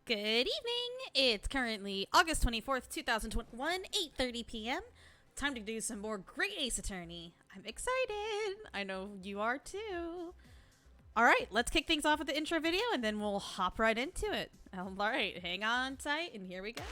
Good evening. It's currently August 24th, 2021, 8:30 p.m. Time to do some more Great Ace Attorney. I'm excited. I know you are too. All right, let's kick things off with the intro video and then we'll hop right into it. All right, hang on tight and here we go.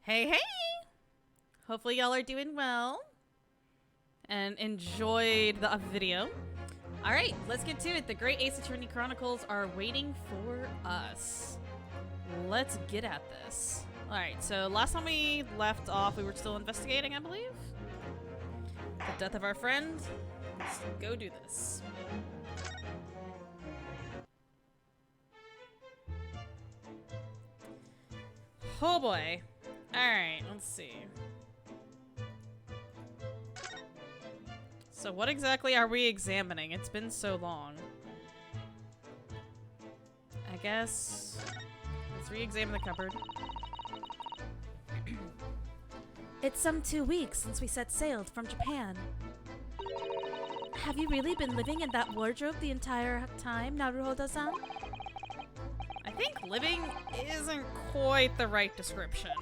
Hey, hey! Hopefully y'all are doing well and enjoyed the video. All right, let's get to it. The Great Ace Attorney Chronicles are waiting for us. Let's get at this. All right, so last time we left off, we were still investigating, I believe. The death of our friend. Let's go do this. Oh boy. Alright, let's see. So what exactly are we examining? It's been so long. I guess... let's re-examine the cupboard. It's some 2 weeks since we set sail from Japan. Have you really been living in that wardrobe the entire time, Naruhodo-san? I think living isn't quite the right description.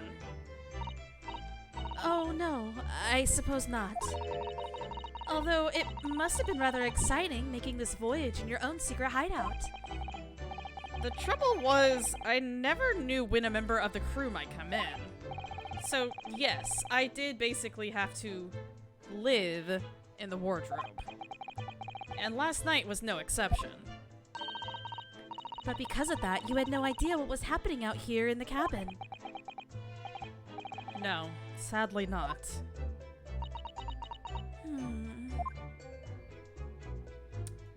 Oh no, I suppose not. Although it must have been rather exciting making this voyage in your own secret hideout. The trouble was, I never knew when a member of the crew might come in. So yes, I did basically have to live in the wardrobe. And last night was no exception. But because of that, you had no idea what was happening out here in the cabin. No, sadly not.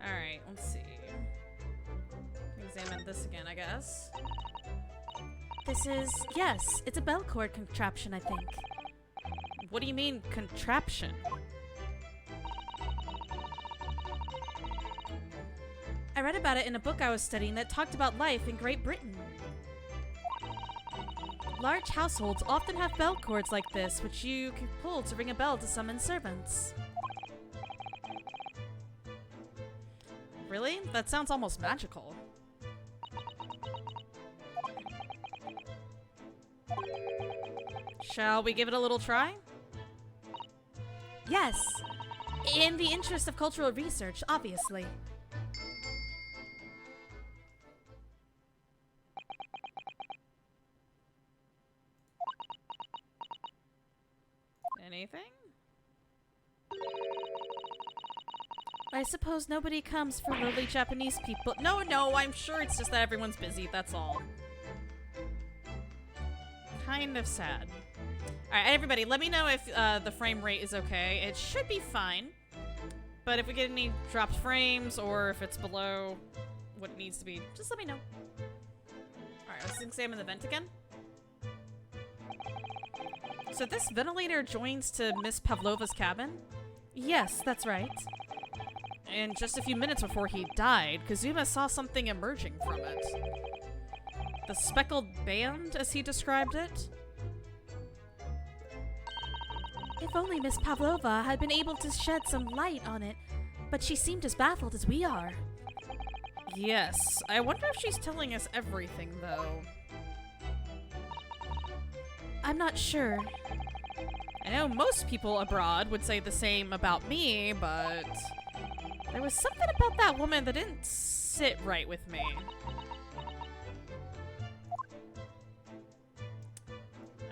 Alright, let's see. Examine this again, I guess. This is, yes, it's a bell cord contraption, I think. What do you mean, contraption? I read about it in a book I was studying that talked about life in Great Britain. Large households often have bell cords like this, which you can pull to ring a bell to summon servants. Really? That sounds almost magical. Shall we give it a little try? Yes, in the interest of cultural research, obviously. Anything? I suppose nobody comes for lowly Japanese people. No, I'm sure it's just that everyone's busy, that's all. Kind of sad. Alright, everybody, let me know if the frame rate is okay. It should be fine. But if we get any dropped frames, or if it's below what it needs to be, just let me know. Alright, let's examine the vent again. So this ventilator joins to Miss Pavlova's cabin? Yes, that's right. And just a few minutes before he died, Kazuma saw something emerging from it. The speckled band, as he described it. If only Miss Pavlova had been able to shed some light on it, but she seemed as baffled as we are. Yes, I wonder if she's telling us everything, though. I'm not sure. I know most people abroad would say the same about me, but there was something about that woman that didn't sit right with me.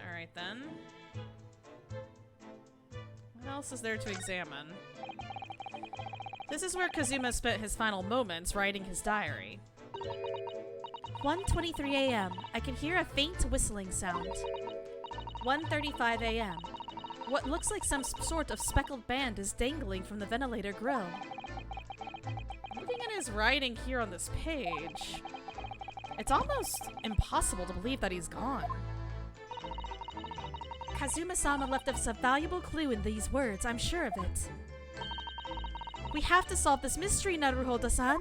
Alright then. What else is there to examine? This is where Kazuma spent his final moments writing his diary. 1:23 a.m. I can hear a faint whistling sound. 1:35 a.m. What looks like some sort of speckled band is dangling from the ventilator grill. Looking at his writing here on this page, it's almost impossible to believe that he's gone. Kazuma-sama left us a valuable clue in these words, I'm sure of it. We have to solve this mystery, Naruhodo-san.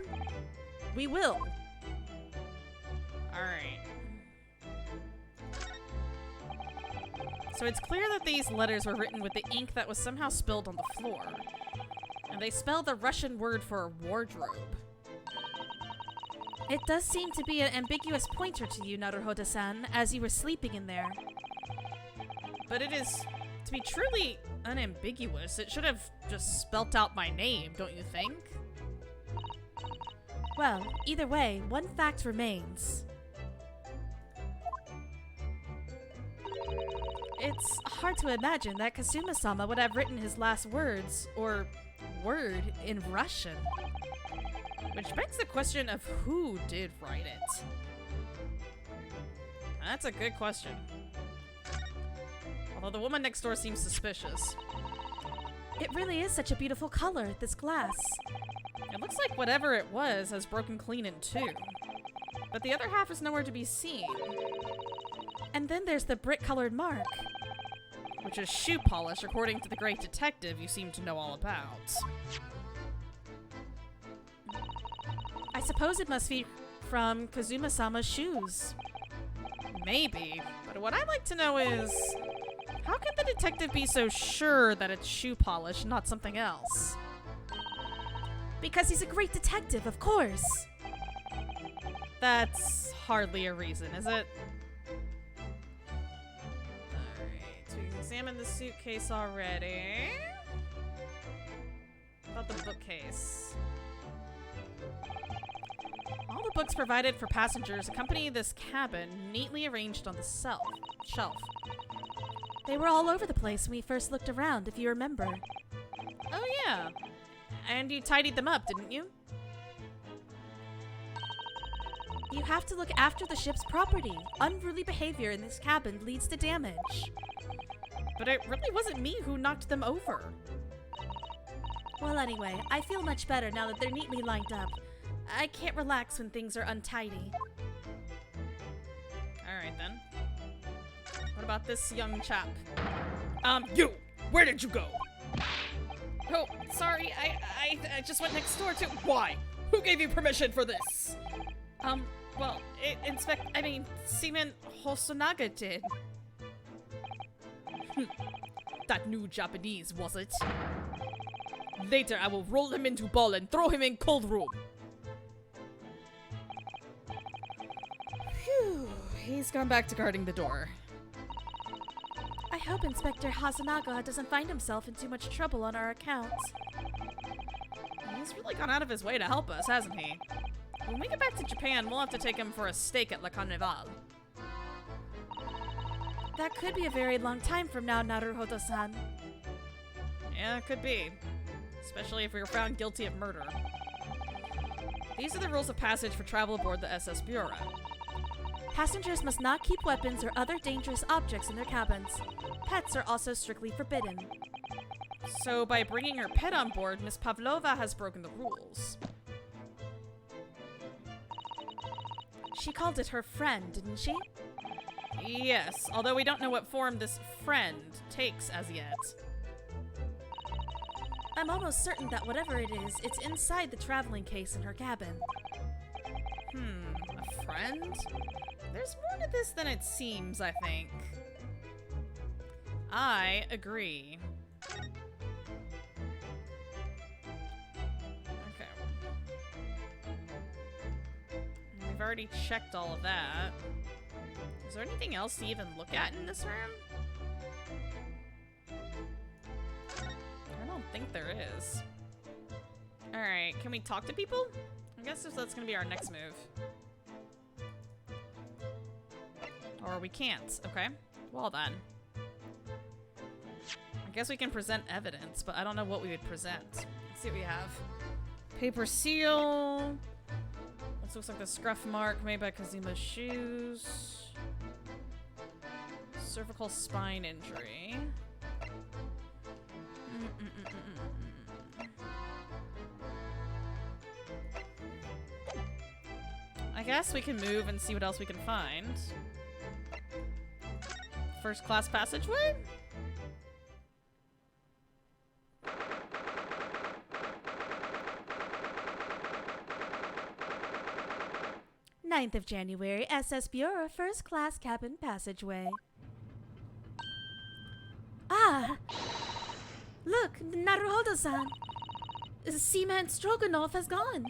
We will. Alright. So it's clear that these letters were written with the ink that was somehow spilled on the floor. And they spell the Russian word for wardrobe. It does seem to be an ambiguous pointer to you, Naruhodo-san, as you were sleeping in there. But it is, to be truly unambiguous, it should have just spelt out my name, don't you think? Well, either way, one fact remains. It's hard to imagine that Kazuma-sama would have written his last words, or word, in Russian. Which begs the question of who did write it. That's a good question. Although the woman next door seems suspicious. It really is such a beautiful color, this glass. It looks like whatever it was has broken clean in two. But the other half is nowhere to be seen. And then there's the brick-colored mark. Which is shoe polish, according to the great detective you seem to know all about. I suppose it must be from Kazuma-sama's shoes. Maybe, but what I'd like to know is, how can the detective be so sure that it's shoe polish, not something else? Because he's a great detective, of course. That's hardly a reason, is it? Alright, so we examined the suitcase already. About the bookcase. All the books provided for passengers accompany this cabin, neatly arranged on the shelf. They were all over the place when we first looked around, if you remember. Oh yeah. And you tidied them up, didn't you? You have to look after the ship's property. Unruly behavior in this cabin leads to damage. But it really wasn't me who knocked them over. Well, anyway, I feel much better now that they're neatly lined up. I can't relax when things are untidy. Alright then. What about this young chap? You! Where did you go? Oh, sorry, I just went next door to— Why? Who gave you permission for this? Well, Seaman Hosonaga did. That new Japanese, was it? Later, I will roll him into ball and throw him in cold room. Phew, he's gone back to guarding the door. I hope Inspector Hosonaga doesn't find himself in too much trouble on our account. He's really gone out of his way to help us, hasn't he? When we get back to Japan, we'll have to take him for a steak at Le Carnival. That could be a very long time from now, Naruhodo-san. Yeah, it could be. Especially if we were found guilty of murder. These are the rules of passage for travel aboard the SS Bureau. Passengers must not keep weapons or other dangerous objects in their cabins. Pets are also strictly forbidden. So by bringing her pet on board, Miss Pavlova has broken the rules. She called it her friend, didn't she? Yes, although we don't know what form this friend takes as yet. I'm almost certain that whatever it is, it's inside the traveling case in her cabin. A friend? There's more to this than it seems, I think. I agree. Okay. We've already checked all of that. Is there anything else to even look at in this room? I don't think there is. Alright, can we talk to people? I guess that's gonna be our next move. Or we can't, okay? Well then. I guess we can present evidence, but I don't know what we would present. Let's see what we have. Paper seal. This looks like the scruff mark made by Kazuma's shoes. Cervical spine injury. I guess we can move and see what else we can find. First class passageway? Ninth of January, SS Bureau, first class cabin passageway. Ah! Look, Naruhodo-san! Seaman Stroganoff has gone.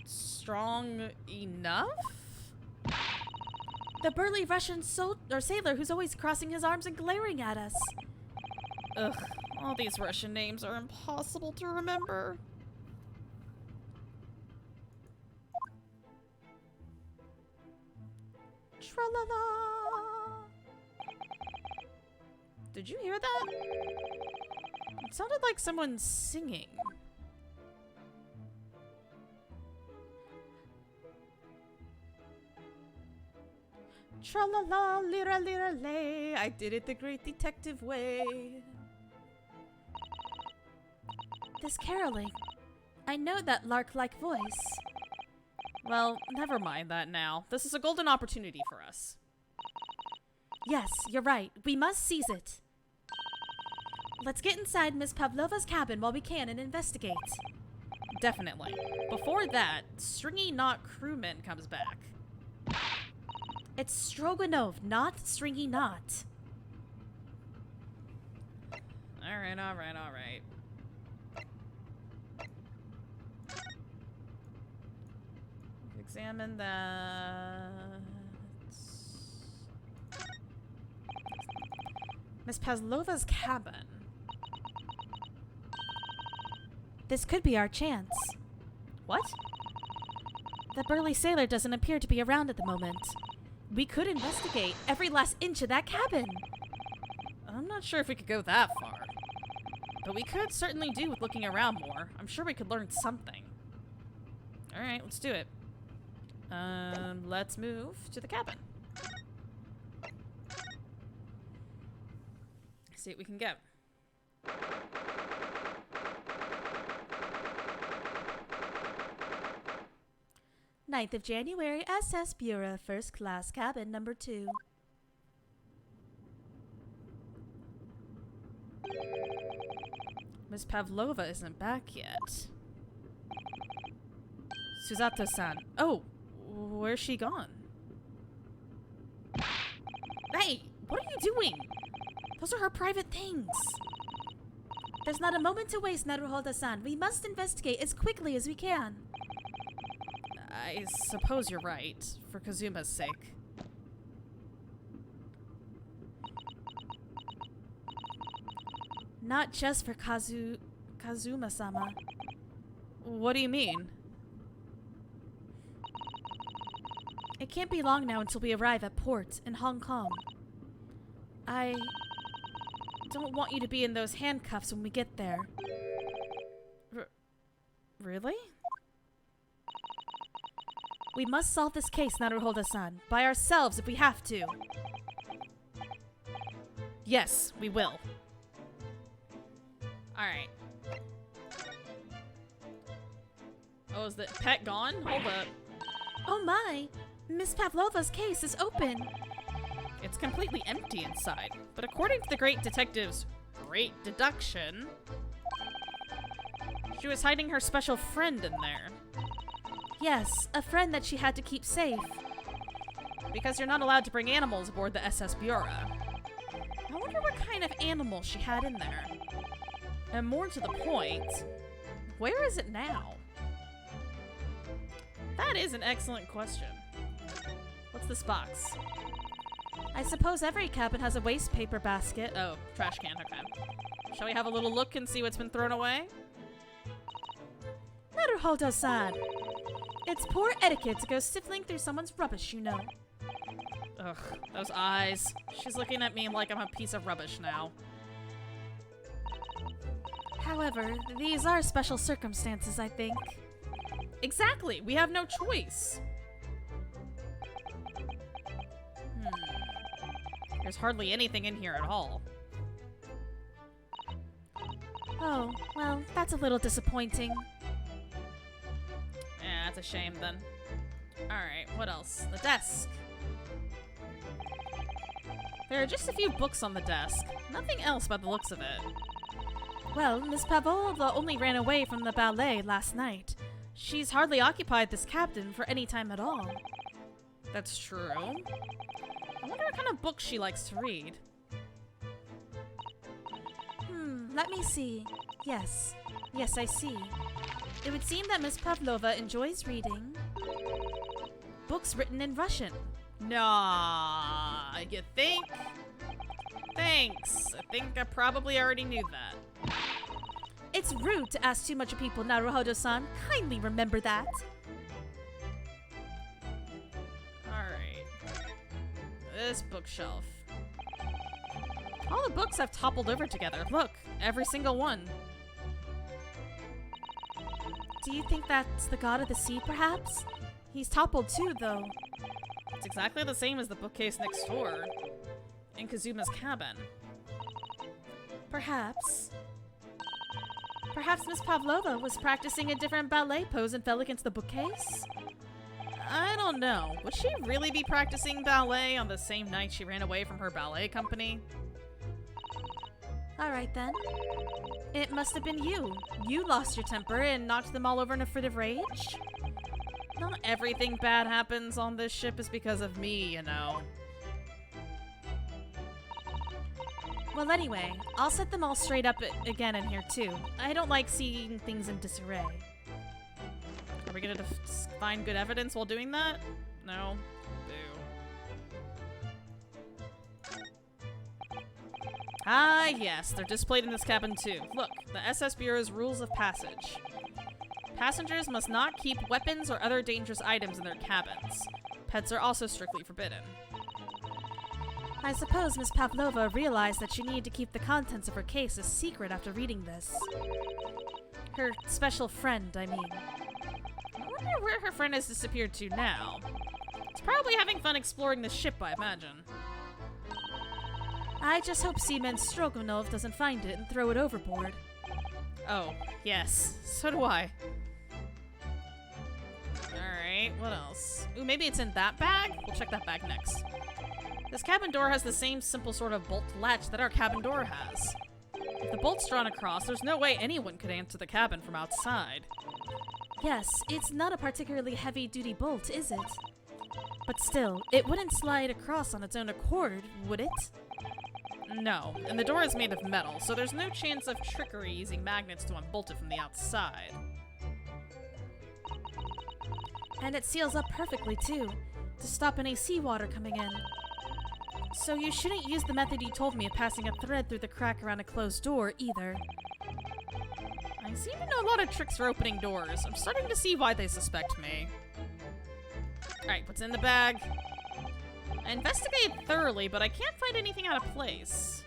Strong enough? The burly Russian sailor who's always crossing his arms and glaring at us. Ugh, all these Russian names are impossible to remember. Tra-la-la! Did you hear that? It sounded like someone singing. Tra-la-la, lira-lira-lay, I did it the great detective way. This caroling. I know that lark-like voice. Well, never mind that now. This is a golden opportunity for us. Yes, you're right. We must seize it. Let's get inside Miss Pavlova's cabin while we can and investigate. Definitely. Before that, Stringy Knot Crewman comes back. It's Stroganov, not Stringy Knot. Alright, alright, alright. Examine that. Miss Pavlova's cabin. This could be our chance. What? The burly sailor doesn't appear to be around at the moment. We could investigate every last inch of that cabin. I'm not sure if we could go that far. But we could certainly do with looking around more. I'm sure we could learn something. Alright, let's do it. Let's move to the cabin. See what we can get. 9th of January, SS Bureau, first class cabin number 2. Miss Pavlova isn't back yet. Susato-san. Oh, where's she gone? Hey, what are you doing? Those are her private things. There's not a moment to waste, Naruhodo-san. We must investigate as quickly as we can. I suppose you're right, for Kazuma's sake. Not just for Kazuma-sama. What do you mean? It can't be long now until we arrive at port in Hong Kong. I don't want you to be in those handcuffs when we get there. Really? We must solve this case, Naruhodo-san, by ourselves if we have to. Yes, we will. Alright. Oh, is the pet gone? Hold up. Oh my! Miss Pavlova's case is open! It's completely empty inside. But according to the great detective's great deduction, She was hiding her special friend in there. Yes, a friend that she had to keep safe. Because you're not allowed to bring animals aboard the SS Biora. I wonder what kind of animal she had in there. And more to the point, where is it now? That is an excellent question. What's this box? I suppose every cabin has a waste paper basket. Oh, trash can, okay. Shall we have a little look and see what's been thrown away? Naruhodo-san! It's poor etiquette to go sifting through someone's rubbish, you know. Ugh, those eyes. She's looking at me like I'm a piece of rubbish now. However, these are special circumstances, I think. Exactly, we have no choice. There's hardly anything in here at all. Oh, well, that's a little disappointing. Yeah, that's a shame then. Alright, what else? The desk. There are just a few books on the desk. Nothing else by the looks of it. Well, Miss Pavlova only ran away from the ballet last night. She's hardly occupied this cabin for any time at all. That's true. I wonder what kind of books she likes to read. Let me see. Yes, I see. It would seem that Miss Pavlova enjoys reading books written in Russian. Nah, you think? Thanks. I think I probably already knew that. It's rude to ask too much of people, Naruhodo-san. Kindly remember that. Alright. This bookshelf. All the books have toppled over together. Look, every single one. Do you think that's the god of the sea, perhaps? He's toppled too, though. It's exactly the same as the bookcase next door. In Kazuma's cabin. Perhaps. Perhaps Miss Pavlova was practicing a different ballet pose and fell against the bookcase? I don't know. Would she really be practicing ballet on the same night she ran away from her ballet company? Alright then. It must have been you. You lost your temper and knocked them all over in a fit of rage? Not everything bad happens on this ship is because of me, you know. Well, anyway, I'll set them all straight up again in here too. I don't like seeing things in disarray. Are we gonna find good evidence while doing that? No. Boo. Ah, yes, they're displayed in this cabin too. Look, the SS Bureau's rules of passage. Passengers must not keep weapons or other dangerous items in their cabins. Pets are also strictly forbidden. I suppose Miss Pavlova realized that she needed to keep the contents of her case a secret after reading this. Her special friend, I mean. I wonder where her friend has disappeared to now. It's probably having fun exploring the ship, I imagine. I just hope Seaman Stroganov doesn't find it and throw it overboard. Oh, yes. So do I. Alright, what else? Ooh, maybe it's in that bag? We'll check that bag next. This cabin door has the same simple sort of bolt latch that our cabin door has. If the bolt's drawn across, there's no way anyone could enter the cabin from outside. Yes, it's not a particularly heavy-duty bolt, is it? But still, it wouldn't slide across on its own accord, would it? No, and the door is made of metal, so there's no chance of trickery using magnets to unbolt it from the outside. And it seals up perfectly, too, to stop any seawater coming in. So you shouldn't use the method you told me of passing a thread through the crack around a closed door, either. I seem to know a lot of tricks for opening doors. I'm starting to see why they suspect me. Alright, what's in the bag? I investigated thoroughly, but I can't find anything out of place.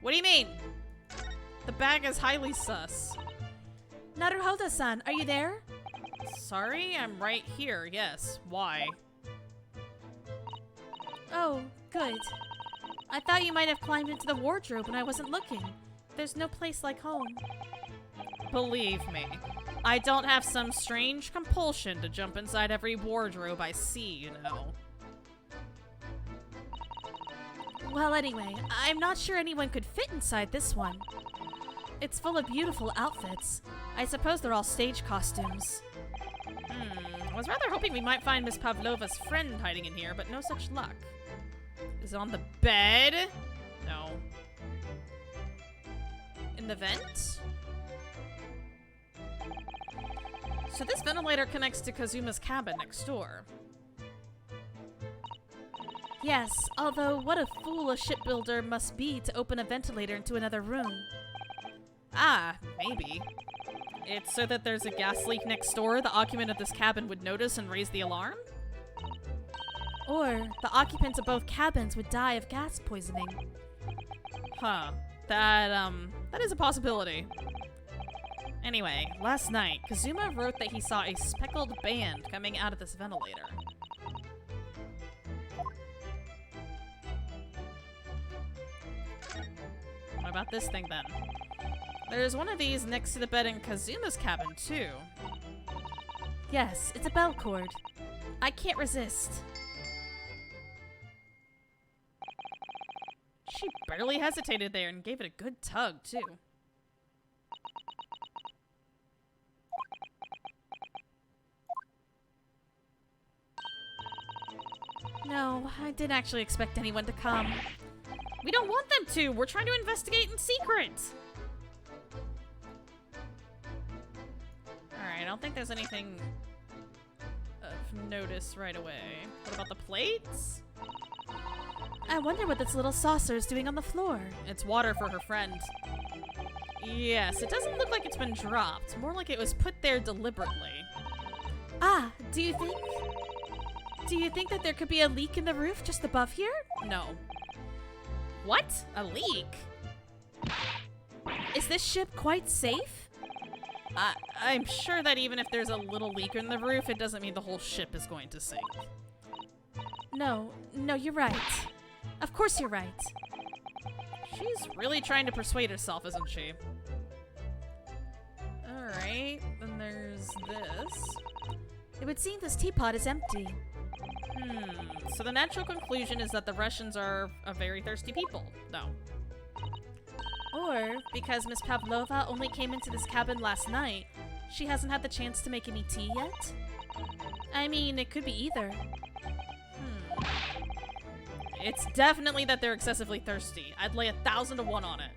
What do you mean? The bag is highly sus. Naruhodo-san, are you there? Sorry, I'm right here, yes. Why? Oh, good. I thought you might have climbed into the wardrobe when I wasn't looking. There's no place like home. Believe me, I don't have some strange compulsion to jump inside every wardrobe I see, you know. Well, anyway, I'm not sure anyone could fit inside this one. It's full of beautiful outfits. I suppose they're all stage costumes. I was rather hoping we might find Miss Pavlova's friend hiding in here, but no such luck. Is it on the bed? No. In the vent? So this ventilator connects to Kazuma's cabin next door. Yes, although what a fool a shipbuilder must be to open a ventilator into another room. Ah, maybe. It's so that there's a gas leak next door the occupant of this cabin would notice and raise the alarm? Or the occupants of both cabins would die of gas poisoning. Huh. That is a possibility. Anyway, last night, Kazuma wrote that he saw a speckled band coming out of this ventilator. What about this thing then? There's one of these next to the bed in Kazuma's cabin, too. Yes, it's a bell cord. I can't resist. She barely hesitated there and gave it a good tug, too. No, I didn't actually expect anyone to come. We don't want them to! We're trying to investigate in secret! Alright, I don't think there's anything of notice right away. What about the plates? I wonder what this little saucer is doing on the floor. It's water for her friend. Yes, it doesn't look like it's been dropped. More like it was put there deliberately. Ah, do you think that there could be a leak in the roof just above here? No. What? A leak? Is this ship quite safe? I'm sure that even if there's a little leak in the roof, it doesn't mean the whole ship is going to sink. No, you're right. Of course you're right. She's really trying to persuade herself, isn't she? Alright, then there's this. It would seem this teapot is empty. So the natural conclusion is that the Russians are a very thirsty people. No. Or, because Miss Pavlova only came into this cabin last night, she hasn't had the chance to make any tea yet? I mean, it could be either. It's definitely that they're excessively thirsty. I'd lay 1,000 to 1 on it.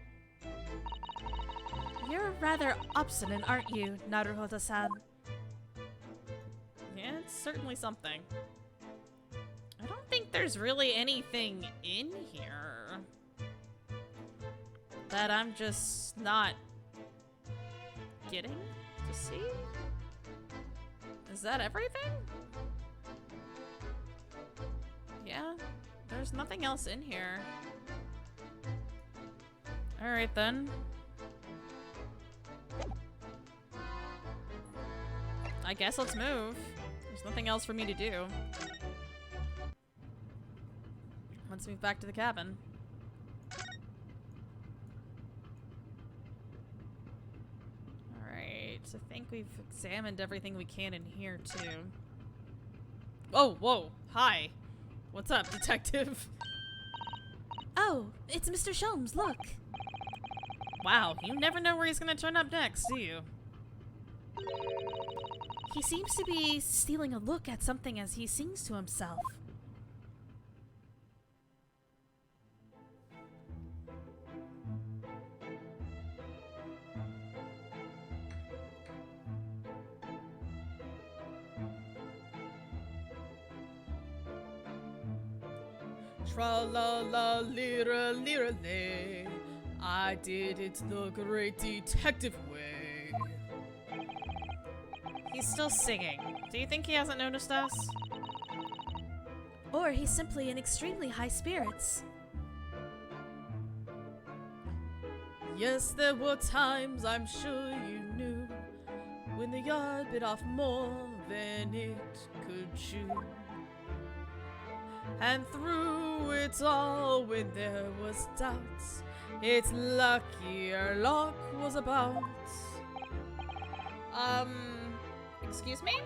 You're rather obstinate, aren't you, Naruhodo-san? Yeah, it's certainly something. I don't think there's really anything in here that I'm just not getting to see. Is that everything? Yeah, there's nothing else in here. Alright then. I guess let's move. There's nothing else for me to do. Let's move back to the cabin. Alright, so I think we've examined everything we can in here, too. Oh, whoa, hi. What's up, detective? Oh, it's Mr. Sholmes, look. Wow, you never know where he's gonna turn up next, do you? He seems to be stealing a look at something as he sings to himself. Tra-la-la, lira-lira-lay. I did it the great detective way. He's still singing. Do you think he hasn't noticed us? Or he's simply in extremely high spirits. Yes, there were times, I'm sure you knew, when the yard bit off more than it could chew. And through it all, when there was doubts, it's lucky our luck was about. Excuse me?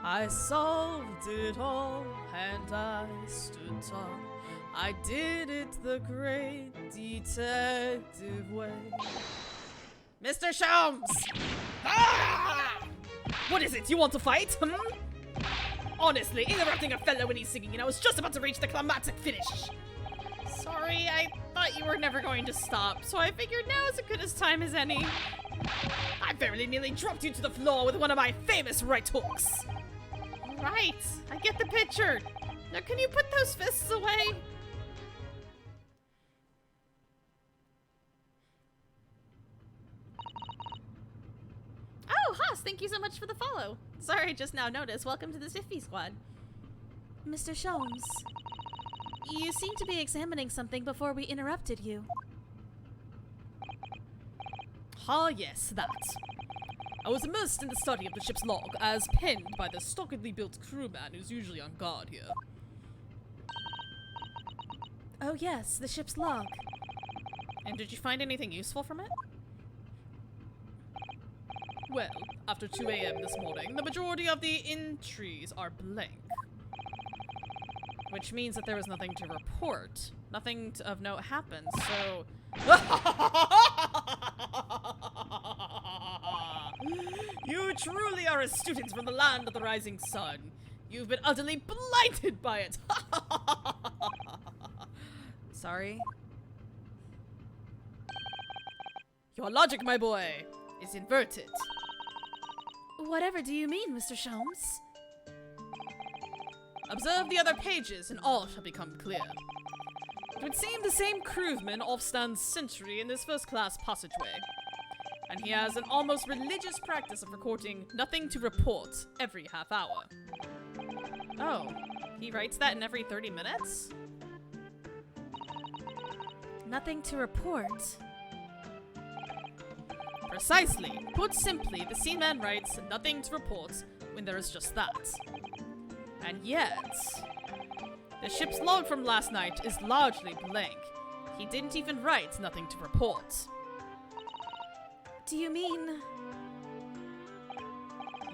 I solved it all, and I stood tall I did it the great detective way. Mr. Sholmes! Ah! What is it? You want to fight? Honestly, interrupting a fellow when he's singing, and I was just about to reach the climactic finish. Sorry, I thought you were never going to stop, so I figured now is as good as time as any. I very nearly dropped you to the floor with one of my famous right hooks. Right, I get the picture. Now can you put those fists away? Oh, Haas, thank you so much for the follow. Sorry, I just now noticed. Welcome to the Stiffy Squad. Mr. Sholmes, you seem to be examining something before we interrupted you. Ah, yes, that. I was immersed in the study of the ship's log, as penned by the stolidly built crewman who's usually on guard here. Oh yes, the ship's log. And did you find anything useful from it? Well, after 2 a.m. this morning, the majority of the entries are blank. Which means that there was nothing to report. Nothing of note happened, so... You truly are a student from the land of the rising sun. You've been utterly blinded by it. Sorry? Your logic, my boy, is inverted. Whatever do you mean, Mr. Sholmes? Observe the other pages, and all shall become clear. It would seem the same crewman off stands sentry in this first-class passageway. And he has an almost religious practice of recording nothing to report every half hour. Oh, he writes that in every 30 minutes? Nothing to report. Precisely. Put simply, the seaman writes nothing to report when there is just that. And yet, the ship's log from last night is largely blank. He didn't even write nothing to report. Do you mean...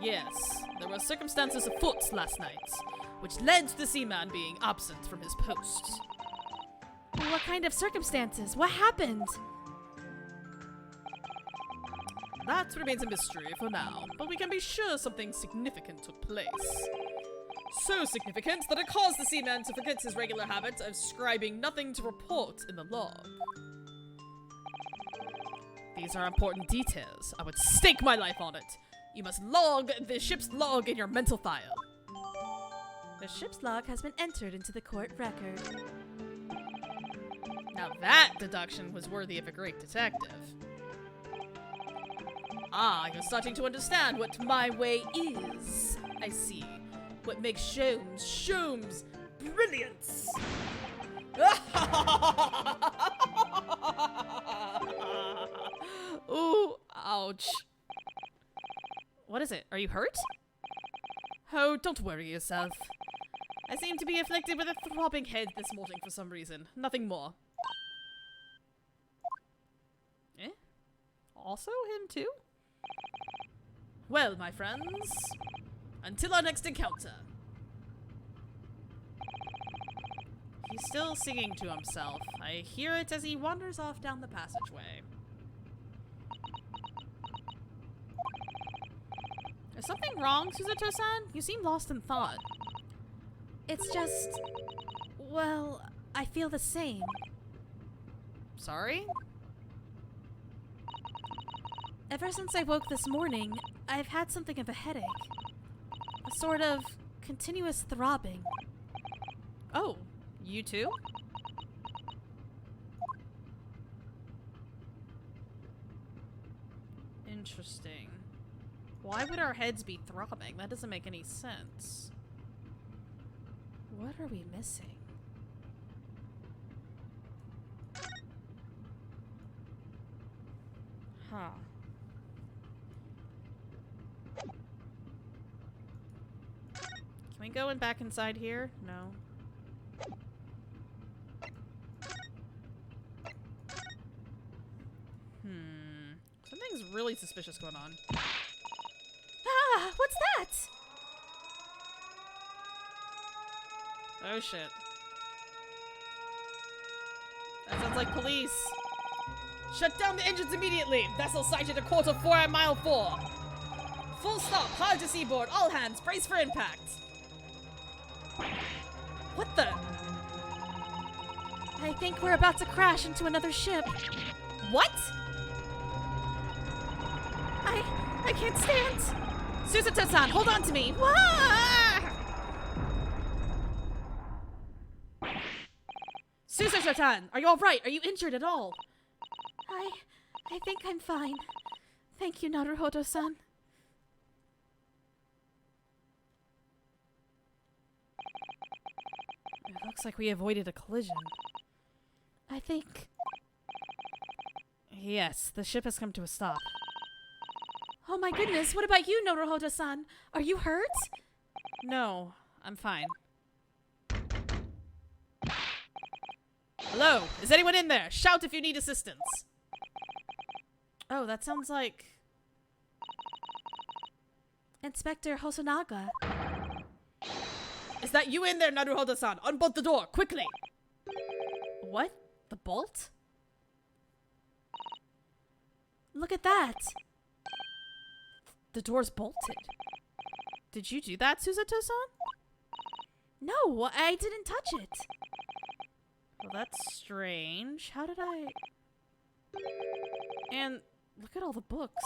Yes, there were circumstances afoot last night, which led to the seaman being absent from his post. What kind of circumstances? What happened? That remains a mystery for now, but we can be sure something significant took place. So significant that it caused the seaman to forget his regular habit of scribing nothing to report in the log. These are important details. I would stake my life on it. You must log the ship's log in your mental file. The ship's log has been entered into the court record. Now that deduction was worthy of a great detective. Ah, you're starting to understand what my way is. I see. What makes Sholmes brilliance. Ooh, ouch. What is it? Are you hurt? Oh, don't worry yourself. I seem to be afflicted with a throbbing head this morning for some reason. Nothing more. Eh? Also him too? Well, my friends, until our next encounter. He's still singing to himself. I hear it as he wanders off down the passageway. Is something wrong, Suzuto-san? You seem lost in thought. It's just... well, I feel the same. Sorry? Ever since I woke this morning, I've had something of a headache. A sort of continuous throbbing. Oh, you too? Interesting. Why would our heads be throbbing? That doesn't make any sense. What are we missing? Huh. Can we go back inside here? No. Something's really suspicious going on. Ah! What's that? Oh shit. like police. Shut down the engines immediately. Vessel sighted a quarter 4 mile 4. Full stop. Hard to seaboard. All hands. Brace for impact. What the? I think we're about to crash into another ship. What? I can't stand. Susato-san, hold on to me. Wah! Susato-san, are you all right? Are you injured at all? I think I'm fine. Thank you, Naruhodo-san. It looks like we avoided a collision. I think... Yes, the ship has come to a stop. Oh my goodness, what about you, Naruhodo-san? Are you hurt? No, I'm fine. Hello, is anyone in there? Shout if you need assistance. Oh, that sounds like... Inspector Hosonaga. Is that you in there, Naruhodo-san? Unbolt the door, quickly! What? The bolt? Look at that. The door's bolted. Did you do that, Susato-san? No, I didn't touch it. Well, that's strange. How did I... And look at all the books.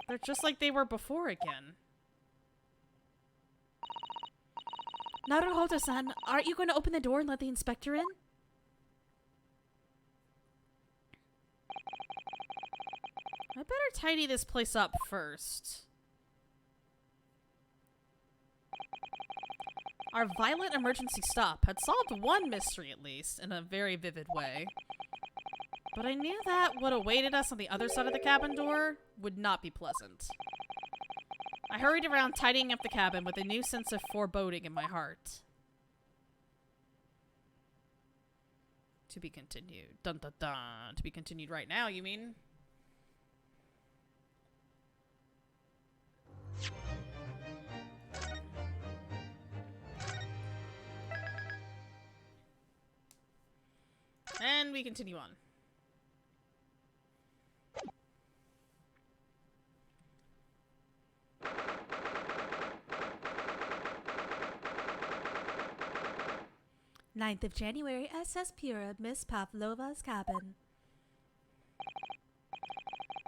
They're just like they were before again. Naruhodo-san, aren't you going to open the door and let the inspector in? I better tidy this place up first. Our violent emergency stop had solved one mystery at least, in a very vivid way. But I knew that what awaited us on the other side of the cabin door would not be pleasant. I hurried around tidying up the cabin with a new sense of foreboding in my heart. To be continued. Dun dun dun. To be continued right now, you mean? And we continue on. Ninth of January, SS Pura, Miss Pavlova's cabin.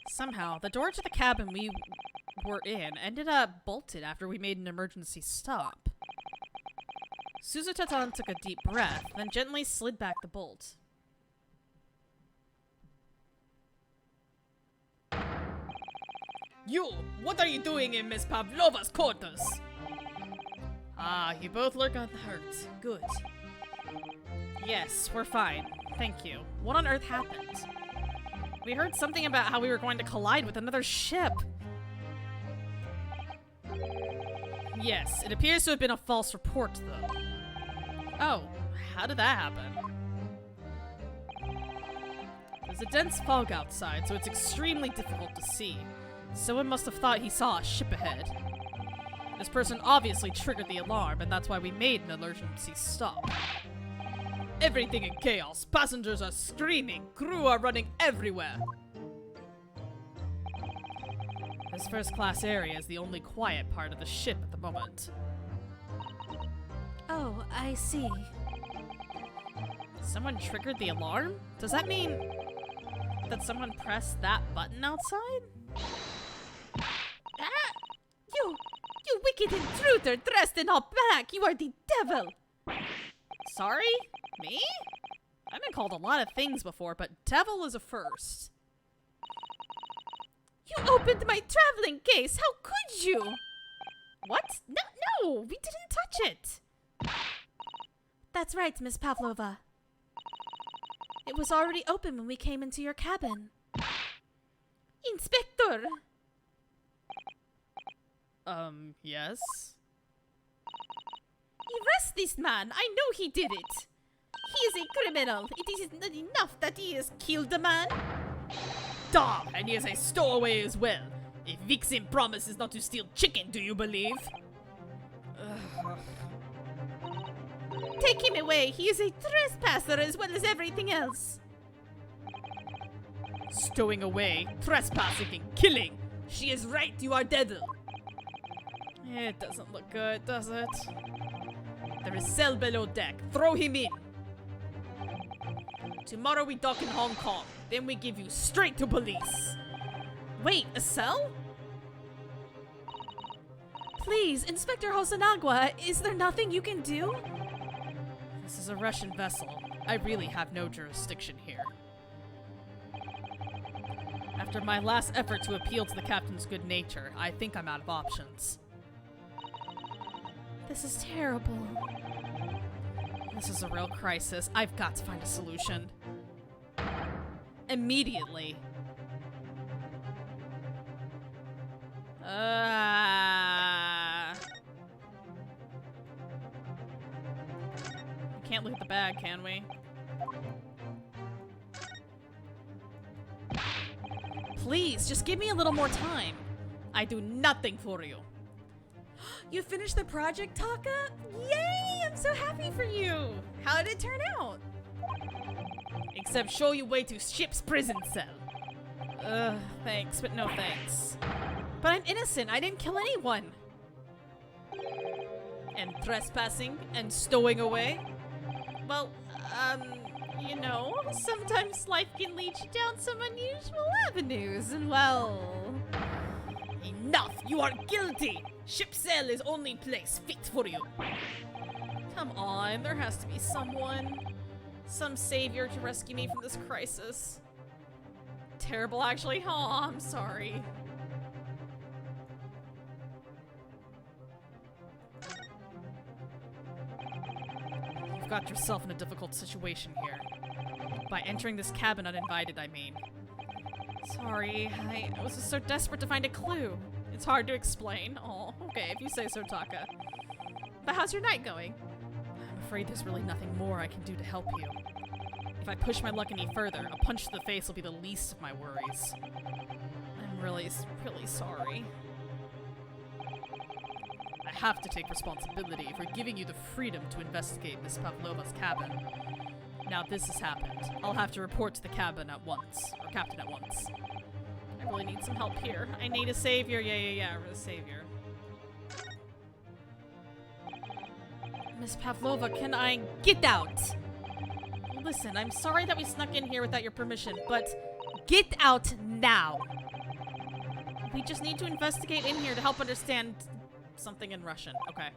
Somehow, the door to the cabin we were in ended up bolted after we made an emergency stop. Susato-san took a deep breath, then gently slid back the bolt. You! What are you doing in Miss Pavlova's quarters? Ah, you both look unhurt. Good. Yes, we're fine. Thank you. What on earth happened? We heard something about how we were going to collide with another ship. Yes, it appears to have been a false report, though. Oh, how did that happen? There's a dense fog outside, so it's extremely difficult to see. Someone must have thought he saw a ship ahead. This person obviously triggered the alarm, and that's why we made an emergency stop. Everything in chaos. Passengers are screaming. Crew are running everywhere. This first-class area is the only quiet part of the ship at the moment. Oh, I see. Someone triggered the alarm? Does that mean that someone pressed that button outside? Ah! You wicked intruder dressed in all black! You are the devil! Sorry? Me? I've been called a lot of things before, but devil is a first. You opened my traveling case! How could you? What? No, we didn't touch it. That's right, Miss Pavlova. It was already open when we came into your cabin. Inspector! Yes? Arrest this man! I know he did it! He is a criminal! It is not enough that he has killed a man! Duh! And he is a stowaway as well. A vixen promises not to steal chicken, do you believe? Take him away. He is a trespasser as well as everything else. Stowing away, trespassing, and killing. She is right, you are devil. It doesn't look good, does it? There is cell below deck. Throw him in. Tomorrow we dock in Hong Kong. Then we give you straight to police. Wait, a cell? Please, Inspector Hosonaga, is there nothing you can do? This is a Russian vessel. I really have no jurisdiction here. After my last effort to appeal to the captain's good nature, I think I'm out of options. This is terrible. This is a real crisis. I've got to find a solution. Immediately. We can't look at the bag, can we? Please, just give me a little more time. I do nothing for you. You finished the project, Taka? Yay! I'm so happy for you. How did it turn out? Except show you way to ship's prison cell. Thanks, but no thanks. But I'm innocent. I didn't kill anyone. And trespassing and stowing away? Well, you know, sometimes life can lead you down some unusual avenues, and well... Enough! You are guilty! Ship cell is only place fit for you. Come on, there has to be someone. Some savior to rescue me from this crisis. Terrible, actually. Oh, I'm sorry. You've got yourself in a difficult situation here. By entering this cabin uninvited, I mean. Sorry, I was just so desperate to find a clue. It's hard to explain. Oh, okay, if you say so, Taka. But how's your night going? I'm afraid there's really nothing more I can do to help you. If I push my luck any further, a punch to the face will be the least of my worries. I'm really sorry. I have to take responsibility for giving you the freedom to investigate Miss Pavlova's cabin. Now this has happened. I'll have to report to the cabin at once. Or captain at once. I really need some help here. I need a savior. Yeah, a savior. Miss Pavlova, can I get out? Listen, I'm sorry that we snuck in here without your permission, but get out now. We just need to investigate in here to help understand something in Russian. Okay.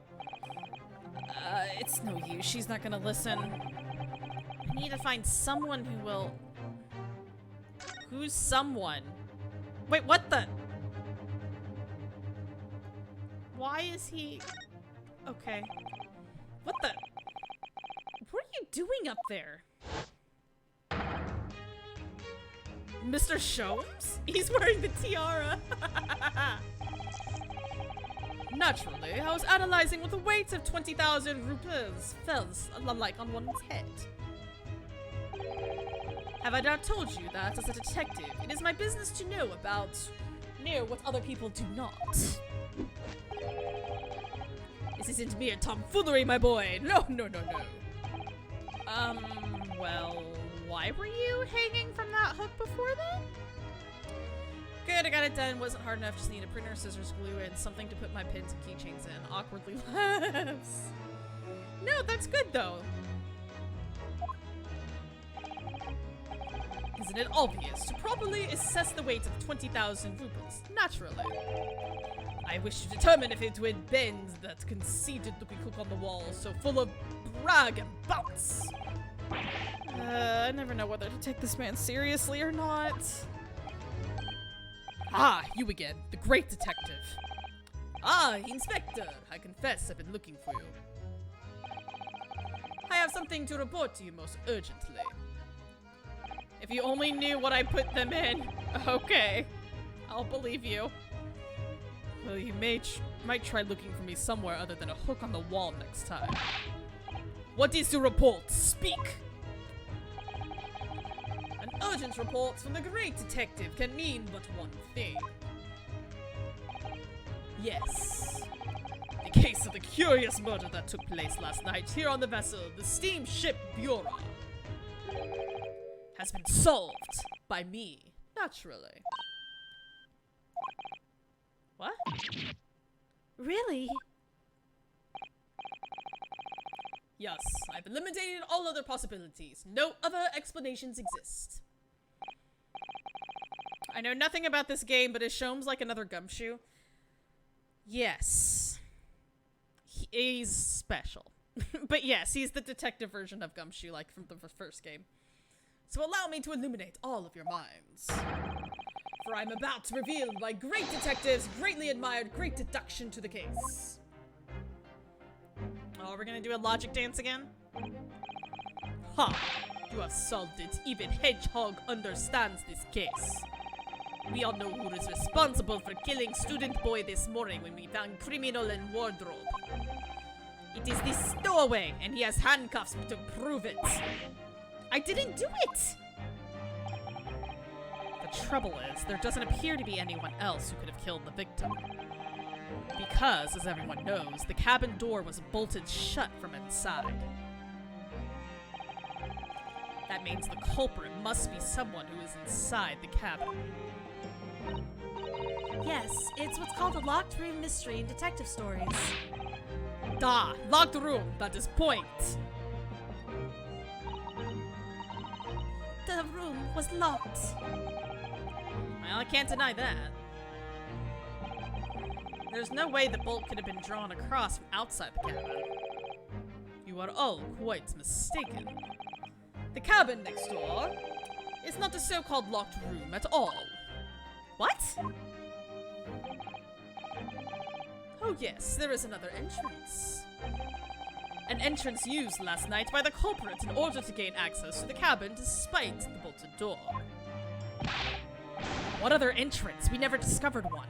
It's no use. She's not gonna listen. I need to find someone who will... Who's someone? Wait, what the? Why is he... Okay. What the? What are you doing up there? Mr. Sholmes? He's wearing the tiara. Naturally, I was analyzing what the weight of 20,000 rupees felt like on one's head. Have I not told you that, as a detective, it is my business to know what other people do not? This isn't mere tomfoolery, my boy! No. Well, why were you hanging from that hook before then? Good, I got it done. Wasn't hard enough, just need a printer, scissors, glue, and something to put my pins and keychains in. Awkwardly laughs. No, that's good, though. Isn't it obvious? To properly assess the weight of 20,000 rubles, naturally. I wish to determine if it would bend that conceited-looking hook on the wall, so full of brag and bounce. I never know whether to take this man seriously or not. Ah, you again, the great detective. Ah, Inspector, I confess I've been looking for you. I have something to report to you most urgently. If you only knew what I put them in. Okay, I'll believe you. Well, you might try looking for me somewhere other than a hook on the wall next time. What is the report? Speak! An urgent report from the great detective can mean but one thing. Yes. The case of the curious murder that took place last night here on the vessel, the steamship Bureau, has been solved by me, naturally. What? Really? Yes, I've eliminated all other possibilities. No other explanations exist. I know nothing about this game, but is Sholmes like another Gumshoe? Yes. He's special. But yes, he's the detective version of Gumshoe, like from the first game. So allow me to illuminate all of your minds. For I'm about to reveal my great detective's greatly admired great deduction to the case. Oh, we're gonna do a logic dance again? Ha! You have solved it. Even Hedgehog understands this case. We all know who is responsible for killing student boy this morning when we found criminal in wardrobe. It is the stowaway, and he has handcuffs to prove it. I didn't do it! The trouble is, there doesn't appear to be anyone else who could have killed the victim. Because, as everyone knows, the cabin door was bolted shut from inside. That means the culprit must be someone who is inside the cabin. Yes, it's what's called a locked room mystery in detective stories. Da! Locked room! That is point! The room was locked. Well, I can't deny that. There's no way the bolt could have been drawn across from outside the cabin. You are all quite mistaken. The cabin next door is not a so-called locked room at all. What? Oh yes, there is another entrance. An entrance used last night by the culprit in order to gain access to the cabin despite the bolted door. What other entrance? We never discovered one.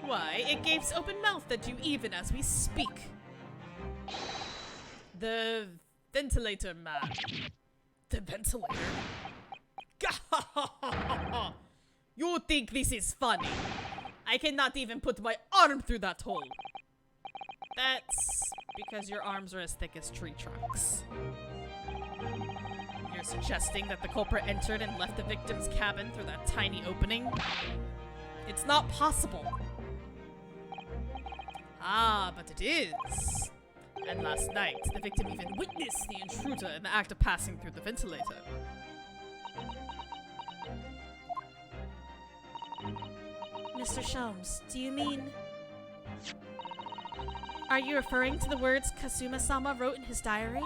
Why, it gapes open mouthed at you even as we speak. The ventilator man. The ventilator? You think this is funny? I cannot even put my arm through that hole. That's because your arms are as thick as tree trunks. You're suggesting that the culprit entered and left the victim's cabin through that tiny opening? It's not possible. Ah, but it is. And last night, the victim even witnessed the intruder in the act of passing through the ventilator. Mr. Sholmes, do you mean... Are you referring to the words Kazuma-sama wrote in his diary?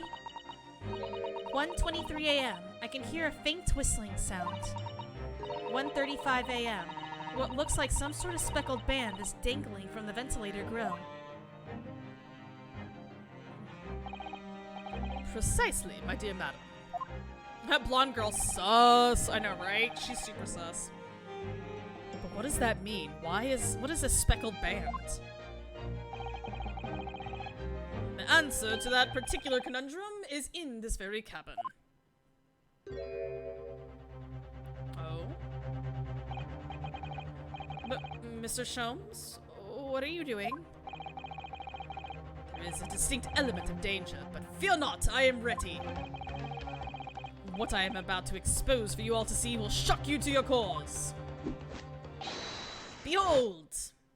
1:23 a.m. I can hear a faint whistling sound. 1:35 a.m. What looks like some sort of speckled band is dangling from the ventilator grill. Precisely, my dear madam. That blonde girl sus. I know, right? She's super sus. But what does that mean? What is a speckled band? The answer to that particular conundrum is in this very cabin. Oh? Mr. Sholmes? What are you doing? There is a distinct element of danger, but fear not, I am ready. What I am about to expose for you all to see will shock you to your cores. Behold!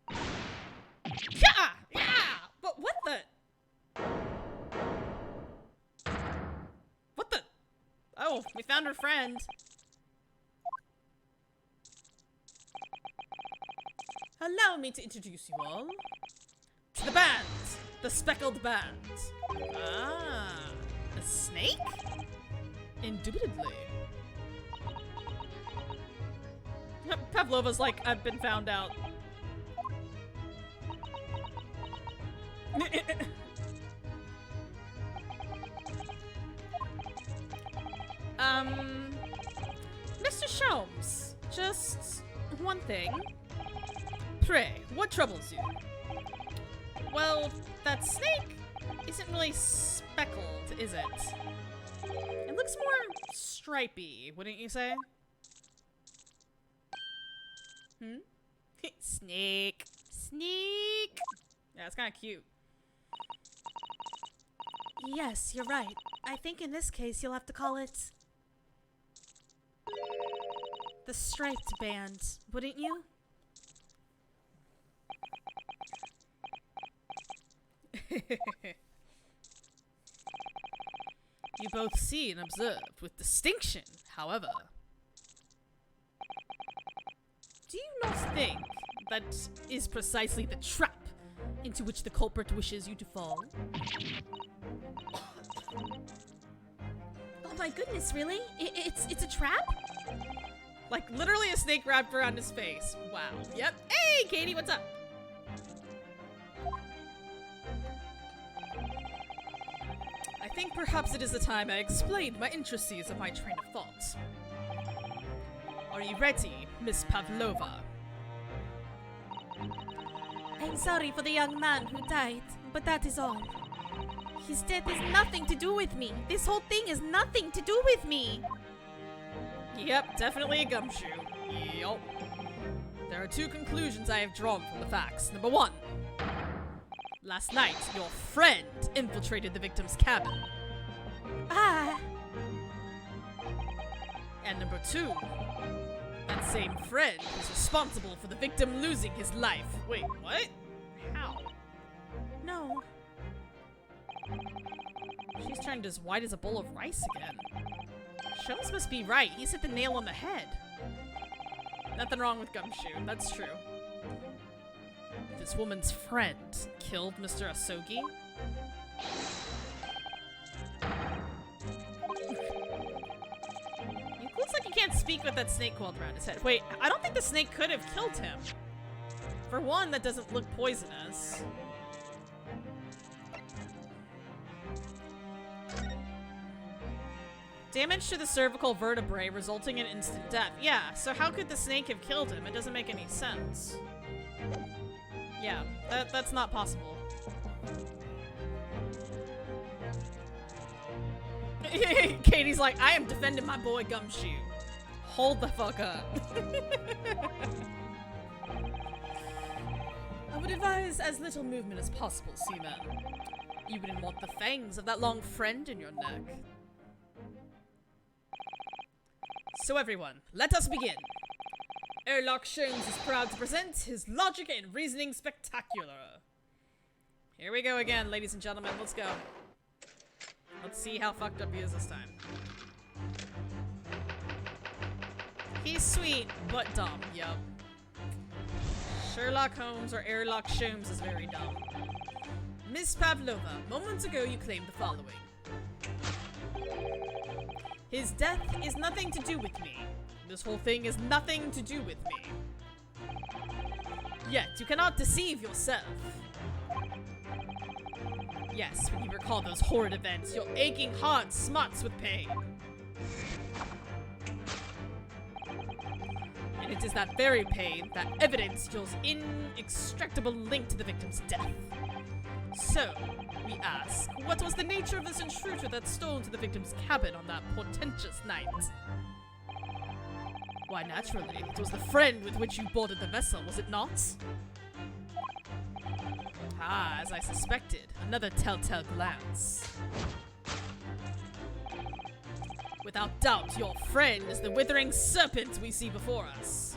Yeah! Yeah! But what the? What the? Oh, we found her friend. Allow me to introduce you all to the band! The speckled band. Ah, a snake? Indubitably. Pavlova's like, I've been found out. Mr. Sholmes, just one thing. Pray, what troubles you? Well, that snake isn't really speckled, is it? It looks more stripy, wouldn't you say? Hmm? Snake. Snake! Yeah, it's kind of cute. Yes, you're right. I think in this case you'll have to call it the Striped Band, wouldn't you? You both see and observe with distinction, however. Do you not think that is precisely the trap into which the culprit wishes you to fall? Oh my goodness, really? It's a trap? Like, literally a snake wrapped around his face. Wow. Yep. Hey, Katie, what's up? I think perhaps it is the time I explained my intricacies of my train of thought. Are you ready, Miss Pavlova? I'm sorry for the young man who died, but that is all. His death has nothing to do with me. This whole thing has nothing to do with me. Yep, definitely a gumshoe. Yup. There are two conclusions I have drawn from the facts. Number one, last night, your friend infiltrated the victim's cabin. Ah, And number two, that same friend was responsible for the victim losing his life. Wait, what? How? no. She's turned as white as a bowl of rice again. Shums must be right. He's hit the nail on the head. Nothing wrong with Gumshoe. That's true. This woman's friend killed Mr. Asogi? He looks like he can't speak with that snake coiled around his head. Wait, I don't think the snake could have killed him. For one, that doesn't look poisonous. Damage to the cervical vertebrae resulting in instant death. Yeah, so how could the snake have killed him? It doesn't make any sense. Yeah, that's not possible. Katie's like, I am defending my boy Gumshoe. Hold the fuck up. I would advise as little movement as possible, Seaman. You wouldn't want the fangs of that long friend in your neck. So everyone, let us begin. Erlock Sholmes is proud to present his logic and reasoning spectacular. Here we go again, ladies and gentlemen. Let's go. Let's see how fucked up he is this time. He's sweet, but dumb. Yup. Sherlock Holmes or Erlock Sholmes is very dumb. Miss Pavlova, moments ago you claimed the following. His death is nothing to do with me. This whole thing is nothing to do with me. Yet, you cannot deceive yourself. Yes, when you recall those horrid events, your aching heart smarts with pain. And it is that very pain that evidenced your inextricable link to the victim's death. So, we ask, what was the nature of this intruder that stole into the victim's cabin on that portentous night? Why, naturally, it was the friend with which you boarded the vessel, was it not? Ah, as I suspected, another telltale glance. Without doubt, your friend is the withering serpent we see before us.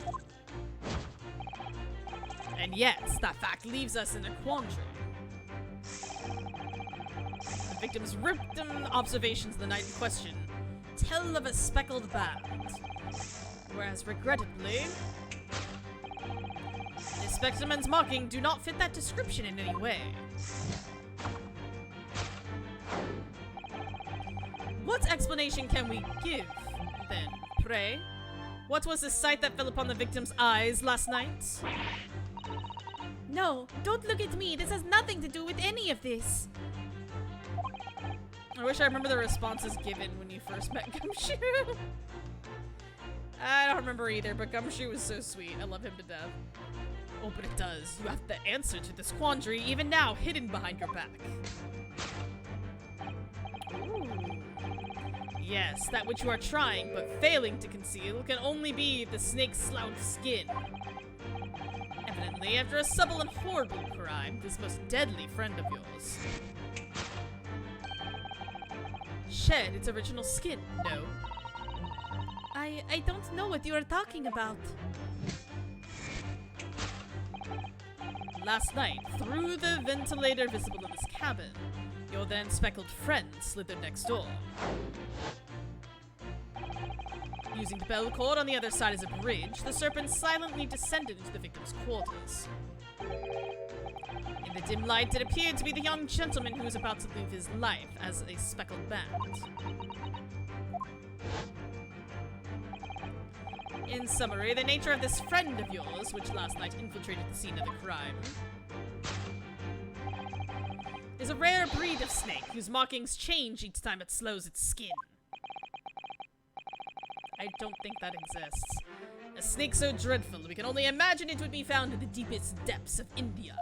And yet, that fact leaves us in a quandary. The victim's written observations the night in question tell of a speckled band, whereas regrettably, the specimen's marking do not fit that description in any way. What explanation can we give, then, pray? What was the sight that fell upon the victim's eyes last night? No, don't look at me. This has nothing to do with any of this. I wish I remember the responses given when you first met Gumshoe. I don't remember either, but Gumshoe was so sweet. I love him to death. Oh, but it does. You have the answer to this quandary even now hidden behind your back. Ooh. Yes, that which you are trying but failing to conceal can only be the snake's slouched skin. And Evidently, after a subtle and horrible crime, this most deadly friend of yours shed its original skin, no? I don't know what you are talking about. Last night, through the ventilator visible in this cabin, your then speckled friend slithered next door. Using the bell cord on the other side as a bridge, the serpent silently descended into the victim's quarters. In the dim light, it appeared to be the young gentleman who was about to lose his life as a speckled band. In summary, the nature of this friend of yours, which last night infiltrated the scene of the crime, is a rare breed of snake whose markings change each time it slows its skin. I don't think that exists. A snake so dreadful, we can only imagine it would be found in the deepest depths of India.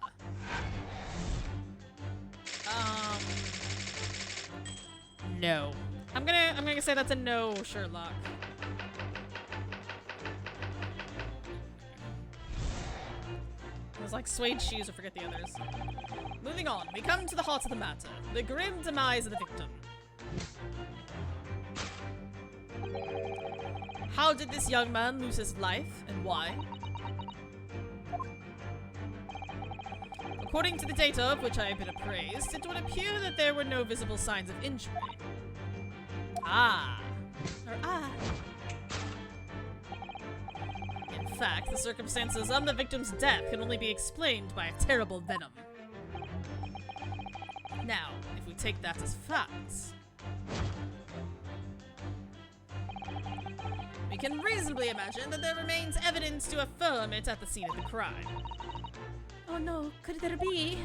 No. I'm gonna say that's a no, Sherlock. It was like suede shoes, or forget the others. Moving on, we come to the heart of the matter. The grim demise of the victim. How did this young man lose his life, and why? According to the data of which I have been appraised, it would appear that there were no visible signs of injury. In fact, the circumstances of the victim's death can only be explained by a terrible venom. Now, if we take that as facts, we can reasonably imagine that there remains evidence to affirm it at the scene of the crime. Oh no, could there be?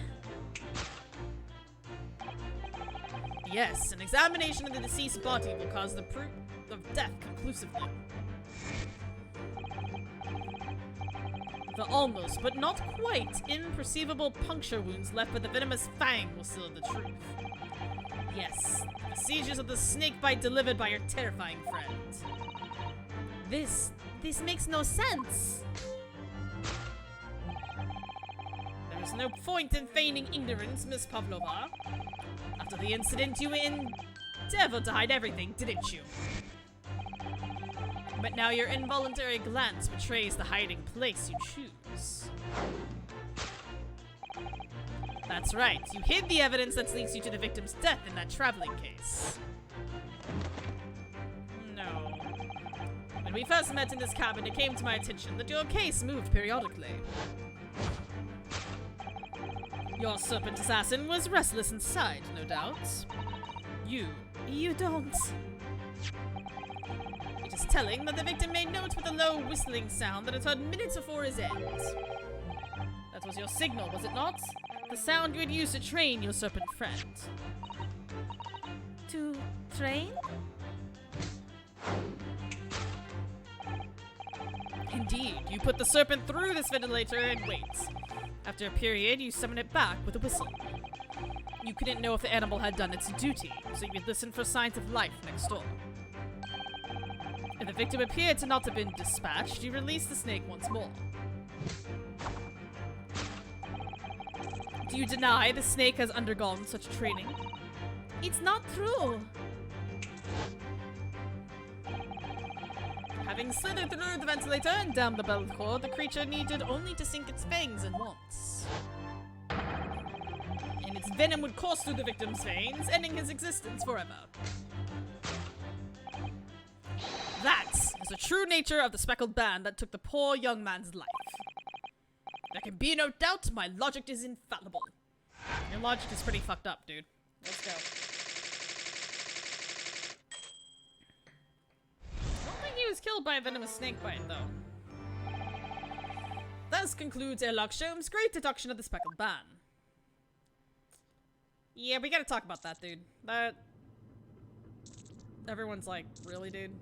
Yes, an examination of the deceased body will cause the proof of death conclusively. The almost, but not quite, imperceivable puncture wounds left by the venomous fang will seal the truth. Yes, the seizures of the snake bite delivered by your terrifying friend. This makes no sense. There is no point in feigning ignorance, Miss Pavlova. After the incident, you endeavored to hide everything, didn't you? But now your involuntary glance betrays the hiding place you choose. That's right, you hid the evidence that leads you to the victim's death in that traveling case. No. When we first met in this cabin, it came to my attention that your case moved periodically. Your serpent assassin was restless inside, no doubt. You don't. It is telling that the victim made note with a low whistling sound that it heard minutes before his end. That was your signal, was it not? The sound you had used to train your serpent friend. To train? Indeed, you put the serpent through this ventilator and wait. After a period, you summon it back with a whistle. You couldn't know if the animal had done its duty, so you would listen for signs of life next door. If the victim appeared to not have been dispatched, you release the snake once more. Do you deny the snake has undergone such training? It's not true. Having slithered through the ventilator and down the bell cord, the creature needed only to sink its fangs in once. And its venom would course through the victim's veins, ending his existence forever. That is the true nature of the speckled band that took the poor young man's life. There can be no doubt my logic is infallible. Your logic is pretty fucked up, dude. Let's go. I don't think he was killed by a venomous snake bite, though. Thus concludes Sherlock Holmes' great deduction of the speckled band. Yeah, we gotta talk about that, dude. That... Everyone's like, really, dude?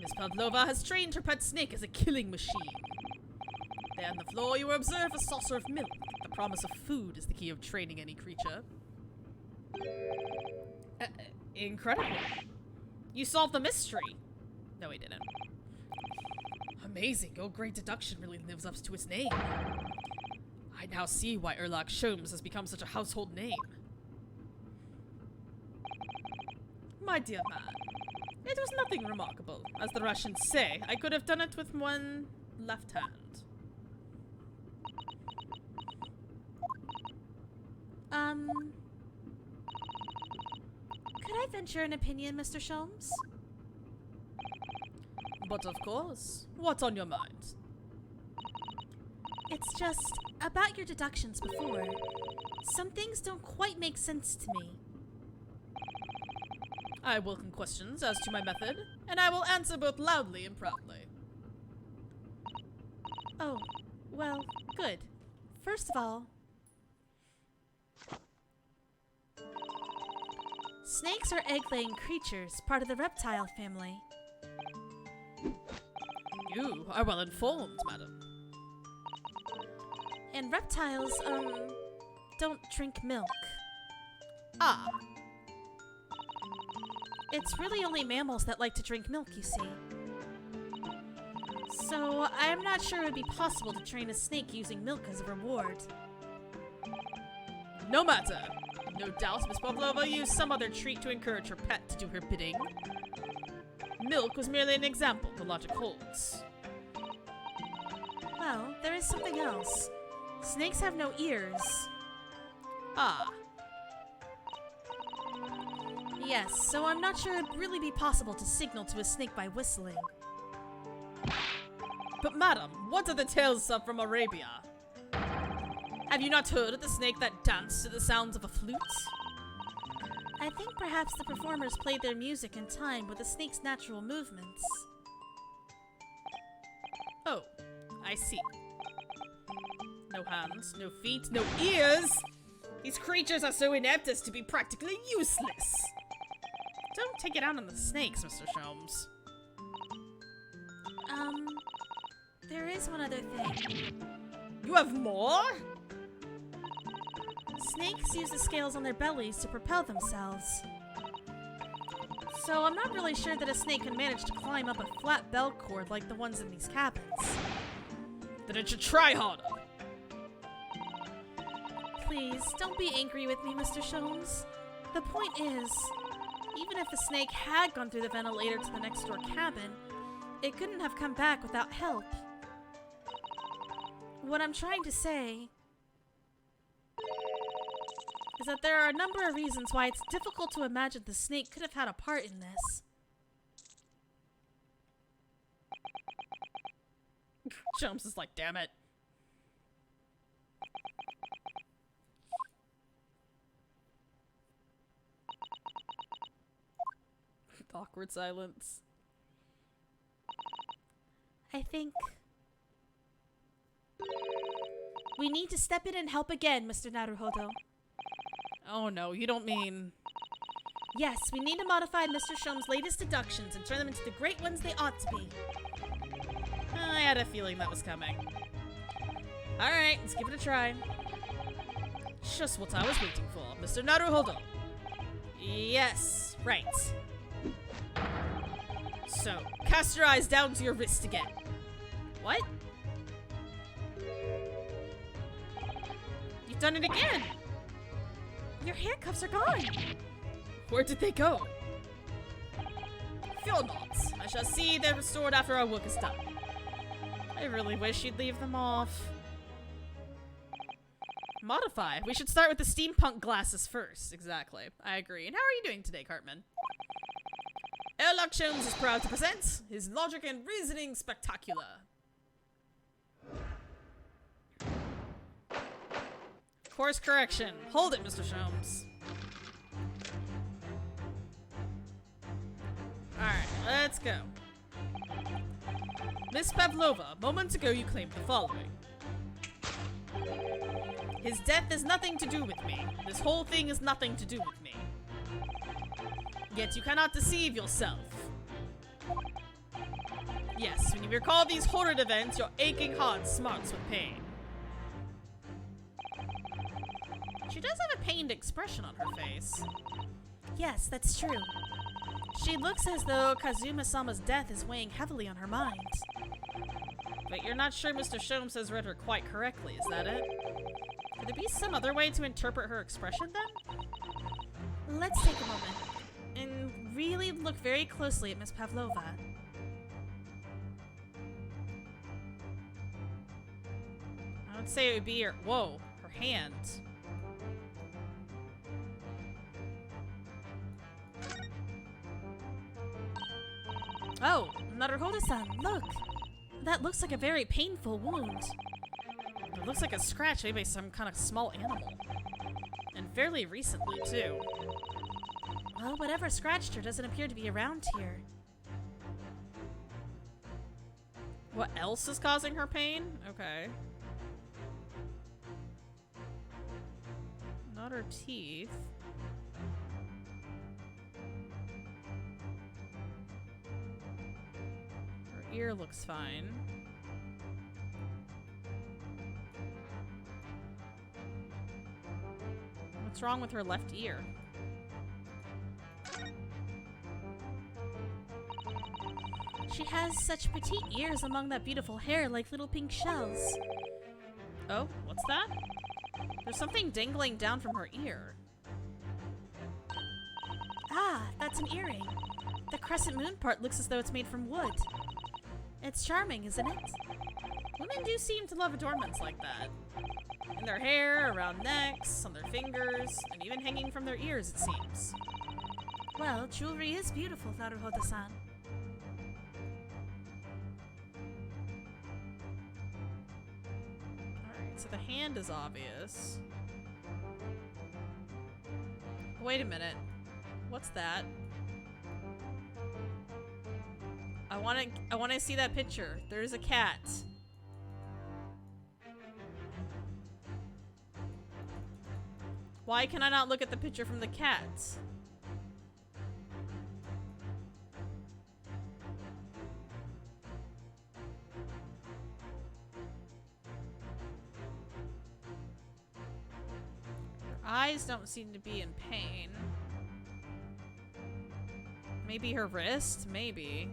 Miss Pavlova has trained her pet snake as a killing machine. There on the floor, you will observe a saucer of milk. The promise of food is the key of training any creature. Incredible. You solved the mystery. No, he didn't. Amazing. Your great deduction really lives up to its name. I now see why Erlach Sholmes has become such a household name. My dear man, it was nothing remarkable. As the Russians say, I could have done it with one left hand. Could I venture an opinion, Mr. Sholmes? But of course. What's on your mind? It's just about your deductions before. Some things don't quite make sense to me. I welcome questions as to my method, and I will answer both loudly and proudly. Oh, well, good. First of all, snakes are egg-laying creatures, part of the reptile family. You are well informed, madam. And reptiles, don't drink milk. Ah, It's really only mammals that like to drink milk, you see. So, I'm not sure it would be possible to train a snake using milk as a reward. no matter. No doubt Miss Pavlova used some other treat to encourage her pet to do her bidding. Milk was merely an example the logic holds. Well, there is something else. Snakes have no ears. Ah, Yes, so I'm not sure it'd really be possible to signal to a snake by whistling. but madam, what are the tales of from Arabia? Have you not heard of the snake that danced to the sounds of a flute? I think perhaps the performers played their music in time with the snake's natural movements. Oh, I see. No hands, no feet, no ears! These creatures are so inept as to be practically useless! Don't take it out on the snakes, Mr. Sholmes. There is one other thing. You have more? Snakes use the scales on their bellies to propel themselves. So I'm not really sure that a snake can manage to climb up a flat bell cord like the ones in these cabins. Then it should try harder. Please, don't be angry with me, Mr. Sholmes. The point is, even if the snake had gone through the ventilator to the next door cabin, it couldn't have come back without help. What I'm trying to say is that there are a number of reasons why it's difficult to imagine the snake could have had a part in this. Sholmes is like, damn it. Awkward silence. I think we need to step in and help again, Mr. Naruhodo. Oh no, you don't mean... Yes, we need to modify Mr. Sholmes' latest deductions and turn them into the great ones they ought to be. I had a feeling that was coming. Alright, let's give it a try. Just what I was waiting for, Mr. Naruhodo. Yes, right. So, cast your eyes down to your wrist again. What? You've done it again! Your handcuffs are gone! Where did they go? Fear not. I shall see they're restored after our work is done. I really wish you'd leave them off. Modify. We should start with the steampunk glasses first. Exactly. I agree. And how are you doing today, Cartman? Erlach Sholmes is proud to present his logic and reasoning spectacular. Course correction. Hold it, Mr. Sholmes. Alright, let's go. Miss Pavlova, moments ago you claimed the following. His death has nothing to do with me. This whole thing has nothing to do with me. Yet you cannot deceive yourself. Yes, when you recall these horrid events, your aching heart smarts with pain. She does have a pained expression on her face. Yes, that's true. She looks as though Kazuma-sama's death is weighing heavily on her mind. But you're not sure Mr. Sholmes has read her quite correctly, is that it? Could there be some other way to interpret her expression, then? Let's take a moment and really look very closely at Miss Pavlova. I would say it would be her— whoa, her hand. Oh, Naruhodo-san, look! That looks like a very painful wound. It looks like a scratch made by some kind of small animal. And fairly recently, too. Well, whatever scratched her doesn't appear to be around here. What else is causing her pain? Okay. Not her teeth. Her ear looks fine. What's wrong with her left ear? She has such petite ears among that beautiful hair like little pink shells. Oh, what's that? There's something dangling down from her ear. Ah, that's an earring. The crescent moon part looks as though it's made from wood. It's charming, isn't it? Women do seem to love adornments like that. In their hair, around necks, on their fingers, and even hanging from their ears, it seems. Well, jewelry is beautiful, Naruhodo-san. Alright, so the hand is obvious. Wait a minute. What's that? I wanna see that picture. There's a cat. Why can I not look at the picture from the cat? Her eyes don't seem to be in pain. Maybe her wrist? Maybe.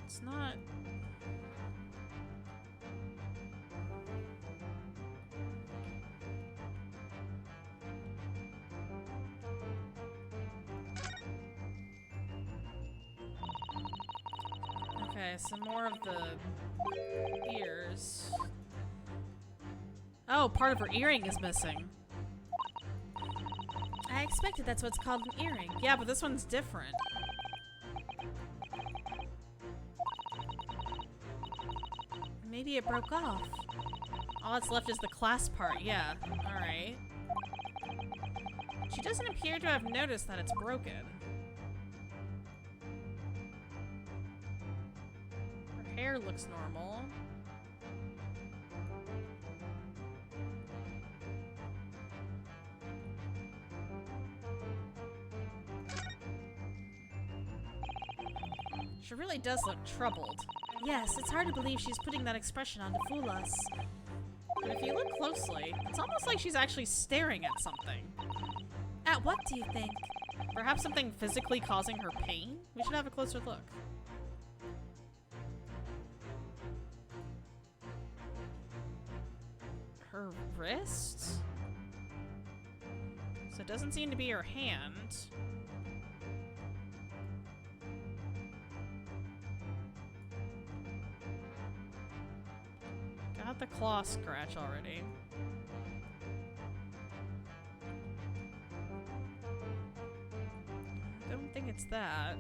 It's not... Okay, some more of the ears. Oh, part of her earring is missing. I expected that's what's called an earring. Yeah, but this one's different. Maybe it broke off. All that's left is the clasp part, yeah. Alright. She doesn't appear to have noticed that it's broken. Her hair looks normal. She really does look troubled. Yes, it's hard to believe she's putting that expression on to fool us. But if you look closely, it's almost like she's actually staring at something. At what do you think? Perhaps something physically causing her pain? We should have a closer look. Her wrist? So it doesn't seem to be her hand. Got the claw scratch already. Don't think it's that.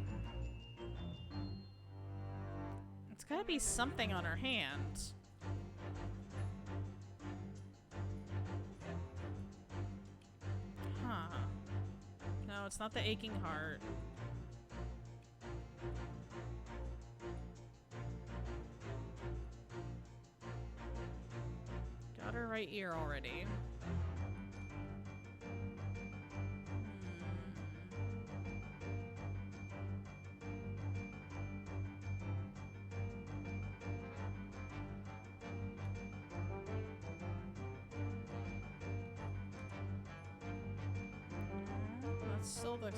It's gotta be something on her hand. Huh. No, it's not the aching heart. Got her right ear already. That's still the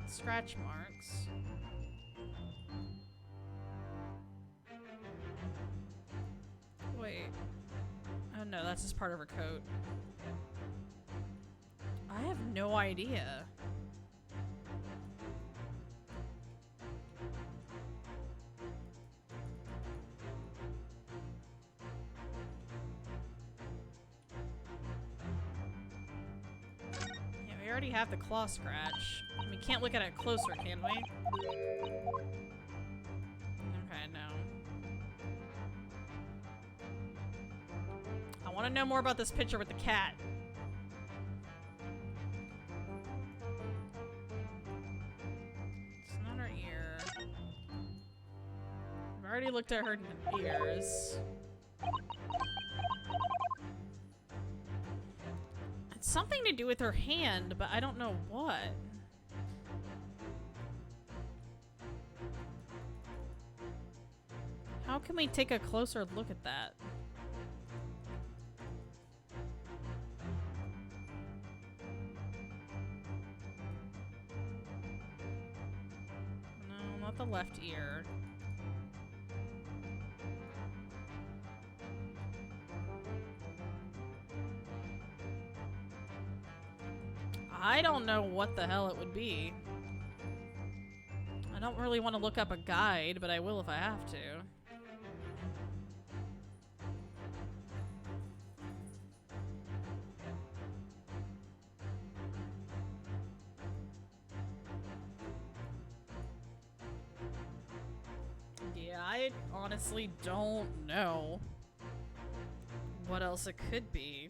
scratch marks. No, that's just part of her coat. I have no idea. Yeah, we already have the claw scratch. We can't look at it closer, can we? Okay, no. I want to know more about this picture with the cat. It's not her ear. I've already looked at her ears. It's something to do with her hand, but I don't know what. How can we take a closer look at that? No, not the left ear. I don't know what the hell it would be. I don't really want to look up a guide, but I will if I have to. Yeah, I honestly don't know what else it could be.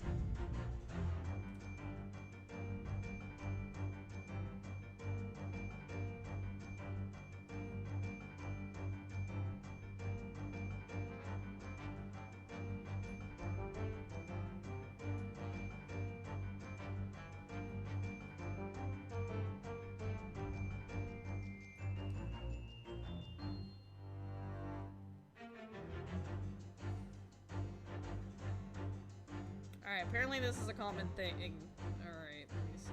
Alright, apparently this is a common thing. Alright, let me see.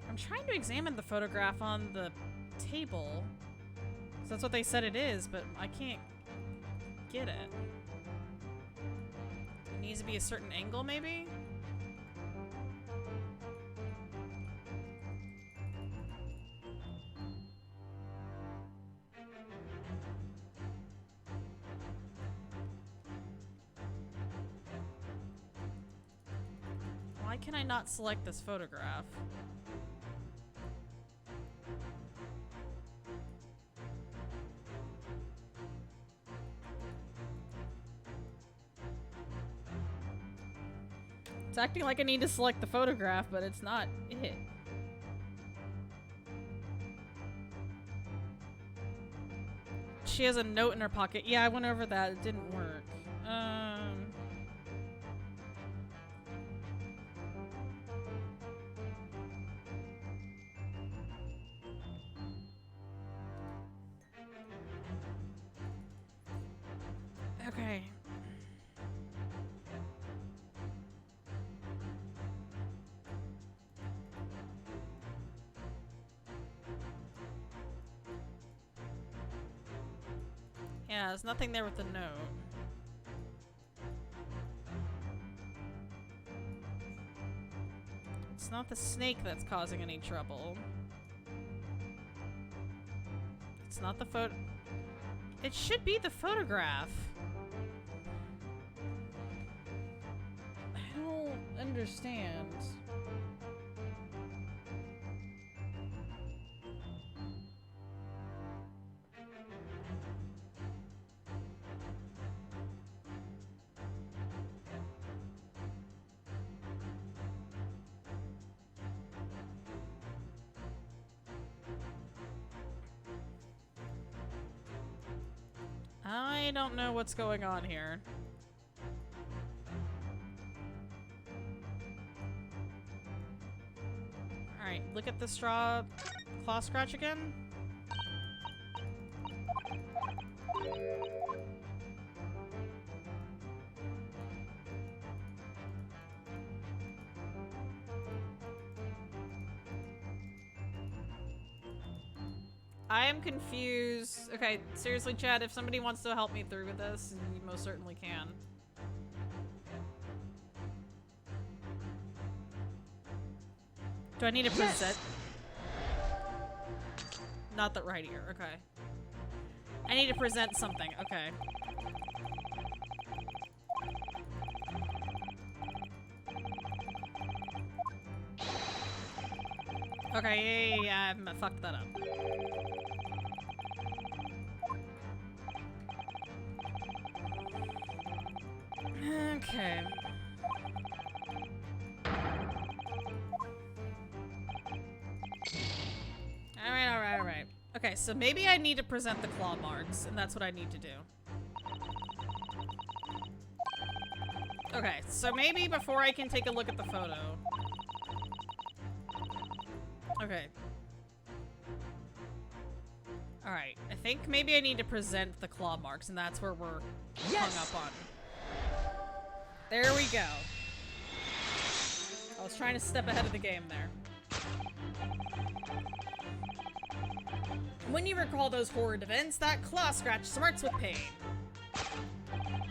I'm trying to examine the photograph on the table. 'Cause that's what they said it is, but I can't get it. It needs to be a certain angle, maybe? Why can I not select this photograph? It's acting like I need to select the photograph, but it's not it. She has a note in her pocket. Yeah, I went over that. It didn't work. Okay. Yeah, there's nothing there with the note. It's not the snake that's causing any trouble. It's not the photo. It should be the photograph. I don't understand. I don't know what's going on here. Alright, look at the straw claw scratch again. I am confused. Okay, seriously, Chad, if somebody wants to help me through with this, you most certainly can. Do I need to present? Not that right here. Okay. I need to present something. Okay. Okay, yeah, I fucked that up. Okay. Alright. Okay, so maybe I need to present the claw marks, and that's what I need to do. Okay, so maybe before I can take a look at the photo. Okay. Alright, I think maybe I need to present the claw marks, and that's where we're hung up on. There we go. I was trying to step ahead of the game there. When you recall those horrid events, that claw scratch smarts with pain.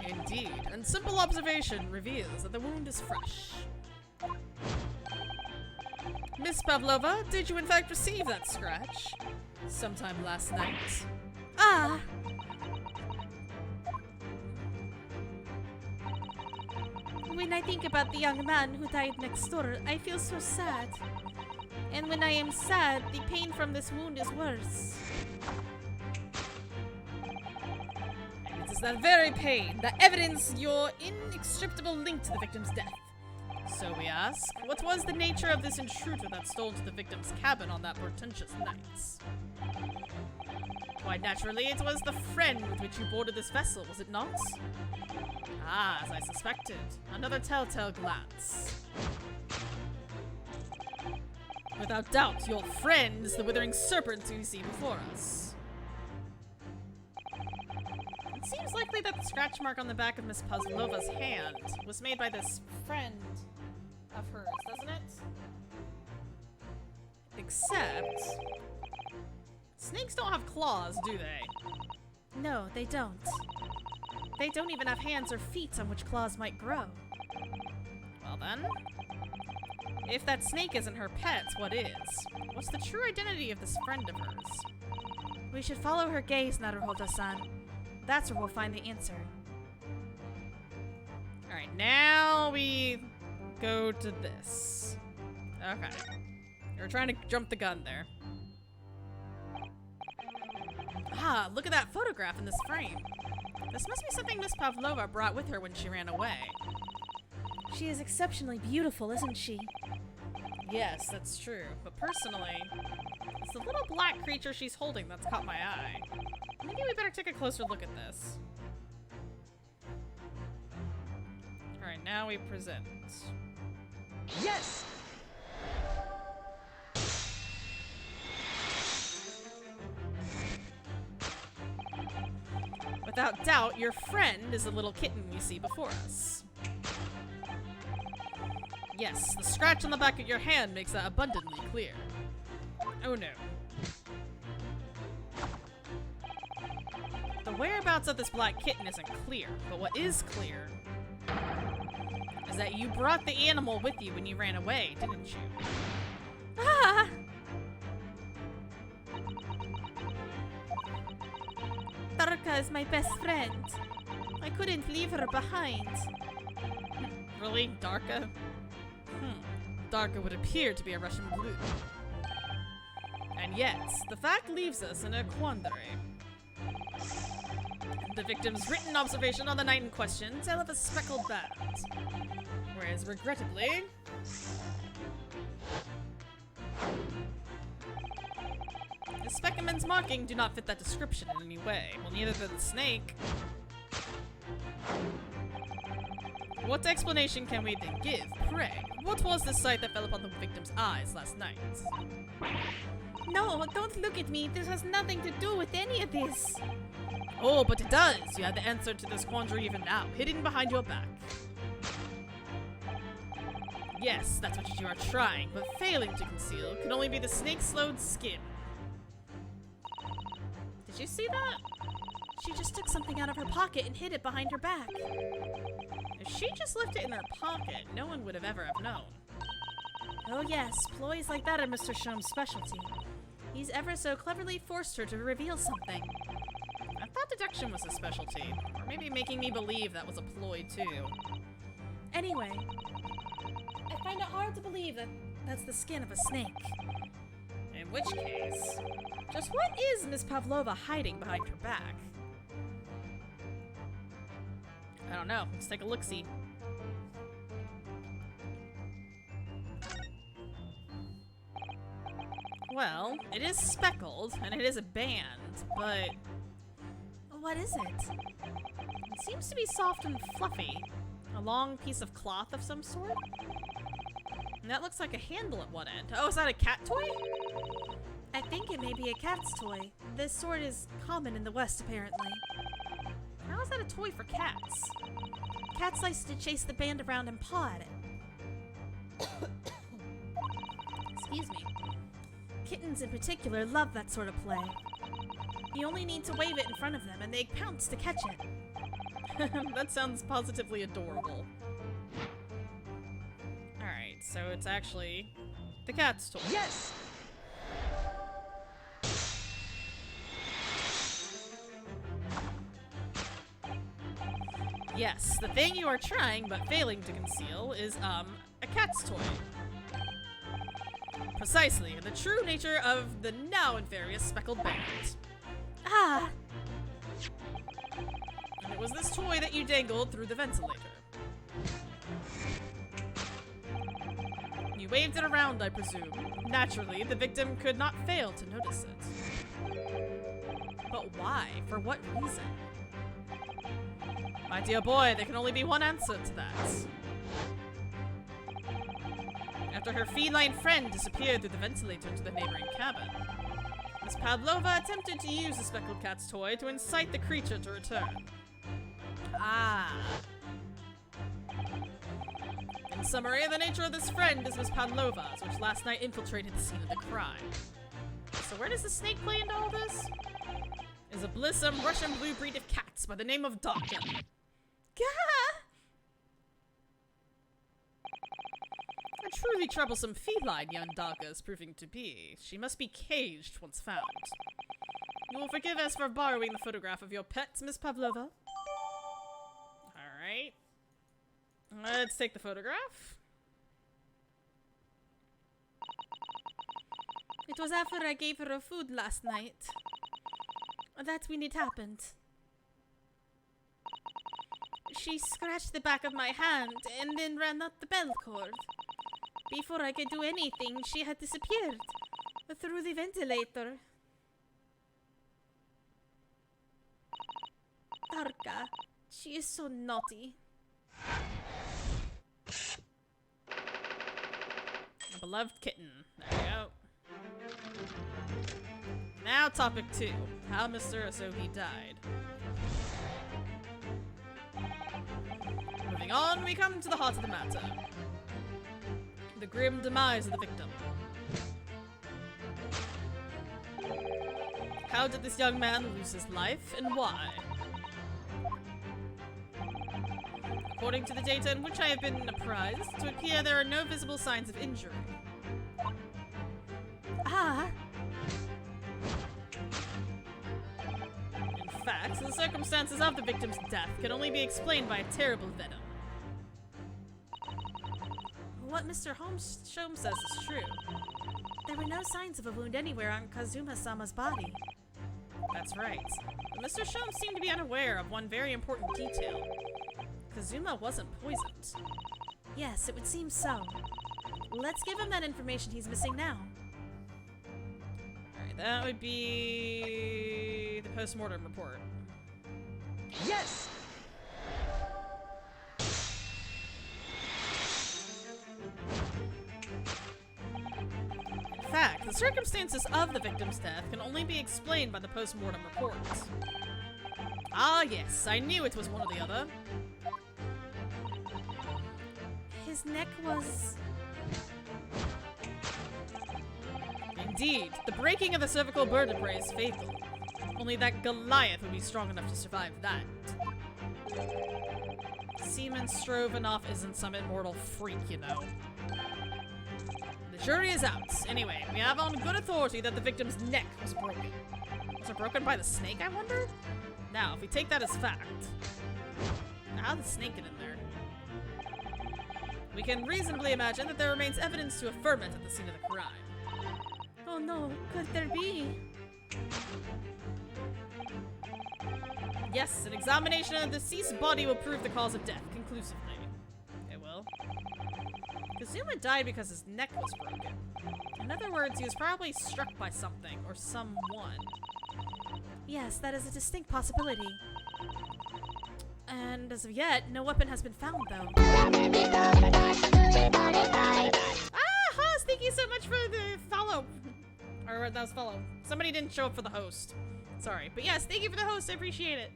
Indeed, and simple observation reveals that the wound is fresh. Miss Pavlova, did you in fact receive that scratch? Sometime last night. Ah! When I think about the young man who died next door, I feel so sad. And when I am sad, the pain from this wound is worse. And it is that very pain that evidenced your inextricable link to the victim's death. So we ask, what was the nature of this intruder that stole into the victim's cabin on that portentous night? Quite naturally, it was the friend with which you boarded this vessel, was it not? Ah, as I suspected. Another telltale glance. Without doubt, your friend is the withering serpent you see before us. It seems likely that the scratch mark on the back of Miss Pavlova's hand was made by this friend of hers, doesn't it? Except... snakes don't have claws, do they? No, they don't. They don't even have hands or feet on which claws might grow. Well then... if that snake isn't her pet, what is? What's the true identity of this friend of hers? We should follow her gaze, Naruhodo-san. That's where we'll find the answer. Alright, now we go to this. Okay. You're trying to jump the gun there. Ah, look at that photograph in this frame. This must be something Miss Pavlova brought with her when she ran away. She is exceptionally beautiful, isn't she? Yes, that's true. But personally, it's the little black creature she's holding that's caught my eye. Maybe we better take a closer look at this. Alright, now we present. Yes! Without doubt, your friend is the little kitten we see before us. Yes, the scratch on the back of your hand makes that abundantly clear. Oh no. The whereabouts of this black kitten isn't clear, but what is clear is that you brought the animal with you when you ran away, didn't you? Ah! Darka is my best friend. I couldn't leave her behind. Really, Darka? Darka would appear to be a Russian blue. And yet, the fact leaves us in a quandary. The victim's written observation on the night in question tell of a speckled band. Whereas, regrettably... the specimen's marking do not fit that description in any way. Well, neither did the snake. What explanation can we then give? Pray, what was the sight that fell upon the victim's eyes last night? No, don't look at me. This has nothing to do with any of this. Oh, but it does! You have the answer to this quandary even now, hidden behind your back. Yes, that's what you are trying, but failing to conceal can only be the snake-slowed skin. you see that? She just took something out of her pocket and hid it behind her back. If she just left it in her pocket, no one would have ever have known. Oh yes, ploys like that are Mr. Shom's specialty. He's ever so cleverly forced her to reveal something. I thought deduction was a specialty, or maybe making me believe that was a ploy too. Anyway, I find it hard to believe that that's the skin of a snake. In which case, Just what is Miss Pavlova hiding behind her back? I don't know. Let's take a look-see. Well, it is speckled, and it is a band, but What is it? it seems to be soft and fluffy. A long piece of cloth of some sort? And that looks like a handle at one end. Oh, is that a cat toy? I think it may be a cat's toy. This sort is common in the West, apparently. How is that a toy for cats? Cats like to chase the band around and paw at it. Excuse me. Kittens in particular love that sort of play. You only need to wave it in front of them and they pounce to catch it. That sounds positively adorable. Alright, so it's actually the cat's toy. Yes! Yes, the thing you are trying but failing to conceal is, a cat's toy. Precisely, in the true nature of the now inferious speckled band. Ah! And it was this toy that you dangled through the ventilator. You waved it around, I presume. Naturally, the victim could not fail to notice it. But why? For what reason? My dear boy, there can only be one answer to that. After her feline friend disappeared through the ventilator into the neighboring cabin, Miss Pavlova attempted to use the speckled cat's toy to incite the creature to return. Ah. In summary, the nature of this friend is Miss Pavlova's, which last night infiltrated the scene of the crime. So where does the snake play into all this? Is a blissome Russian blue breed of cats by the name of Darka. Gah! A truly troublesome feline young Darka is proving to be. She must be caged once found. You will forgive us for borrowing the photograph of your pet, Miss Pavlova. Alright. Let's take the photograph. It was after I gave her food last night. That's when it happened. She scratched the back of my hand and then ran up the bell cord. Before I could do anything, she had disappeared through the ventilator. Darka, she is so naughty. A beloved kitten. There we go. Now topic 2. How Mr. Asogi died. Moving on, we come to the heart of the matter. The grim demise of the victim. How did this young man lose his life, and why? According to the data in which I have been apprised, to appear there are no visible signs of injury. Ah! In fact, the circumstances of the victim's death can only be explained by a terrible venom. What Mr. Shom says is true. There were no signs of a wound anywhere on Kazuma-sama's body. That's right. But Mr. Shom seemed to be unaware of one very important detail. Kazuma wasn't poisoned. Yes, it would seem so. Let's give him that information he's missing now. Alright, that would be the post-mortem report. Yes! In fact, the circumstances of the victim's death can only be explained by the post-mortem report. Ah yes, I knew it was one or the other. His neck was... Indeed, the breaking of the cervical vertebrae is fatal. Only that Goliath would be strong enough to survive that. Seaman Stroganoff isn't some immortal freak, you know. The jury is out. Anyway, we have on good authority that the victim's neck was broken. Was it broken by the snake, I wonder? Now, if we take that as fact, how did the snake get in there? We can reasonably imagine that there remains evidence to affirm it at the scene of the crime. Oh no, could there be? Yes, an examination of the deceased body will prove the cause of death conclusively. It will. Kazuma died because his neck was broken. In other words, he was probably struck by something or someone. Yes, that is a distinct possibility. And as of yet, no weapon has been found, though. Haas, thank you so much for the follow. Or that was follow. Somebody didn't show up for the host. Sorry. But yes, thank you for the host. I appreciate it.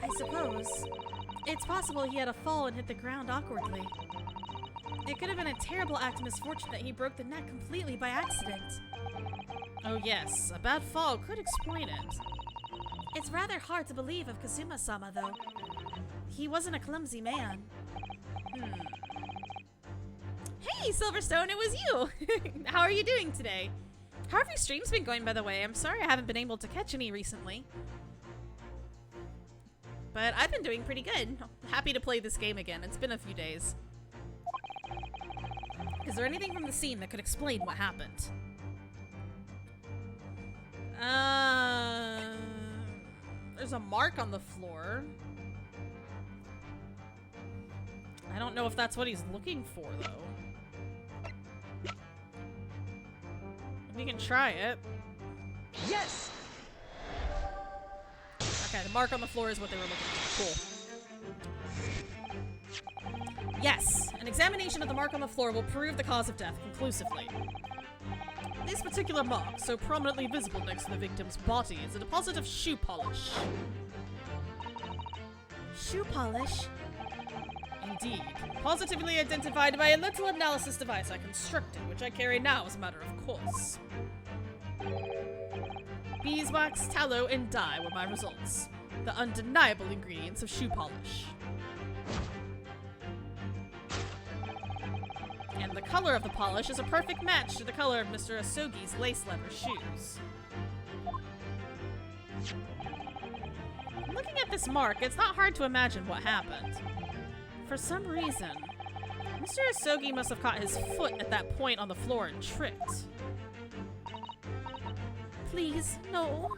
I suppose. It's possible he had a fall and hit the ground awkwardly. It could have been a terrible act of misfortune that he broke the neck completely by accident. Oh yes, a bad fall could explain it. It's rather hard to believe of Kazuma-sama, though. He wasn't a clumsy man. Hey, Silverstone, it was you! How are you doing today? How have your streams been going, by the way? I'm sorry I haven't been able to catch any recently. But I've been doing pretty good. Happy to play this game again. It's been a few days. Is there anything from the scene that could explain what happened? There's a mark on the floor. I don't know if that's what he's looking for, though. We can try it. Yes! Okay, the mark on the floor is what they were looking for. Cool. Yes, an examination of the mark on the floor will prove the cause of death conclusively. This particular mark, so prominently visible next to the victim's body, is a deposit of shoe polish. Shoe polish? Indeed. Positively identified by a little analysis device I constructed, which I carry now as a matter of course. Beeswax, tallow, and dye were my results. The undeniable ingredients of shoe polish. And the color of the polish is a perfect match to the color of Mr. Asogi's lace leather shoes. Looking at this mark, it's not hard to imagine what happened. For some reason, Mr. Asogi must have caught his foot at that point on the floor and tripped. Please, no.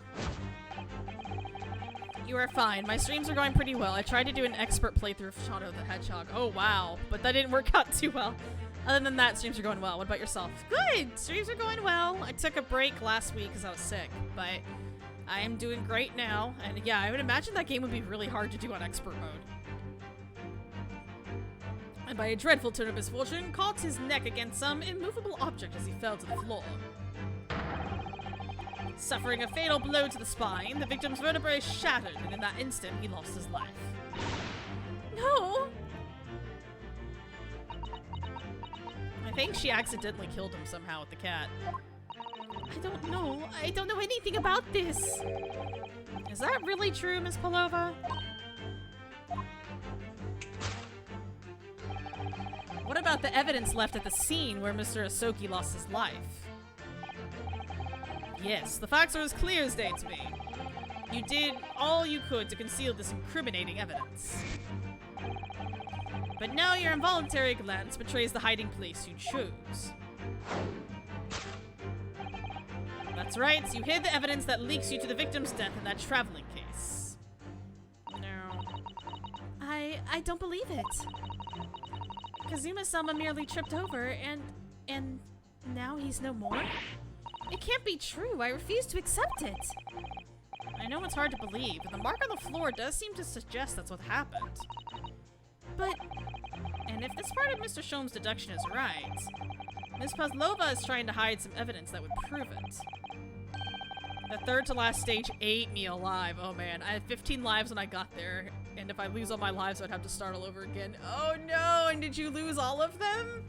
You are fine. My streams are going pretty well. I tried to do an expert playthrough of Shadow the Hedgehog. Oh, wow. But that didn't work out too well. Other than that, streams are going well. What about yourself? Good! Streams are going well. I took a break last week because I was sick, but I am doing great now. And yeah, I would imagine that game would be really hard to do on expert mode. And by a dreadful turn of misfortune, caught his neck against some immovable object as he fell to the floor. Suffering a fatal blow to the spine, the victim's vertebrae shattered, and in that instant, he lost his life. No! I think she accidentally killed him somehow with the cat. I don't know. I don't know anything about this. Is that really true, Miss Palova? What about the evidence left at the scene where Mr. Asogi lost his life? Yes, the facts are as clear as day to me. You did all you could to conceal this incriminating evidence. But now your involuntary glance betrays the hiding place you chose. That's right, you hid the evidence that leaks you to the victim's death in that traveling case. No. I don't believe it. Kazuma-sama merely tripped over and now he's no more? It can't be true. I refuse to accept it. I know it's hard to believe, but the mark on the floor does seem to suggest that's what happened. But... And if this part of Mr. Shom's deduction is right, Ms. Pavlova is trying to hide some evidence that would prove it. The third to last stage ate me alive. Oh man, I had 15 lives when I got there, and if I lose all my lives, I'd have to start all over again. Oh no, and did you lose all of them?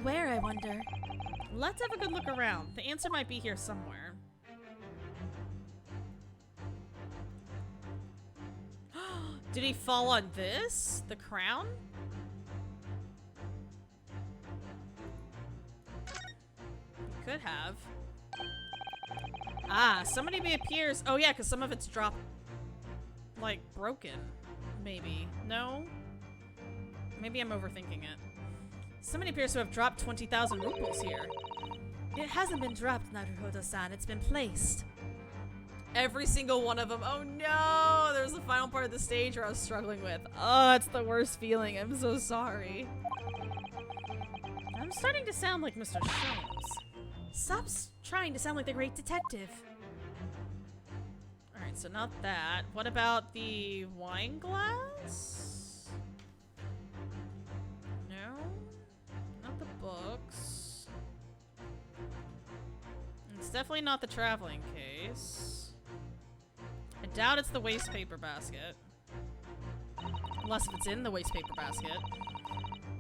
Where, I wonder? Let's have a good look around. The answer might be here somewhere. Did he fall on this? The crown? He could have. Ah, somebody reappears. Oh yeah, because some of it's dropped, like, broken. Maybe. No? Maybe I'm overthinking it. Somebody appears to have dropped 20,000 rupees here. It hasn't been dropped, Naruhodo-san. It's been placed. Every single one of them. Oh no! There's the final part of the stage where I was struggling with. Oh, it's the worst feeling. I'm so sorry. I'm starting to sound like Mr. Sholmes. Stop trying to sound like the great detective. Alright, so not that. What about the wine glass? No? Not the books. It's definitely not the traveling case. I doubt it's the waste paper basket. Unless if it's in the waste paper basket.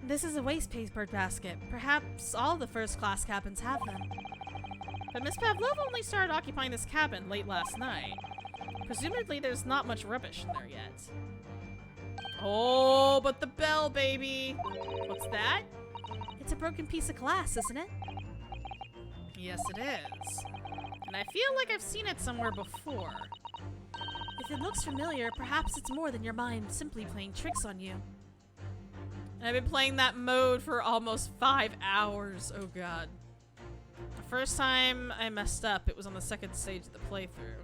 This is a waste paper basket. Perhaps all the first-class cabins have them. But Miss Pavlova only started occupying this cabin late last night. Presumably there's not much rubbish in there yet. Oh, but the bell, baby! What's that? It's a broken piece of glass, isn't it? Yes, it is. And I feel like I've seen it somewhere before. If it looks familiar, perhaps it's more than your mind simply playing tricks on you. And I've been playing that mode for almost 5 hours. Oh god. The first time I messed up, it was on the second stage of the playthrough.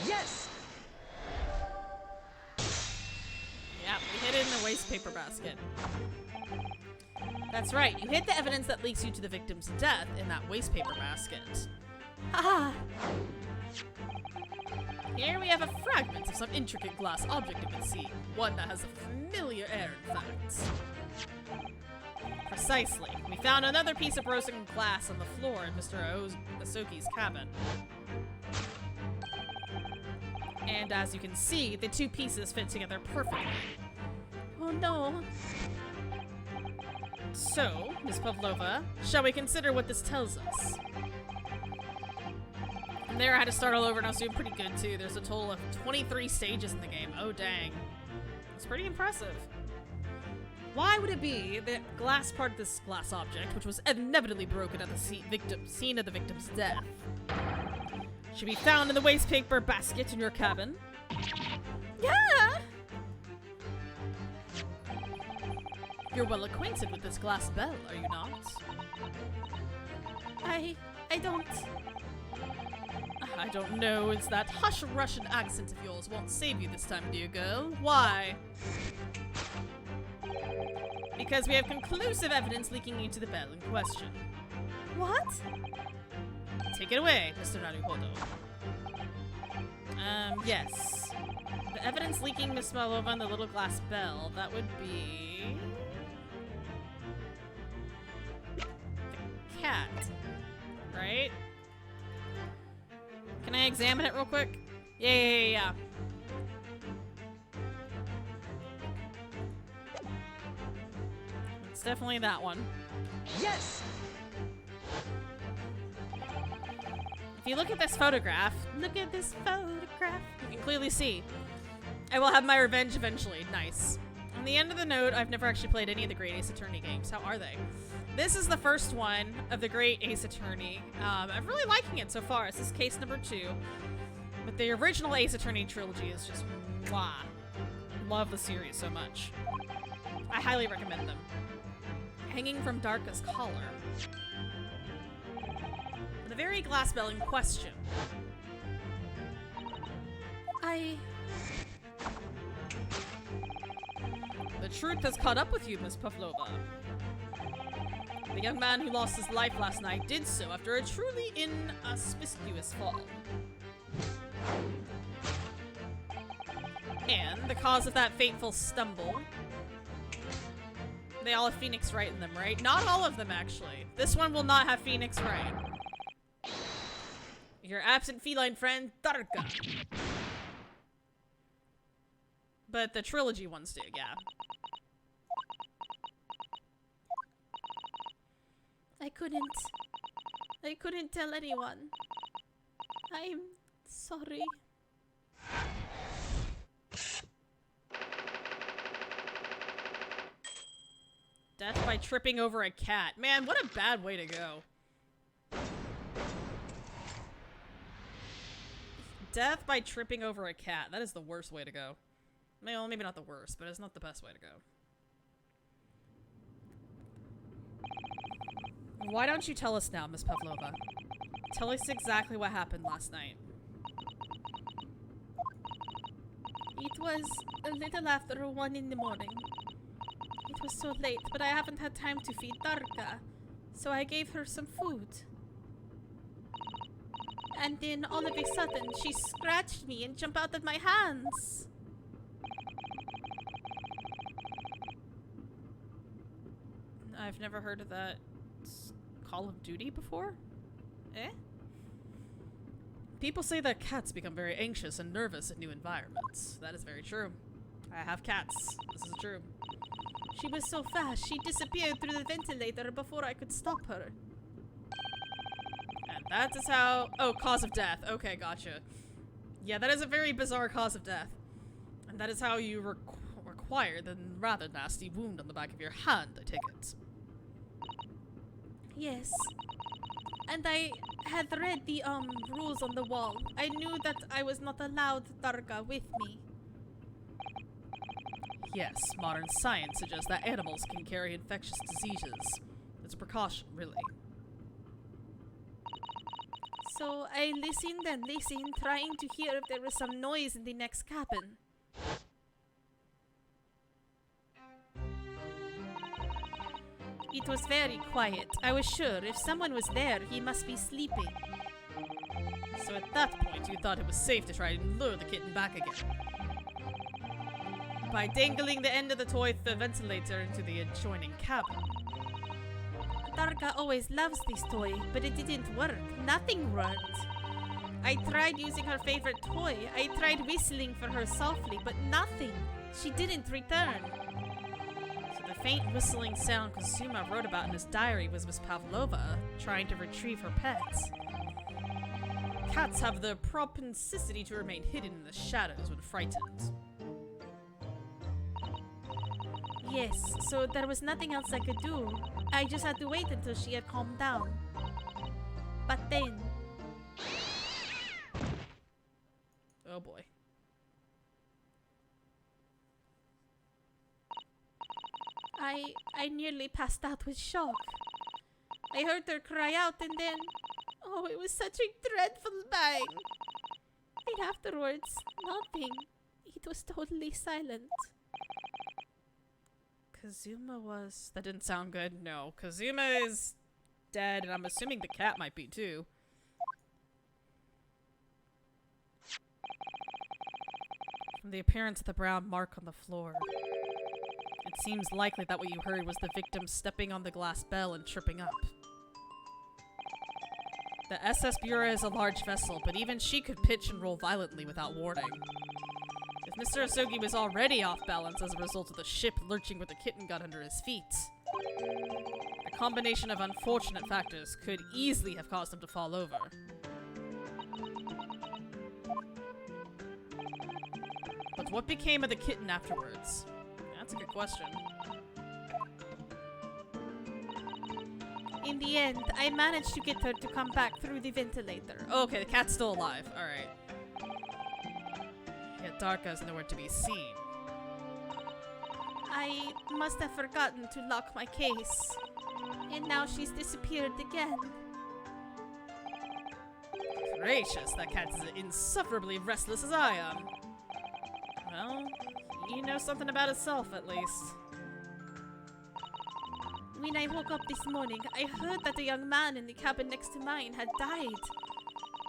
Yes! Yeah, we hid it in the waste paper basket. That's right, you hid the evidence that leads you to the victim's death in that waste paper basket. Ah! Here we have a fragment of some intricate glass object you can see. One that has a familiar air, in fact. Precisely. We found another piece of broken glass on the floor in Mr. Asoki's cabin. And as you can see, the two pieces fit together perfectly. Oh no! So, Miss Pavlova, shall we consider what this tells us? And there I had to start all over and I was doing pretty good too. There's a total of 23 stages in the game. Oh dang. It's pretty impressive. Why would it be that glass part of this glass object, which was inevitably broken at the scene of the victim's death, should be found in the waste paper basket in your cabin? Yeah! You're well acquainted with this glass bell, are you not? I don't... I don't know, it's that hush Russian accent of yours won't save you this time, dear girl. Why? Because we have conclusive evidence linking you to the bell in question. What? Take it away, Mr. Naruhodo. Yes. The evidence leaking Miss Pavlova and the little glass bell, that would be... the cat. Right? Can I examine it real quick? Yeah. It's definitely that one. Yes! If you look at this photograph, you can clearly see. I will have my revenge eventually. Nice. On the end of the note, I've never actually played any of the Great Ace Attorney games. How are they? This is the first one of the Great Ace Attorney. I'm really liking it so far. This is case number 2. But the original Ace Attorney trilogy is just mwah. Love the series so much. I highly recommend them. Hanging from Darkest Collar. The very glass bell in question. The truth has caught up with you, Miss Pavlova. The young man who lost his life last night did so after a truly inauspicious fall. And the cause of that fateful stumble They all have Phoenix Wright in them, right? Not all of them, actually. This one will not have Phoenix Wright. Your absent feline friend, Tarka. But the trilogy ones do, yeah. I couldn't tell anyone. I'm sorry. Death by tripping over a cat. Man, what a bad way to go. Death by tripping over a cat. That is the worst way to go. Well, maybe not the worst, but it's not the best way to go. Why don't you tell us now, Miss Pavlova? Tell us exactly what happened last night. It was a little after 1 in the morning. It was so late, but I haven't had time to feed Tarka, so I gave her some food. And then all of a sudden, she scratched me and jumped out of my hands. I've never heard of that Call of Duty before? Eh? People say that cats become very anxious and nervous in new environments. That is very true. I have cats. This is true. She was so fast, she disappeared through the ventilator before I could stop her. And that is how... Oh, cause of death. Okay, gotcha. Yeah, that is a very bizarre cause of death. And that is how you require the rather nasty wound on the back of your hand, I take it. Yes. And I had read the, rules on the wall. I knew that I was not allowed Tarka with me. Yes, modern science suggests that animals can carry infectious diseases. It's a precaution, really. So I listened and listened, trying to hear if there was some noise in the next cabin. It was very quiet. I was sure if someone was there, he must be sleeping. So at that point, you thought it was safe to try and lure the kitten back again. By dangling the end of the toy through the ventilator into the adjoining cabin. Tarka always loves this toy, but it didn't work. Nothing worked. I tried using her favorite toy. I tried whistling for her softly, but nothing. She didn't return. So the faint whistling sound Kazuma wrote about in his diary was Miss Pavlova trying to retrieve her pets. Cats have the propensity to remain hidden in the shadows when frightened. Yes, so there was nothing else I could do. I just had to wait until she had calmed down. But then... Oh boy. I nearly passed out with shock. I heard her cry out and then... Oh, it was such a dreadful bang. Then afterwards, nothing. It was totally silent. Kazuma was... That didn't sound good. No. Kazuma is dead, and I'm assuming the cat might be too. From the appearance of the brown mark on the floor, it seems likely that what you heard was the victim stepping on the glass bell and tripping up. The SS Bureau is a large vessel, but even she could pitch and roll violently without warning. If Mr. Asogi was already off balance as a result of the ship lurching with the kitten got under his feet, a combination of unfortunate factors could easily have caused him to fall over. But what became of the kitten afterwards? That's a good question. In the end, I managed to get her to come back through the ventilator. Oh, okay, the cat's still alive. Alright. Yet Tarka's nowhere to be seen. I must have forgotten to lock my case. And now she's disappeared again. Gracious, that cat is as insufferably restless as I am. Well, you know something about itself, at least. When I woke up this morning, I heard that a young man in the cabin next to mine had died.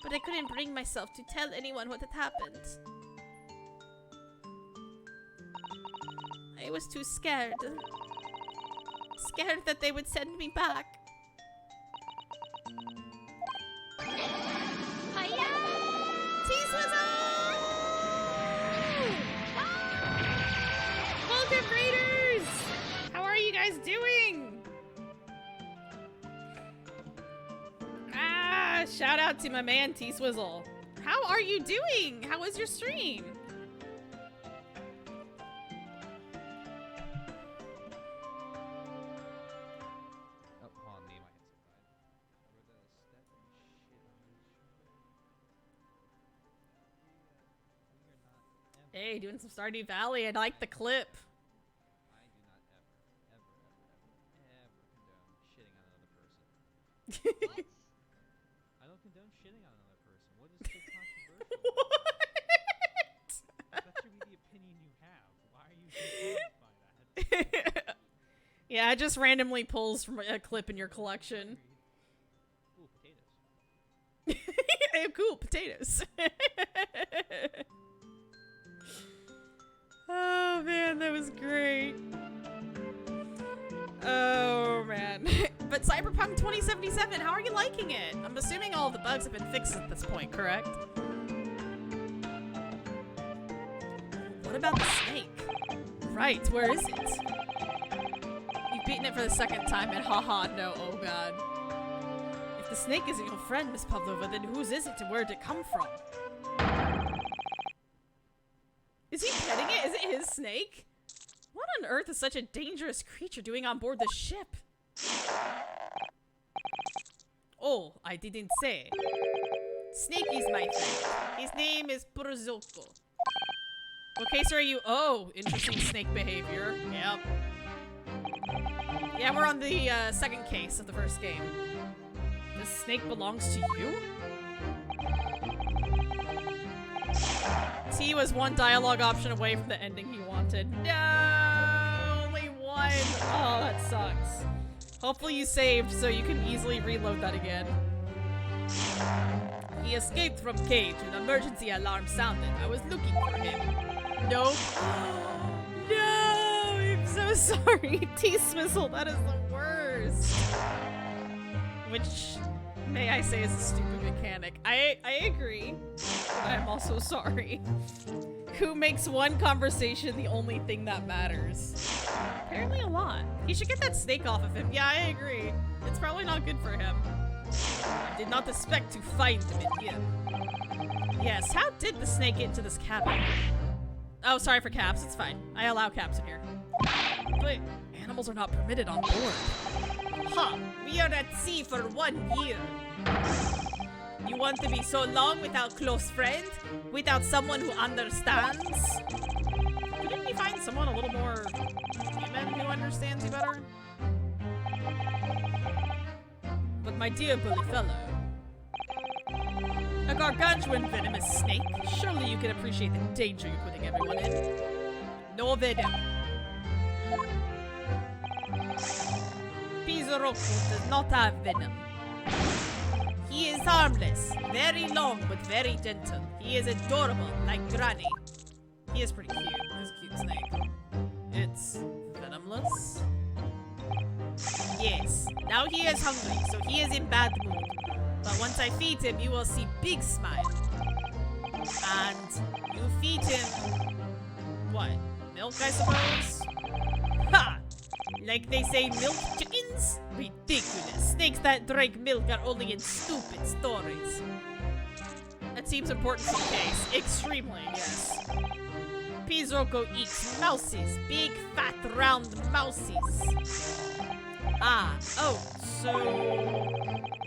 But I couldn't bring myself to tell anyone what had happened. I was too scared. scared that they would send me back. Welcome, Raiders! How are you guys doing? Shout out to my man T-Swizzle. How are you doing? How was your stream? Hey, doing some Stardew Valley. I like the clip. I do not ever condone shitting on another person. What? I don't condone shitting on another person. What is so controversial? What? That should be the opinion you have. Why are you surprised by that? Yeah, it just randomly pulls from a clip in your collection. Ooh, potatoes. Cool, potatoes. Oh man, that was great. Oh man. But Cyberpunk 2077, how are you liking it? I'm assuming all the bugs have been fixed at this point, correct? What about the snake? Right, where is it? You've beaten it for the second time and haha, no, oh god. If the snake isn't your friend, Miss Pavlova, then whose is it and where did it come from? Is he petting it? Is it his snake? What on earth is such a dangerous creature doing on board the ship? Oh, I didn't say. Snake is my friend. His name is Prozoko. What case are you? Oh, interesting snake behavior. Yep. Yeah, we're on the second case of the first game. This snake belongs to you? T was one dialogue option away from the ending he wanted. No! Only one! Oh, that sucks. Hopefully you saved so you can easily reload that again. He escaped from cage. An emergency alarm sounded. I was looking for him. Nope. No! I'm so sorry. T-Swizzle, that is the worst. Which, may I say, is a stupid mechanic. I agree. But I'm also sorry. Who makes one conversation the only thing that matters? Apparently a lot. He should get that snake off of him. Yeah, I agree. It's probably not good for him. I did not expect to find him in here. Yes, how did the snake get into this cabin? Oh, sorry for caps. It's fine. I allow caps in here. But animals are not permitted on board. Huh. We are at sea for 1 year. You want to be so long without close friend? Without someone who understands? Couldn't we find someone a little more human who understands you better? But my dear bully fellow, a gargantuan venomous snake, surely you can appreciate the danger you're putting everyone in. No venom. Pizarroco does not have venom. He is harmless, very long but very gentle. He is adorable, like Granny. He is pretty cute. He's a cute snake. It's venomless? Yes. Now he is hungry, so he is in bad mood. But once I feed him, you will see big smile. And you feed him... what? Milk, I suppose? Ha! Like they say milk chickens? Ridiculous. Snakes that drink milk are only in stupid stories. That seems important for the case. Extremely, yes. Pizarroco eats mouses. Big, fat, round mouses. Ah, oh, so...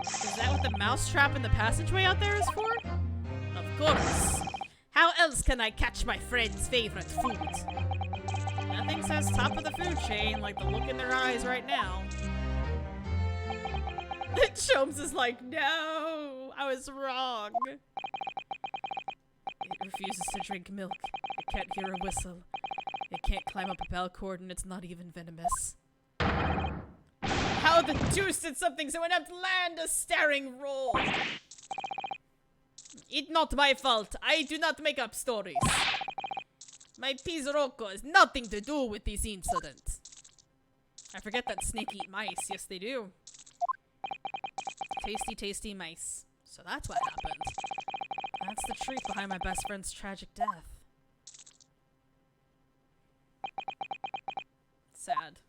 is that what the mousetrap in the passageway out there is for? Of course. How else can I catch my friend's favorite food? Nothing says top of the food chain like the look in their eyes right now. Sholmes is like, no, I was wrong. It refuses to drink milk. It can't hear a whistle. It can't climb up a bell cord, and it's not even venomous. How the deuce did something so inept land a staring roll? It's not my fault. I do not make up stories. My Pizarroco has nothing to do with this incident. I forget that snake eat mice. Yes, they do. Tasty, tasty mice. So that's what happened. That's the truth behind my best friend's tragic death. Sad.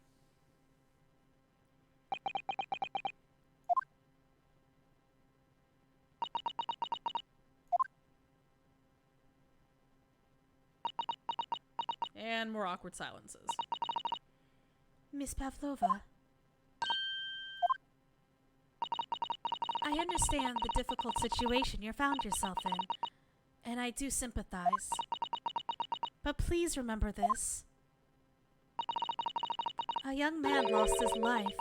And more awkward silences. Miss Pavlova. I understand the difficult situation you found yourself in, and I do sympathize. But please remember this. A young man lost his life.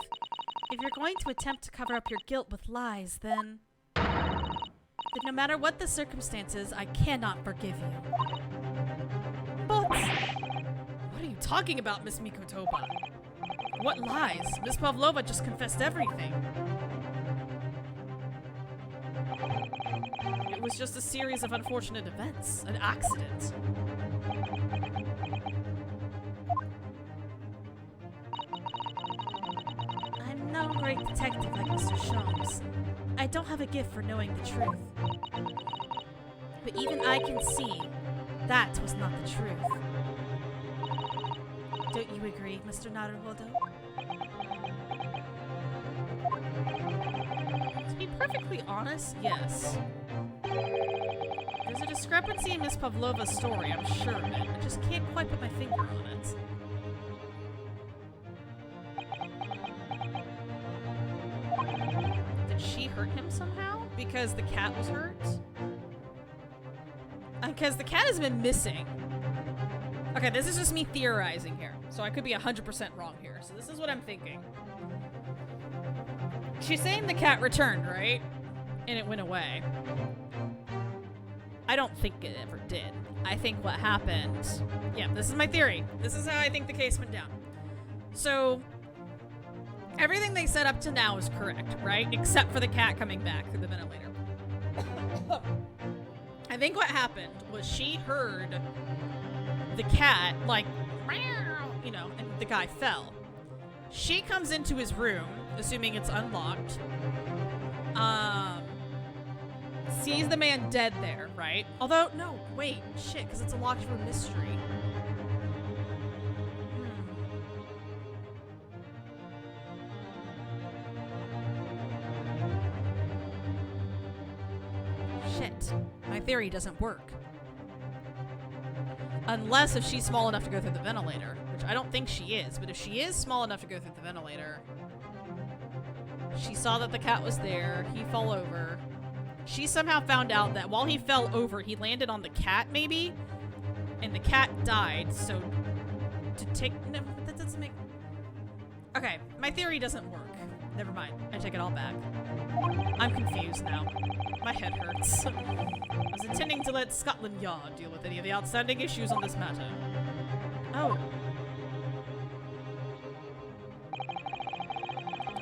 If you're going to attempt to cover up your guilt with lies, then no matter what the circumstances, I cannot forgive you. But what are you talking about, Miss Mikotoba? What lies? Miss Pavlova just confessed everything. It was just a series of unfortunate events, an accident. I'm no great detective like Mr. Sholmes. I don't have a gift for knowing the truth. But even I can see that was not the truth. Don't you agree, Mr. Naruhodo? To be perfectly honest, yes. There's a discrepancy in Miss Pavlova's story, I'm sure of it. I just can't quite put my finger on it. Did she hurt him somehow? Because the cat was hurt? Because the cat has been missing. Okay, this is just me theorizing here, so I could be 100% wrong here. So this is what I'm thinking. She's saying the cat returned, right? And it went away. I don't think it ever did. I think what happened... Yeah, this is my theory. This is how I think the case went down. So, everything they said up to now is correct, right? Except for the cat coming back through the ventilator. I think what happened was she heard the cat, like, you know, and the guy fell. She comes into his room, assuming it's unlocked, sees the man dead there, right? Although, no, wait, shit, because it's a locked room mystery. Shit, my theory doesn't work. Unless if she's small enough to go through the ventilator, which I don't think she is, but if she is small enough to go through the ventilator, she saw that the cat was there, he fell over. She somehow found out that while he fell over, he landed on the cat, maybe? And the cat died, so to take... No, that doesn't make... Okay, my theory doesn't work. Never mind, I take it all back. I'm confused now. My head hurts. I was intending to let Scotland Yard deal with any of the outstanding issues on this matter. Oh.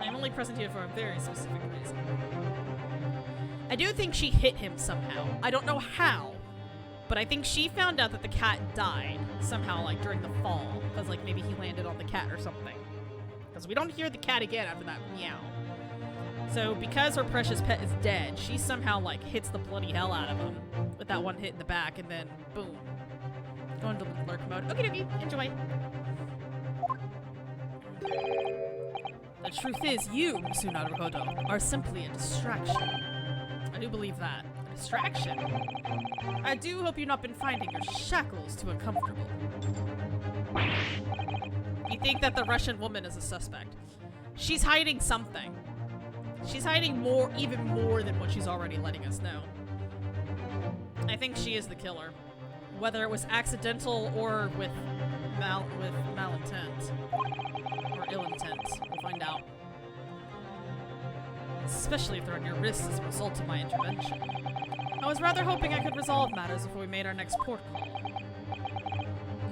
I'm only present here for a very specific reason. I do think she hit him somehow. I don't know how, but I think she found out that the cat died somehow, like, during the fall. Because, like, maybe he landed on the cat or something. Because we don't hear the cat again after that meow. So, because her precious pet is dead, she somehow, like, hits the bloody hell out of him with that one hit in the back, and then, boom. Go into lurk mode. Okie dokie, enjoy. The truth is, you, Tsunade Hodo, are simply a distraction. I do believe that. A distraction? I do hope you've not been finding your shackles too uncomfortable. You think that the Russian woman is a suspect. She's hiding something. She's hiding more, even more than what she's already letting us know. I think she is the killer. Whether it was accidental or with malintent. Or ill intent. We'll find out. Especially if they're on your wrists as a result of my intervention. I was rather hoping I could resolve matters before we made our next port call.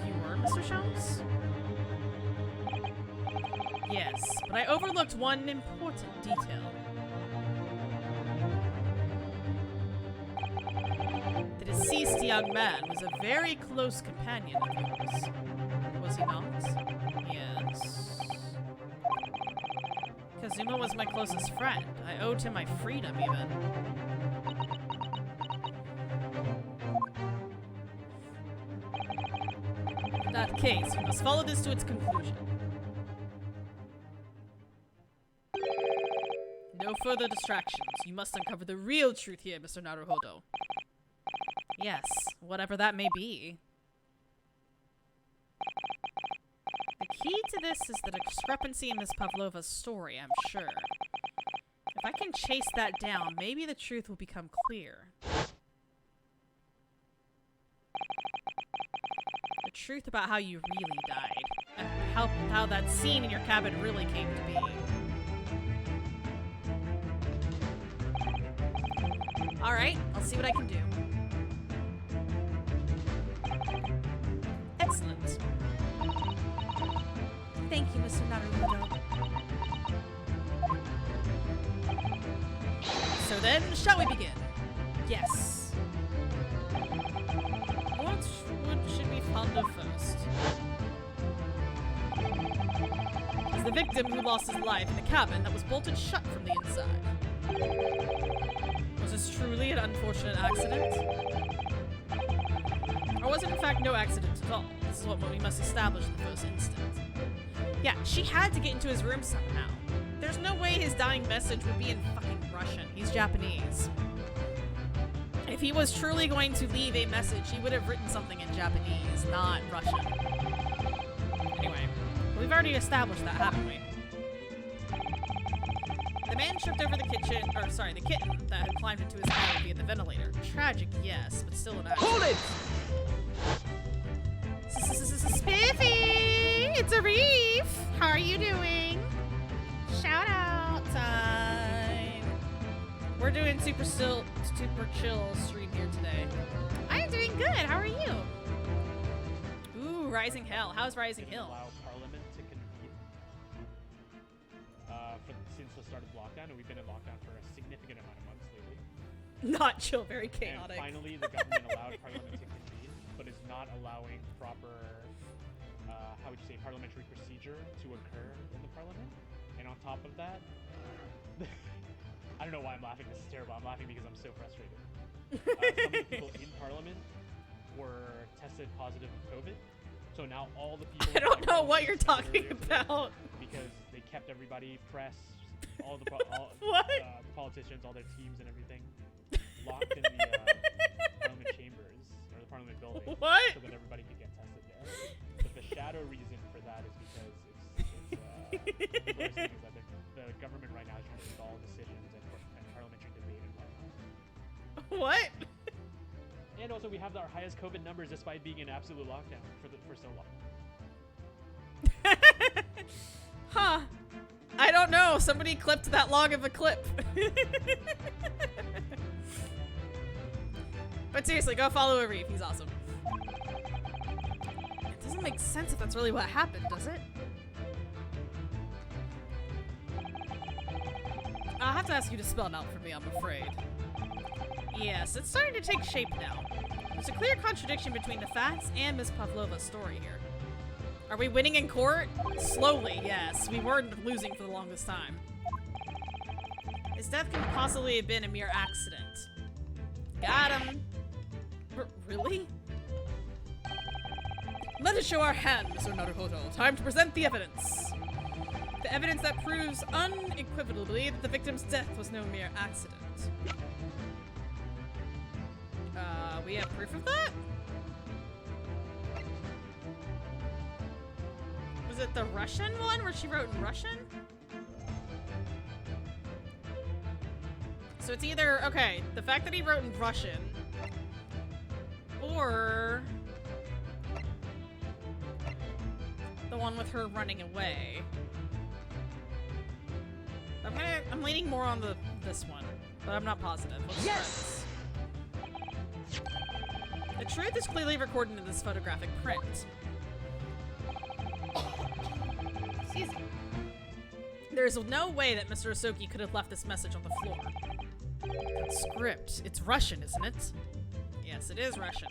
You were, Mr. Sholmes? Yes, but I overlooked one important detail. The deceased young man was a very close companion of yours. Was he not? Yes. Kazuma was my closest friend. I owed him my freedom, even. In that case, we must follow this to its conclusion. No further distractions. You must uncover the real truth here, Mr. Naruhodo. Yes, whatever that may be. The key to this is the discrepancy in Miss Pavlova's story, I'm sure. If I can chase that down, maybe the truth will become clear. The truth about how you really died. And how that scene in your cabin really came to be. Alright, I'll see what I can do. Excellent. Thank you, Mr. Naruhodo. So then, shall we begin? Yes. What should we ponder first? As the victim who lost his life in a cabin that was bolted shut from the inside. Was this truly an unfortunate accident? Or was it in fact no accident at all? This is what we must establish in the first instant. Yeah, she had to get into his room somehow. There's no way his dying message would be in fucking Russian. He's Japanese. If he was truly going to leave a message, he would have written something in Japanese, not Russian. Anyway, we've already established that, haven't we? The man tripped over the kitten that had climbed into his cabin via the ventilator. Tragic, yes, but still an accident. Hold it! Spiffy! It's a reef! How are you doing? Shout out time! We're doing super chill stream here today. I'm doing good, how are you? Ooh, Rising Hell. How's Rising Hill? Allow Parliament to convene since the start of lockdown, and we've been in lockdown for a significant amount of months lately. Not chill, very chaotic. And finally, the government allowed Parliament to convene, but is not allowing proper, how would you say, parliamentary procedure to occur in the Parliament. And on top of that, I don't know why I'm laughing. This is terrible. I'm laughing because I'm so frustrated. Some of the people in Parliament were tested positive with COVID. So now all the people... I don't know what you're talking about. Because they kept everybody, press, all the politicians, all their teams and everything, locked in the Parliament chambers, or the Parliament building. What? So that everybody could get tested there. But the shadow reason for that is because people are saying is that the government right now is trying to stall decisions and parliamentary debate and whatnot. What? And also, we have our highest COVID numbers despite being in absolute lockdown for so long. Huh. I don't know. Somebody clipped that long of a clip. But seriously, go follow a reef. He's awesome. It doesn't make sense if that's really what happened, does it? I'll have to ask you to spell it out for me, I'm afraid. Yes, it's starting to take shape now. There's a clear contradiction between the facts and Miss Pavlova's story here. Are we winning in court? Slowly, yes. We weren't losing for the longest time. His death could possibly have been a mere accident. Got him. Really? Let us show our hand, Mr. Naruhodo. Time to present the evidence. The evidence that proves unequivocally that the victim's death was no mere accident. We have proof of that? Was it the Russian one where she wrote in Russian? So it's either, okay, the fact that he wrote in Russian, or the one with her running away. I'm leaning more on this one, but I'm not positive. Let's try this. The truth is clearly recorded in this photographic print. Excuse me. There's no way that Mr. Osoki could have left this message on the floor. That script, it's Russian, isn't it? Yes, it is Russian.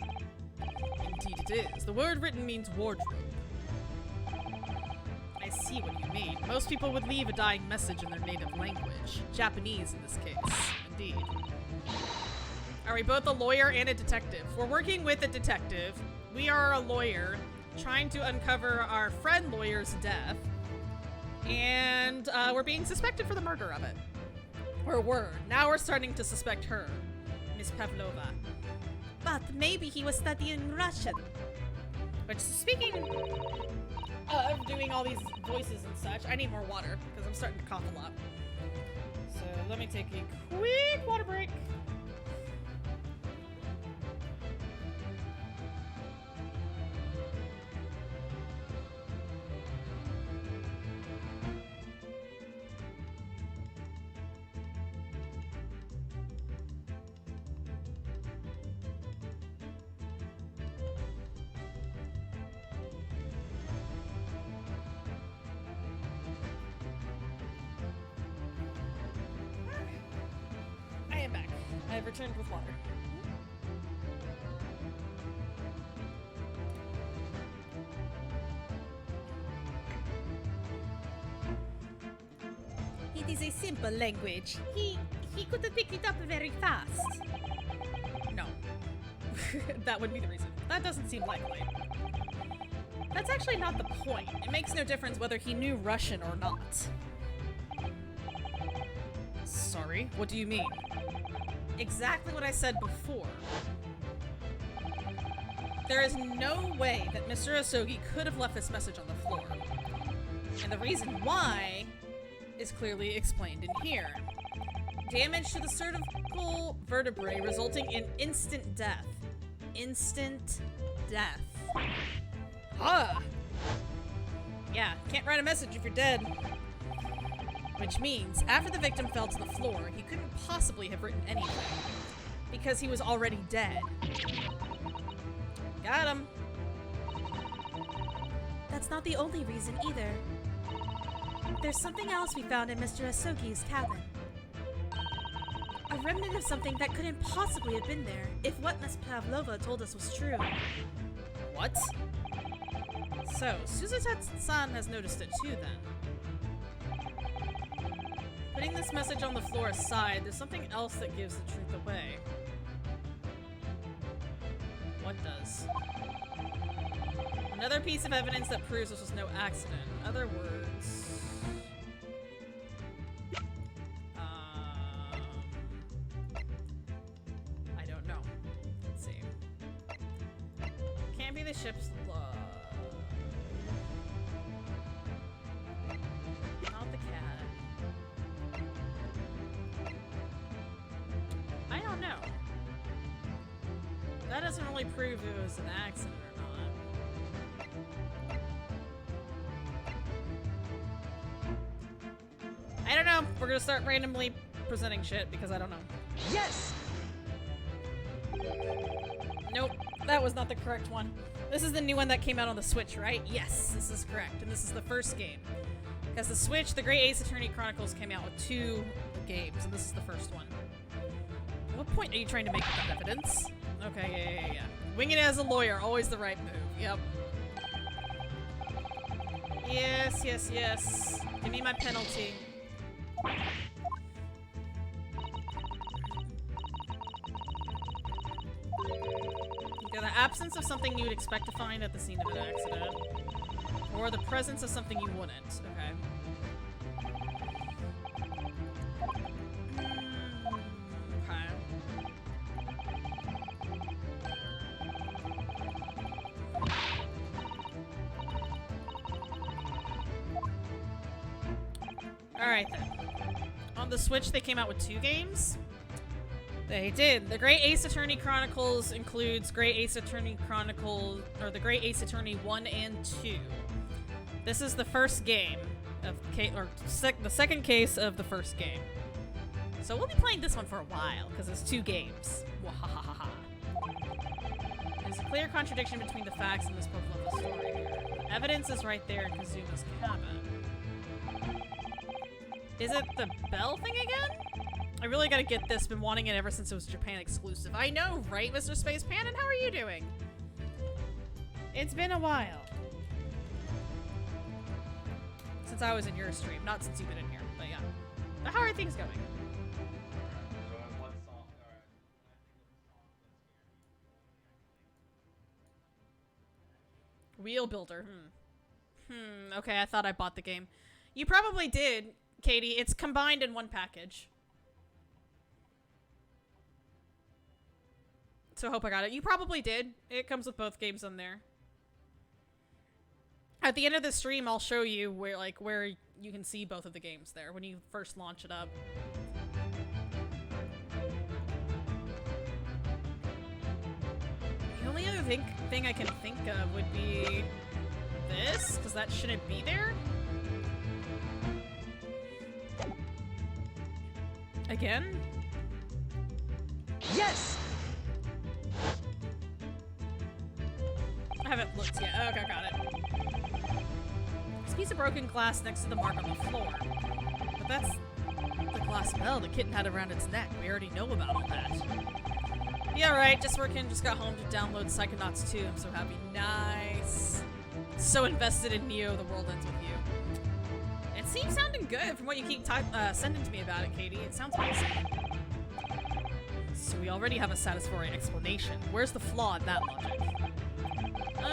Indeed it is. The word written means wardrobe. I see what you mean. Most people would leave a dying message in their native language. Japanese in this case. Indeed. Are we both a lawyer and a detective? We're working with a detective. We are a lawyer trying to uncover our friend lawyer's death. And we're being suspected for the murder of it. Or were. Now we're starting to suspect her, Miss Pavlova. But maybe he was studying Russian. Which, speaking of doing all these voices and such, I need more water because I'm starting to cough a lot. So let me take a quick water break. I am back. I have returned with water. It is a simple language. He could have picked it up very fast. No. That would be the reason. That doesn't seem likely. That's actually not the point. It makes no difference whether he knew Russian or not. Sorry, what do you mean? Exactly what I said before. There is no way that Mr. Asogi could have left this message on the floor. And the reason why is clearly explained in here. Damage to the cervical vertebrae resulting in instant death. Instant death. Ah! Yeah, can't write a message if you're dead. Which means, after the victim fell to the floor, he couldn't possibly have written anything. Because he was already dead. Got him. That's not the only reason either. There's something else we found in Mr. Asogi's cabin. A remnant of something that couldn't possibly have been there if what Miss Pavlova told us was true. What? So, Suzuta-san has noticed it too then. Putting this message on the floor aside, there's something else that gives the truth away. What does? Another piece of evidence that proves this was no accident. In other words... I don't know. Let's see. Can't be the ship's log. Not the cat. I don't know. That doesn't really prove it was an accident or not. I don't know. We're gonna start randomly presenting shit because I don't know. Yes! Nope, that was not the correct one. This is the new one that came out on the Switch, right? Yes, this is correct. And this is the first game. Because the Switch, the Great Ace Attorney Chronicles came out with 2 games, and this is the first one. What point are you trying to make with that evidence? Okay, yeah. Wing it as a lawyer, always the right move. Yep. Yes, yes, yes. Give me my penalty. Okay, the absence of something you would expect to find at the scene of an accident. Or the presence of something you wouldn't. Okay. Okay. Alright then. On the Switch, they came out with 2 games? They did. The Great Ace Attorney Chronicles includes Great Ace Attorney Chronicles, or the Great Ace Attorney 1 and 2. This is the first game of the second case of the first game. So we'll be playing this one for a while, because it's 2 games. Wahahaha. There's a clear contradiction between the facts and this Pavlova story here. The evidence is right there in Kazuma's cabin. Is it the bell thing again? I really gotta get this. Been wanting it ever since it was Japan exclusive. I know, right, Mr. Space Pan? And how are you doing? It's been a while. since I was in your stream, not since you've been in here, but yeah. But how are things going? Wheel Builder. Okay, I thought I bought the game. You probably did, Katie. It's combined in one package. So I hope I got it. You probably did. It comes with both games on there. At the end of the stream, I'll show you where you can see both of the games there when you first launch it up. The only other thing I can think of would be this, because that shouldn't be there. Again? Yes! I haven't looked yet. Okay, got it. This piece of broken glass next to the mark on the floor. But that's the glass bell the kitten had around its neck. We already know about all that. Yeah, right. Just working. Just got home to download Psychonauts 2. I'm so happy. Nice. So invested in Neo, The World Ends With You. It seems sounding good from what you keep sending to me about it, Katie. It sounds amazing. So we already have a satisfying explanation. Where's the flaw in that logic?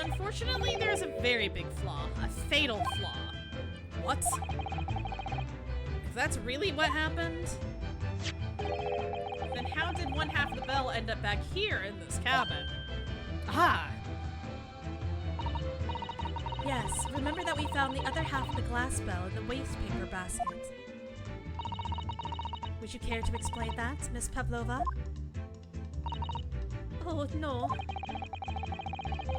Unfortunately, there's a very big flaw. A fatal flaw. What? If that's really what happened, then how did one half of the bell end up back here in this cabin? Ah! Yes, remember that we found the other half of the glass bell in the waste paper basket. Would you care to explain that, Miss Pavlova? Oh, no.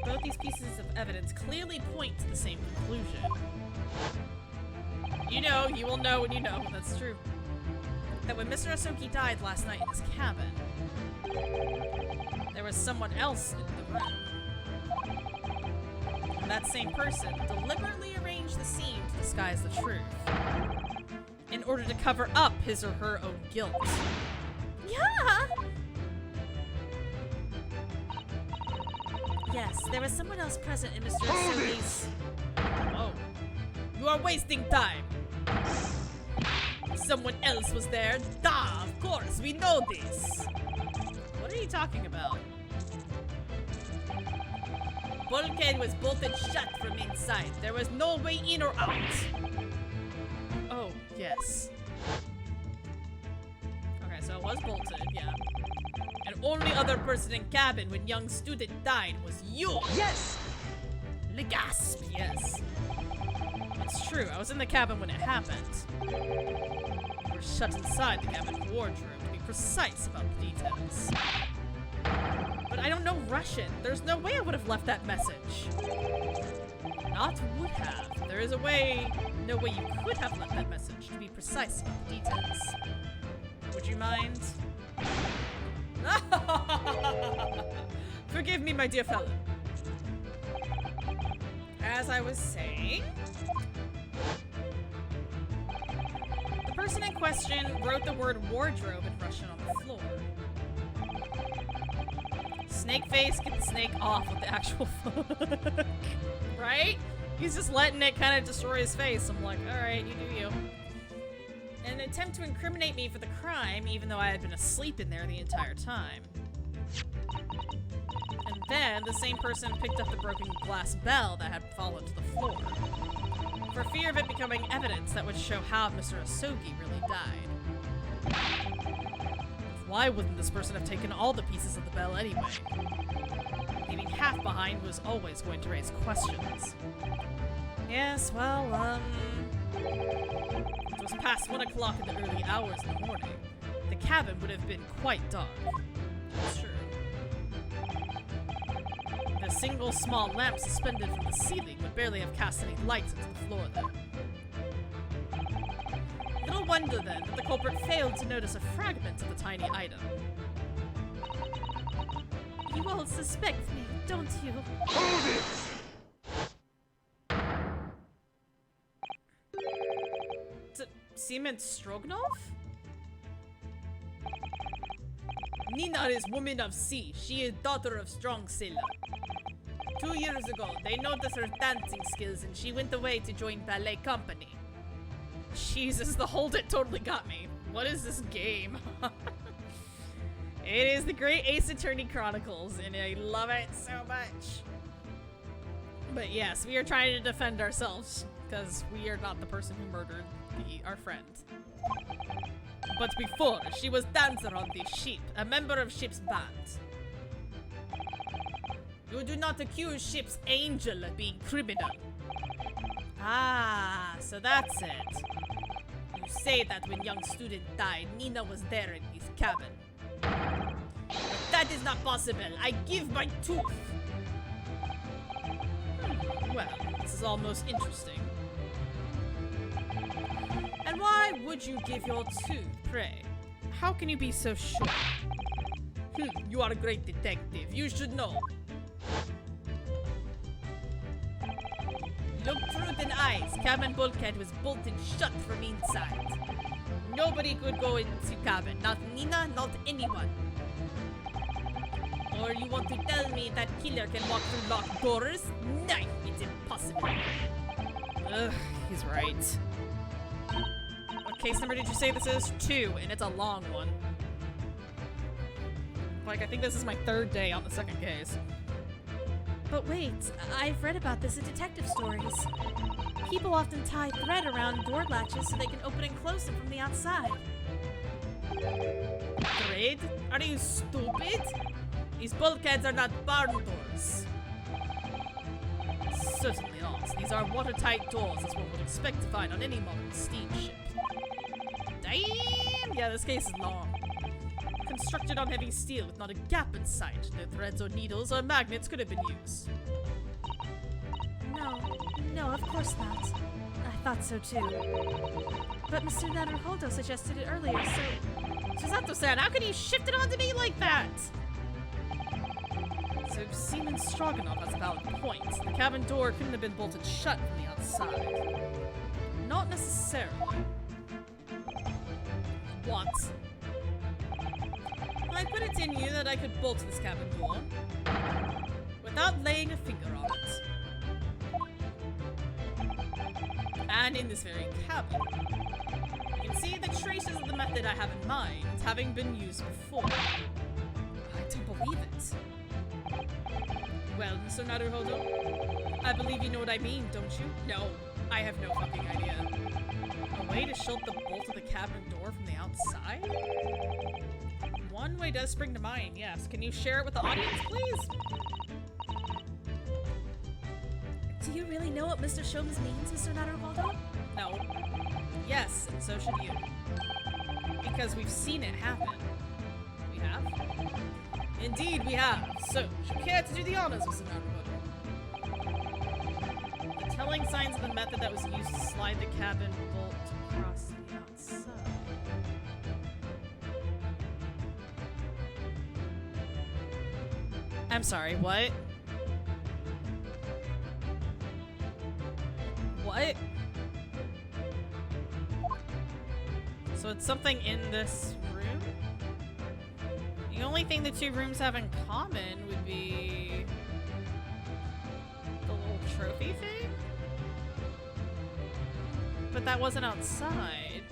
Both these pieces of evidence clearly point to the same conclusion. You know, you will know when you know, that's true. That when Mr. Asogi died last night in his cabin, there was someone else in the room. And that same person deliberately arranged the scene to disguise the truth, in order to cover up his or her own guilt. Yeah! Yes, there was someone else present in Mr. Asogi's... Oh. You are wasting time! Someone else was there? Duh, of course, we know this! What are you talking about? Bulkhead was bolted shut from inside. There was no way in or out. Oh, yes. Okay, so it was bolted, yeah. And only other person in cabin when young student died was you! Yes! Gasp, yes. It's true, I was in the cabin when it happened. We were shut inside the cabin wardrobe, to be precise about the details. But I don't know Russian. There's no way I would have left that message. Not would have. There is a way, no way you could have left that message, to be precise about the details. Would you mind? Forgive me, my dear fellow. As I was saying, the person in question wrote the word wardrobe in Russian on the floor. Snake face, get the snake off with the actual book. Right? He's just letting it kind of destroy his face. I'm like, alright, you do you. In an attempt to incriminate me for the crime, even though I had been asleep in there the entire time. And then, the same person picked up the broken glass bell that had fallen to the floor, for fear of it becoming evidence that would show how Mr. Asogi really died. Why wouldn't this person have taken all the pieces of the bell anyway? Leaving half behind was always going to raise questions. Yes, well, it was past 1 o'clock in the early hours of the morning. The cabin would have been quite dark. That's true. The single small lamp suspended from the ceiling would barely have cast any light into the floor there. Little wonder then that the culprit failed to notice a fragment of the tiny item. You all suspect me, don't you? Semen Stroganov? Nina is woman of sea. She is daughter of strong sailor. 2 years ago, they noticed her dancing skills and she went away to join ballet company. Jesus, the hold it totally got me. What is this game? It is the Great Ace Attorney Chronicles, and I love it so much. But yes, we are trying to defend ourselves, because we are not the person who murdered our friend. But before, she was dancer on the ship, a member of ship's band. You do not accuse ship's angel of being criminal. Ah, so that's it. You say that when young student died, Nina was there in his cabin. But that is not possible. I give my tooth. Well, this is all most interesting. And why would you give your tooth, pray? How can you be so sure? You are a great detective. You should know. Look through the eyes. Cabin bulkhead was bolted shut from inside. Nobody could go into cabin. Not Nina, not anyone. Or you want to tell me that killer can walk through locked doors? No, it's impossible. Ugh, he's right. What case number did you say this is? 2, and it's a long one. Like, I think this is my 3rd day on the 2nd case. But wait, I've read about this in detective stories. People often tie thread around door latches so they can open and close them from the outside. Thread? Are you stupid? These bulkheads are not barn doors. Certainly not. These are watertight doors, as one would expect to find on any modern steamship. Damn! Yeah, this case is long. Constructed on heavy steel with not a gap in sight. No threads or needles or magnets could have been used. No, of course not. I thought so too. But Mr. Naruhodo suggested it earlier, so... Susato-san, how can you shift it onto me like that? So Seaman Stroganoff has a valid point. The cabin door couldn't have been bolted shut from the outside. Not necessarily. What? I put it in you that I could bolt this cabin door without laying a finger on it. And in this very cabin, you can see the traces of the method I have in mind having been used before. I don't believe it. Well, Mr. Naruhodo, I believe you know what I mean, don't you? No, I have no fucking idea. A way to shut the bolt of the cabin door from the outside? One way does spring to mind, yes. Can you share it with the audience, please? Do you really know what Mr. Sholmes means, Mr. Naruhodo? No. Yes, and so should you. Because we've seen it happen. We have? Indeed, we have. So, would you care to do the honors, Mr. Naruhodo? The telling signs of the method that was used to slide the cabin bolt across the outside. I'm sorry, what? What? So it's something in this room? The only thing the two rooms have in common would be the little trophy thing? But that wasn't outside.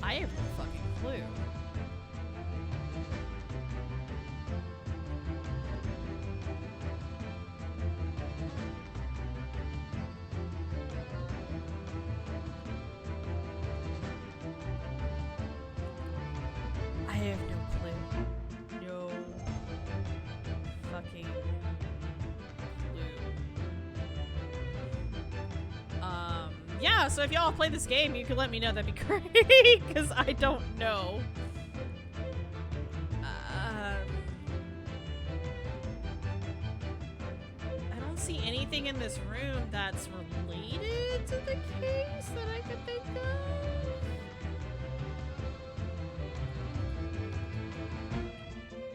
I have no fucking clue. I have no clue. No fucking clue. Yeah, so if y'all play this game, you can let me know, that'd be great, because I don't know. I don't see anything in this room that's related to the case that I could think of.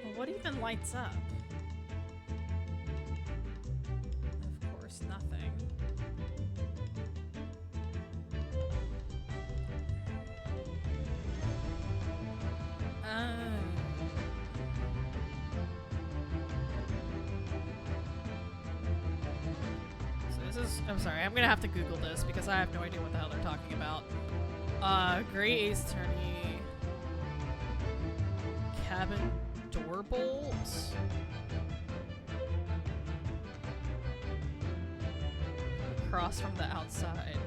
Well, what even lights up? Of course, nothing. I'm sorry, I'm gonna have to Google this because I have no idea what the hell they're talking about. Great Ace Attorney cabin door bolts. Across from the outside.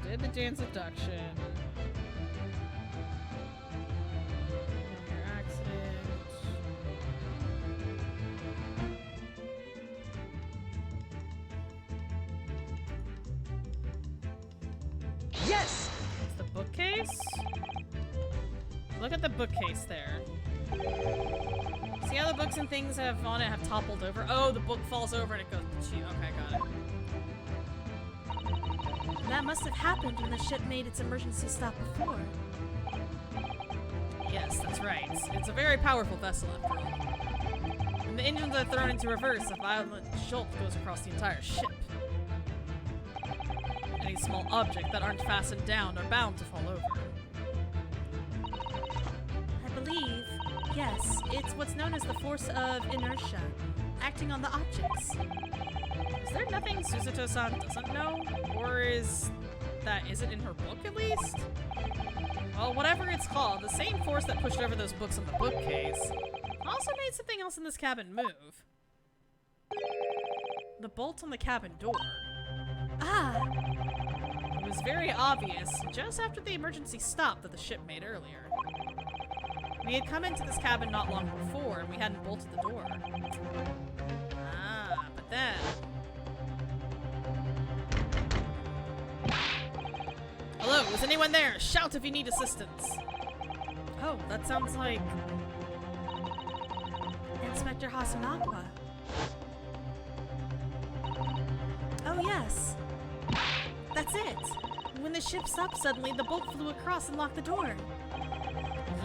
Did the dance abduction. Your accident. Yes! It's the bookcase? Look at the bookcase there. See how the books and things have on it have toppled over? Oh, the book falls over and it goes pachoo. Okay, got it. That must have happened when the ship made its emergency stop before. Yes, that's right. It's a very powerful vessel after all. When the engines are thrown into reverse, a violent jolt goes across the entire ship. Any small object that aren't fastened down are bound to fall over. I believe, yes, it's what's known as the force of inertia, acting on the objects. Is there nothing Suzuto-san doesn't know? Or is it in her book at least? Well, whatever it's called, the same force that pushed over those books on the bookcase also made something else in this cabin move. The bolt on the cabin door. Ah, It was very obvious, just after the emergency stop that the ship made earlier. We had come into this cabin not long before, and we hadn't bolted the door. Ah, but then... Hello, is anyone there? Shout if you need assistance. Oh, that sounds like... Inspector Hasanagua. Oh yes, that's it. When the ship stopped suddenly, the bolt flew across and locked the door.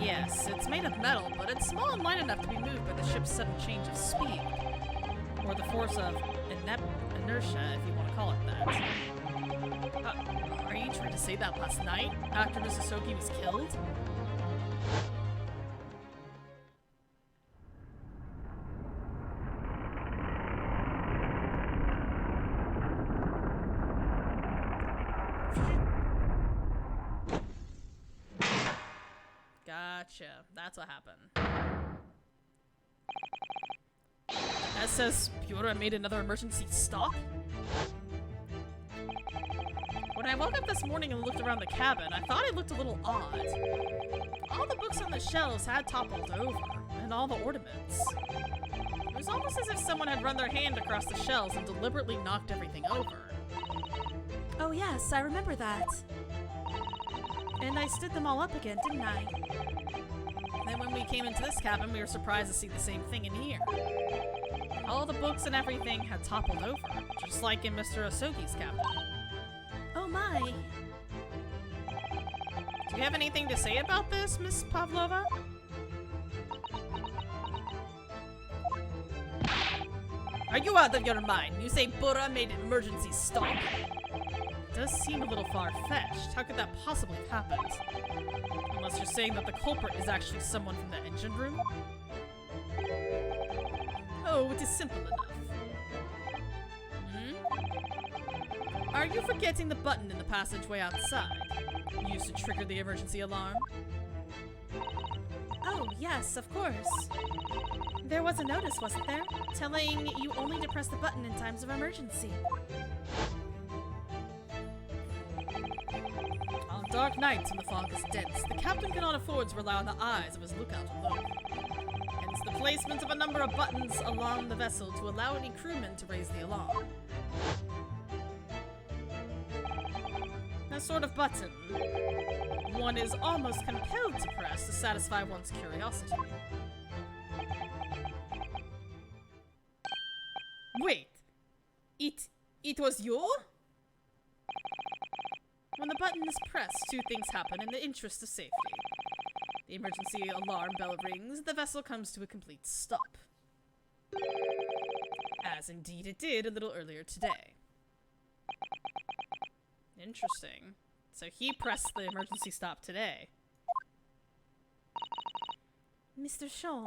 Yes, it's made of metal, but it's small and light enough to be moved by the ship's sudden change of speed. Or the force of inertia, if you want to call it that. Are you trying to say that last night, after Mrs. Soki was killed? Gotcha. That's what happened. SS Piora made another emergency stop? When I woke up this morning and looked around the cabin, I thought it looked a little odd. All the books on the shelves had toppled over, and all the ornaments. It was almost as if someone had run their hand across the shelves and deliberately knocked everything over. Oh yes, I remember that. And I stood them all up again, didn't I? Then when we came into this cabin, we were surprised to see the same thing in here. All the books and everything had toppled over, just like in Mr. Asogi's cabin. Oh my. Do you have anything to say about this, Miss Pavlova? Are you out of your mind? You say Bora made an emergency stop? It does seem a little far-fetched. How could that possibly have happened? Unless you're saying that the culprit is actually someone from the engine room? Oh, it is simple enough. Are you forgetting the button in the passageway outside? Used to trigger the emergency alarm? Oh yes, of course. There was a notice, wasn't there? Telling you only to press the button in times of emergency. On dark nights when the fog is dense, the captain cannot afford to rely on the eyes of his lookout alone. Hence the placement of a number of buttons along the vessel to allow any crewmen to raise the alarm. A sort of button one is almost compelled to press to satisfy one's curiosity. Wait, it was you? When the button is pressed, two things happen in the interest of safety. The emergency alarm bell rings, the vessel comes to a complete stop. As indeed it did a little earlier today. Interesting. So he pressed the emergency stop today. Mr. Sholmes,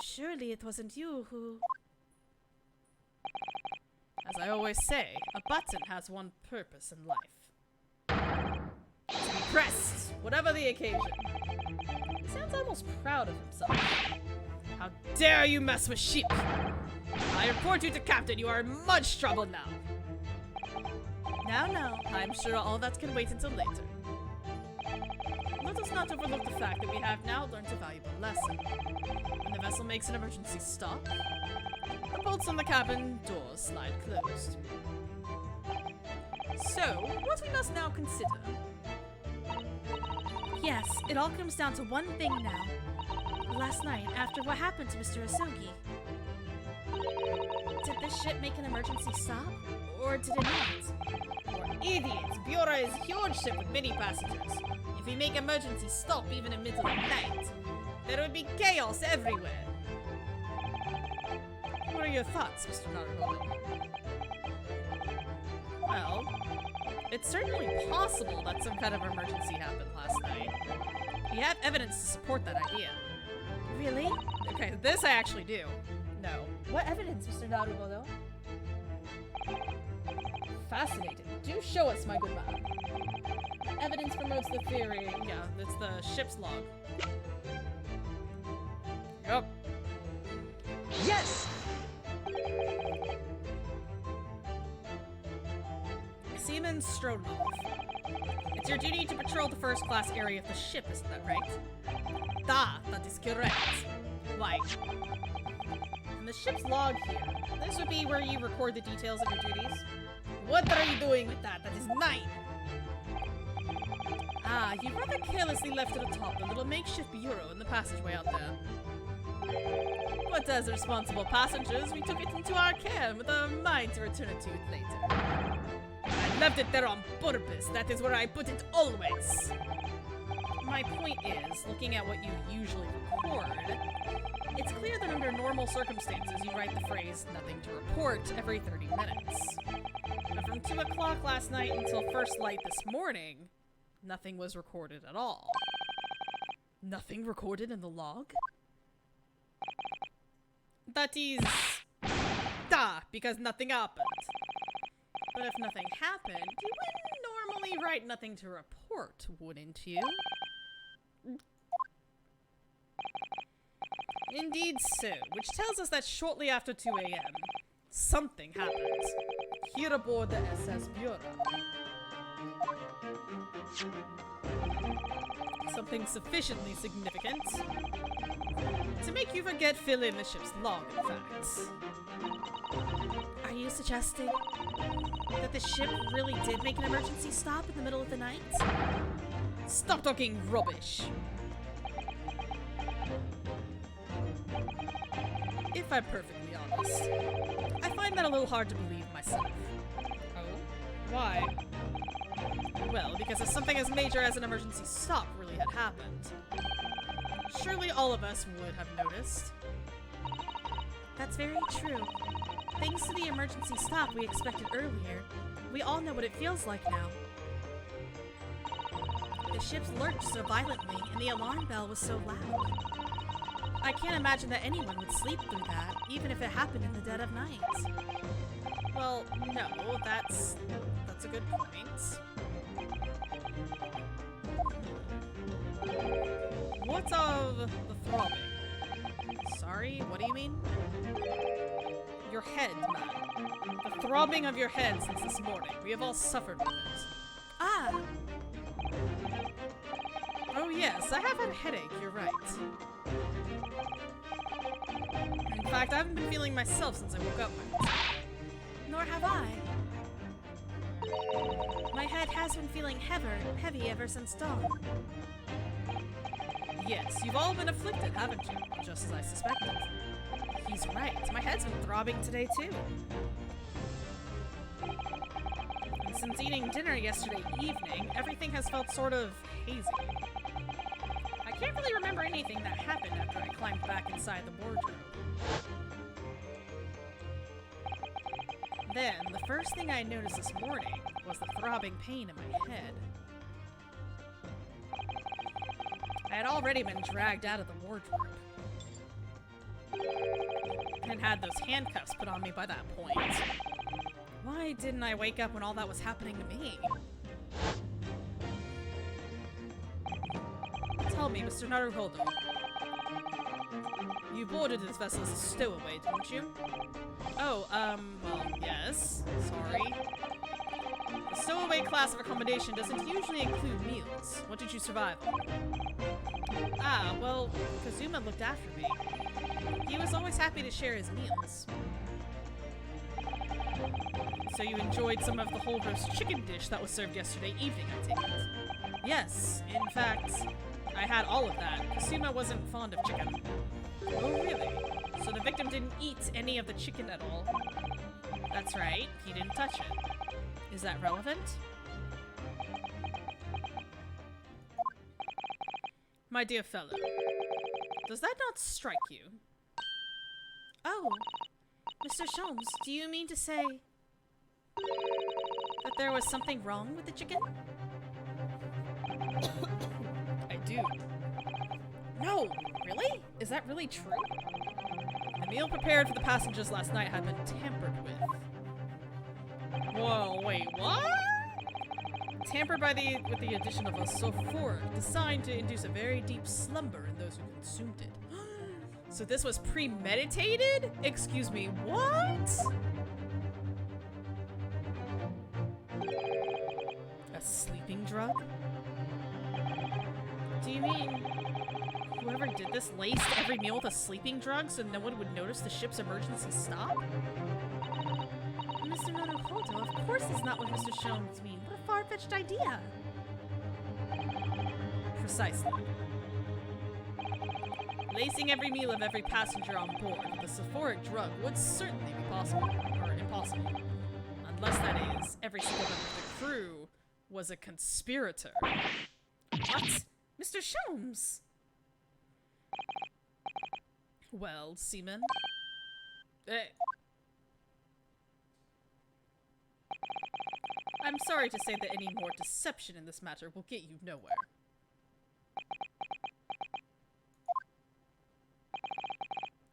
surely it wasn't you who... As I always say, a button has one purpose in life. To be pressed, whatever the occasion. He sounds almost proud of himself. How dare you mess with sheep! I report you to Captain. You are in much trouble now. Now, I'm sure all that can wait until later. Let us not overlook the fact that we have now learned a valuable lesson. When the vessel makes an emergency stop, the bolts on the cabin doors slide closed. So, what we must now consider... Yes, it all comes down to one thing now. Last night, after what happened to Mr. Asogi, did this ship make an emergency stop? Or did it not? You're idiots! Biora is a huge ship with many passengers. If we make emergency stop even in middle of the night, there would be chaos everywhere. What are your thoughts, Mr. Naruhodo? Well, it's certainly possible that some kind of emergency happened last night. We have evidence to support that idea. Really? Okay, this I actually do. No. What evidence, Mr. Naruhodo? Fascinating. Do show us, my good man. Evidence promotes the theory. Yeah, it's the ship's log. Yup. Yes! Seaman Strodnov. It's your duty to patrol the first-class area of the ship, isn't that right? That is correct. Why? And the ship's log here. This would be where you record the details of your duties. What are you doing with that? That is mine! Ah, you rather carelessly left it atop the little makeshift bureau in the passageway out there. But as responsible passengers, we took it into our care with a mind to return it to it later. I left it there on purpose. That is where I put it always. My point is, looking at what you usually record, it's clear that under normal circumstances you write the phrase "nothing to report" every 30 minutes. But from 2 o'clock last night until first light this morning, nothing was recorded at all. Nothing recorded in the log? That is... because nothing happened. But if nothing happened, you wouldn't normally write nothing to report, wouldn't you? Indeed so, which tells us that shortly after 2 a.m., something happened here aboard the SS Biora. Something sufficiently significant to make you forget fill in the ship's log, in fact. Are you suggesting that the ship really did make an emergency stop in the middle of the night? Stop talking rubbish! If I'm perfectly honest, I find that a little hard to believe myself. Oh? Why? Well, because if something as major as an emergency stop really had happened, surely all of us would have noticed. That's very true. Thanks to the emergency stop we expected earlier, we all know what it feels like now. The ships lurched so violently, and the alarm bell was so loud. I can't imagine that anyone would sleep through that, even if it happened in the dead of night. Well, no, that's a good point. What of the throbbing? Sorry, what do you mean? Your head, man. The throbbing of your head since this morning. We have all suffered with it. Ah! Oh yes, I have had a headache, you're right. In fact, I haven't been feeling myself since I woke up. Nor have I. My head has been feeling heavy ever since dawn. Yes, you've all been afflicted, haven't you? Just as I suspected. He's right. My head's been throbbing today, too. And since eating dinner yesterday evening, everything has felt sort of hazy. I can't really remember anything that happened after I climbed back inside the wardrobe. Then, the first thing I noticed this morning was the throbbing pain in my head. I had already been dragged out of the wardrobe and had those handcuffs put on me by that point. Why didn't I wake up when all that was happening to me? Tell me, Mr. Naruhodo. You boarded this vessel as a stowaway, didn't you? Oh, well, yes. Sorry. The stowaway class of accommodation doesn't usually include meals. What did you survive on? Ah, well, Kazuma looked after me. He was always happy to share his meals. So you enjoyed some of the whole roast chicken dish that was served yesterday evening, I take it? Yes, in fact, I had all of that. Kazuma wasn't fond of chicken. Oh, really? So the victim didn't eat any of the chicken at all? That's right, he didn't touch it. Is that relevant? My dear fellow, does that not strike you? Oh, Mr. Sholmes, do you mean to say that there was something wrong with the chicken? I do. No, really? Is that really true? The meal prepared for the passengers last night had been tampered with. Whoa, wait, what? Tampered with the addition of a sulfuric designed to induce a very deep slumber in those who consumed it. So this was premeditated? Excuse me, what? A sleeping drug? Do you mean whoever did this laced every meal with a sleeping drug so no one would notice the ship's emergency stop? Mr. Naruhodo, of course it's not what Mr. Sholmes means. What a far-fetched idea. Precisely. Lacing every meal of every passenger on board with a sulfuric drug would certainly be possible, or impossible. Unless, that is, every single member of the crew was a conspirator. What? Mr. Sholmes? Well, seaman? I'm sorry to say that any more deception in this matter will get you nowhere.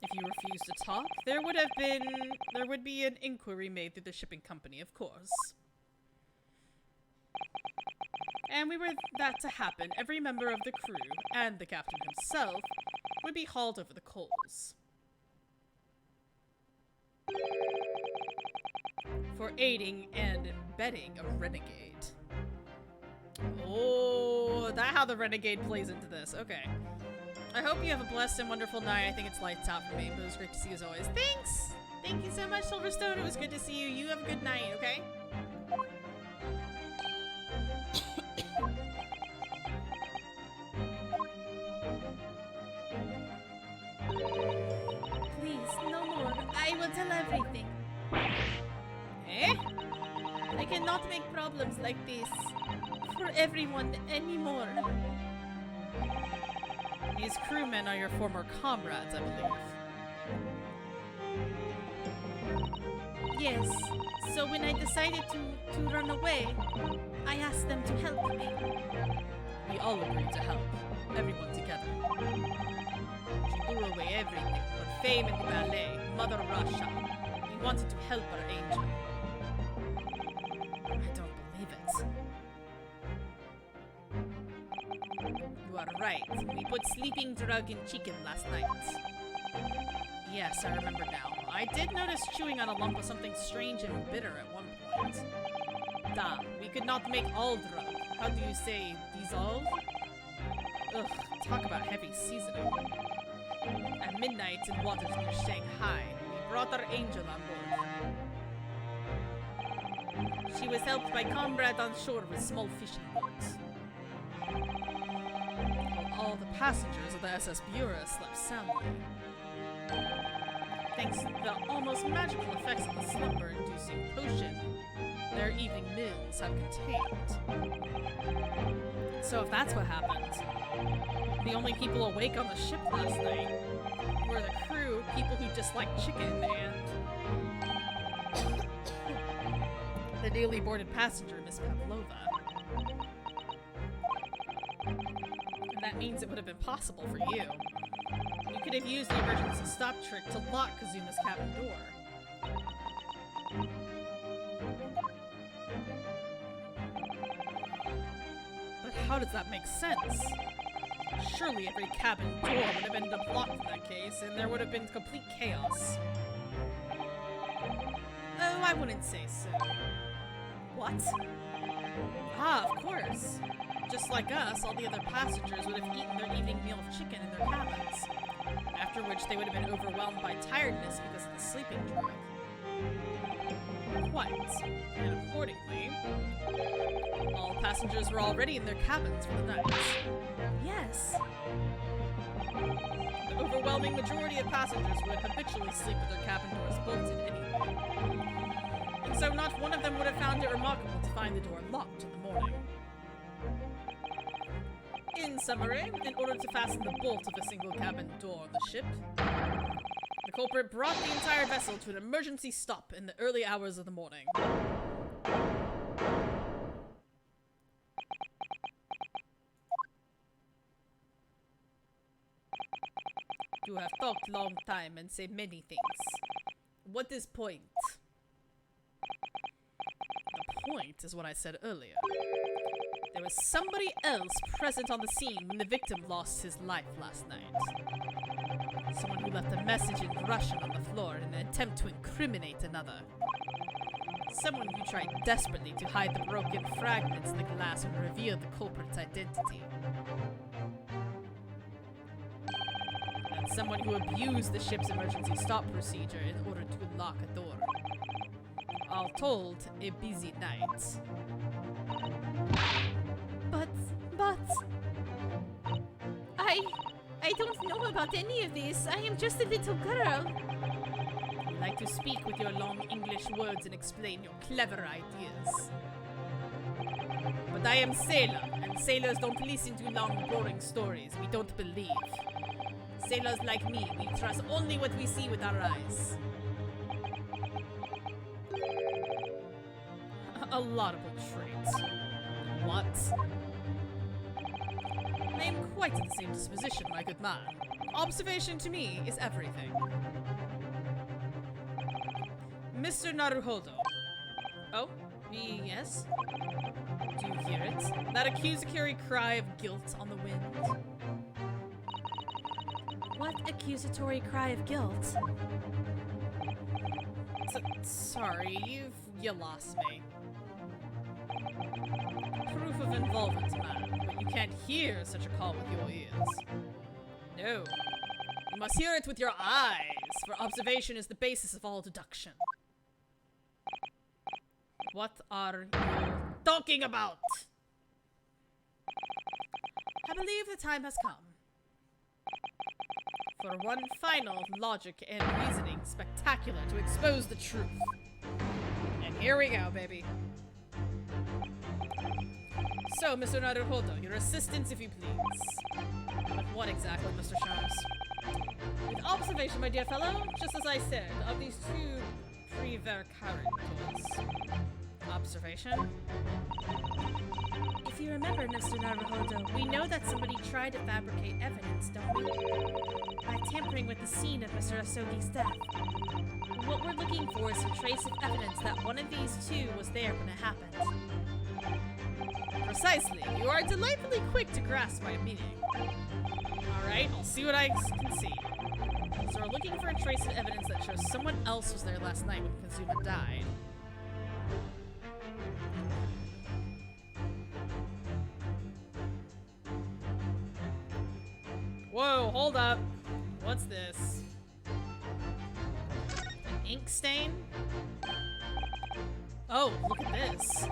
If you refuse to talk, there would be an inquiry made through the shipping company, of course. And were that to happen, every member of the crew, and the captain himself, would be hauled over the coals. For aiding and abetting a renegade. Oh, that's how the renegade plays into this. Okay. I hope you have a blessed and wonderful night. I think it's lights out for me, but it was great to see you as always. Thanks! Thank you so much, Silverstone. It was good to see you. You have a good night, okay? Please, no more. I will tell everything. Eh? I cannot make problems like this for everyone anymore. These crewmen are your former comrades, I believe. Yes. So when I decided to run away, I asked them to help me. We all agreed to help. Everyone together. She threw away everything. Her fame in the ballet, Mother Russia. We wanted to help our angel. I don't believe it. You are right. We put sleeping drug in chicken last night. Yes, I remember now. I did notice chewing on a lump of something strange and bitter at one point. Damn, we could not make all drug. How do you say, dissolve? Ugh, talk about heavy seasoning. At midnight in waters near Shanghai, we brought our angel on board. She was helped by comrades on shore with small fishing boats. All the passengers of the SS Bureau slept soundly. Thanks to the almost magical effects of the slumber-inducing potion their evening meals have contained. So if that's what happened, the only people awake on the ship last night were the crew, people who disliked chicken, and the newly boarded passenger, Miss Pavlova. And that means it would have been possible for you. You could have used the emergency stop trick to lock Kazuma's cabin door. But how does that make sense? Surely every cabin door would have ended up locked in that case, and there would have been complete chaos. Oh, I wouldn't say so. What? Ah, of course. Just like us, all the other passengers would have eaten their evening meal of chicken in their cabins, after which they would have been overwhelmed by tiredness because of the sleeping drug. Quite. And accordingly, all passengers were already in their cabins for the night. Yes. The overwhelming majority of passengers would habitually sleep with their cabin doors bolted anyway. And so not one of them would have found it remarkable to find the door locked in the morning. In summary, in order to fasten the bolt of a single cabin door on the ship, the culprit brought the entire vessel to an emergency stop in the early hours of the morning. You have talked long time and say many things. What is point? The point is what I said earlier. There was somebody else present on the scene when the victim lost his life last night. Someone who left a message in Russian on the floor in an attempt to incriminate another. Someone who tried desperately to hide the broken fragments in the glass and reveal the culprit's identity. And someone who abused the ship's emergency stop procedure in order to unlock a door. All told, a busy night. But... I don't know about any of this. I am just a little girl. You like to speak with your long English words and explain your clever ideas. But I am sailor, and sailors don't listen to long, boring stories we don't believe. Sailors like me, we trust only what we see with our eyes. A laudable trait. What? I am quite in the same disposition, my good man. Observation to me is everything. Mr. Naruhodo. Oh, yes? Do you hear it? That accusatory cry of guilt on the wind? What accusatory cry of guilt? Sorry, you lost me. Proof of involvement, man, but you can't hear such a call with your ears. No. You must hear it with your eyes, for observation is the basis of all deduction. What are you talking about? I believe the time has come for one final logic and reasoning spectacular to expose the truth. And here we go, baby. So, Mr. Naruhodo, your assistance, if you please. But what exactly, Mr. Sharms? With observation, my dear fellow, just as I said, of these two prevaricators. Observation? If you remember, Mr. Naruhodo, we know that somebody tried to fabricate evidence, don't we? By tampering with the scene of Mr. Asogi's death. What we're looking for is a trace of evidence that one of these two was there when it happened. Precisely. You are delightfully quick to grasp my meaning. Alright, I'll see what I can see. So we're looking for a trace of evidence that shows someone else was there last night when Kazuma died. Whoa, hold up. What's this? An ink stain? Oh, look at this.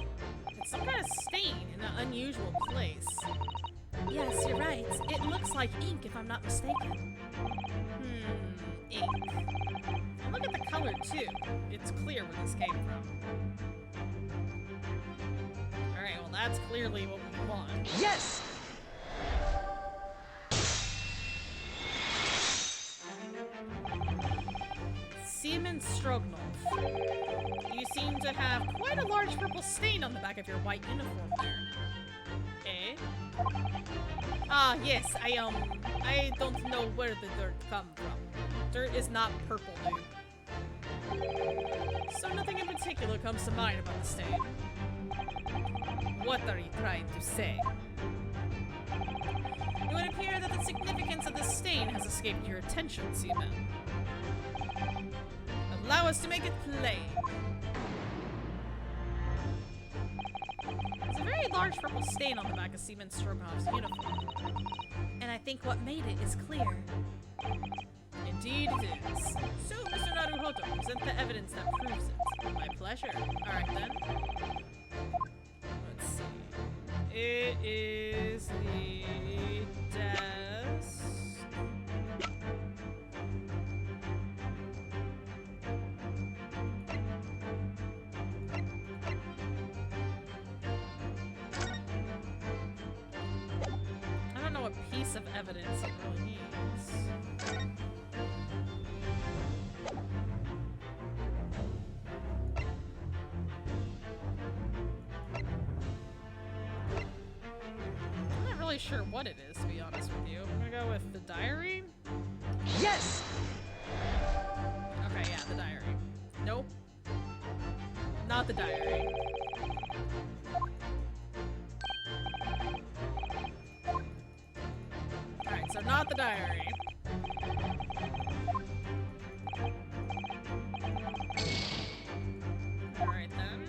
It's some kind of stain in an unusual place. Yes, you're right. It looks like ink, if I'm not mistaken. Ink. And look at the color, too. It's clear where this came from. Alright, well that's clearly what we want. Yes! Seaman Stroganoff. You seem to have quite a large purple stain on the back of your white uniform there. Eh? Ah, yes, I don't know where the dirt come from. Dirt is not purple, dude. So nothing in particular comes to mind about the stain. What are you trying to say? It would appear that the significance of the stain has escaped your attention, Seaman. Allow us to make it plain. There's a very large purple stain on the back of Seaman Stroganoff's uniform. And I think what made it is clear. Indeed it is. So, Mr. Naruhodo, present the evidence that proves it. My pleasure. Alright then. Let's see. It is the desk. I don't know what piece of evidence it really needs. I'm not really sure what it is, to be honest with you. I'm gonna go with the diary. Yes! Okay, yeah, the diary. Nope. Not the diary. Alright, so not the diary. Alright then.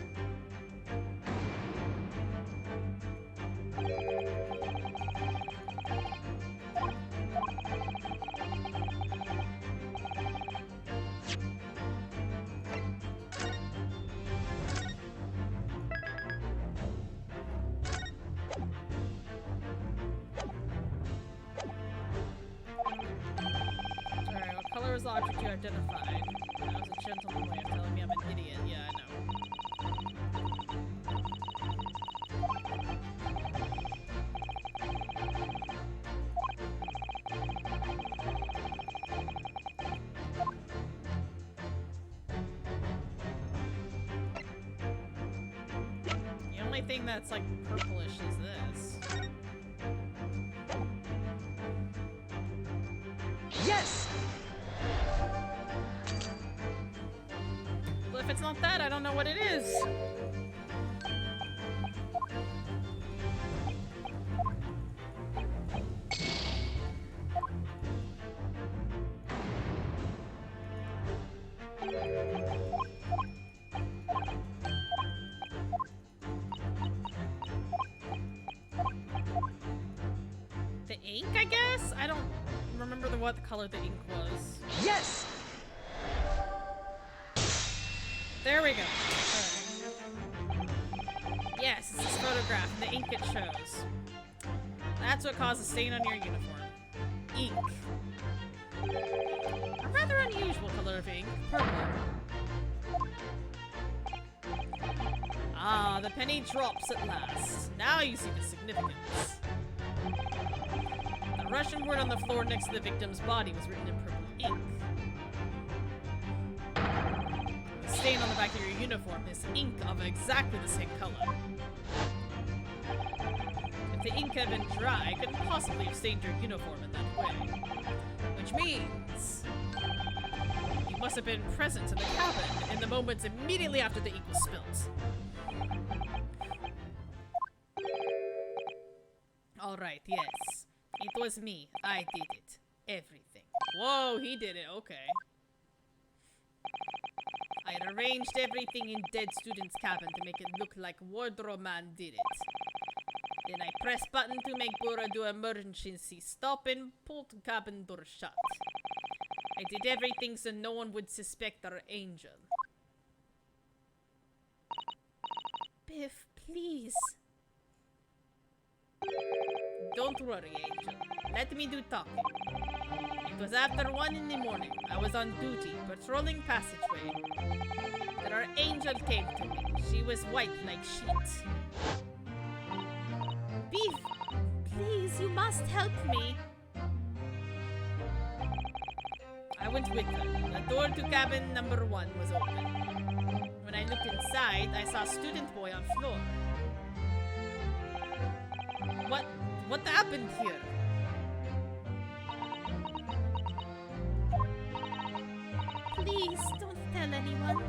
Alright, what color is the object you identified? That was a gentleman way of telling me I'm an idiot. Yeah, I know. The only thing that's like purplish is this. Yes! Well, if it's not that, I don't know what it is. The ink, I guess? I don't remember what color the ink was. Yes! There we go. Alright. Yes, it's this photograph and the ink it shows. That's what caused the stain on your uniform. Ink. A rather unusual color of ink. Purple. Ah, the penny drops at last. Now you see the significance. The Russian word on the floor next to the victim's body was written in purple ink. The stain on the back of your uniform is ink of exactly the same color. If the ink had been dry, it couldn't possibly have stained your uniform in that way. Which means you must have been present in the cabin in the moments immediately after the ink was spilt. Alright, yes. It was me. I did it. Everything. Whoa, he did it. Okay. I arranged everything in dead student's cabin to make it look like Wardrobe Man did it. Then I pressed button to make Bora do emergency stop and pulled cabin door shut. I did everything so no one would suspect our angel. Biff, please. Don't worry, Angel. Let me do talking. It was after 1 in the morning. I was on duty, patrolling passageway. Then our angel came to me. She was white like sheet. Biff, please, you must help me. I went with her. The door to cabin number 1 was open. When I looked inside, I saw student boy on floor. What happened here? Please don't tell anyone.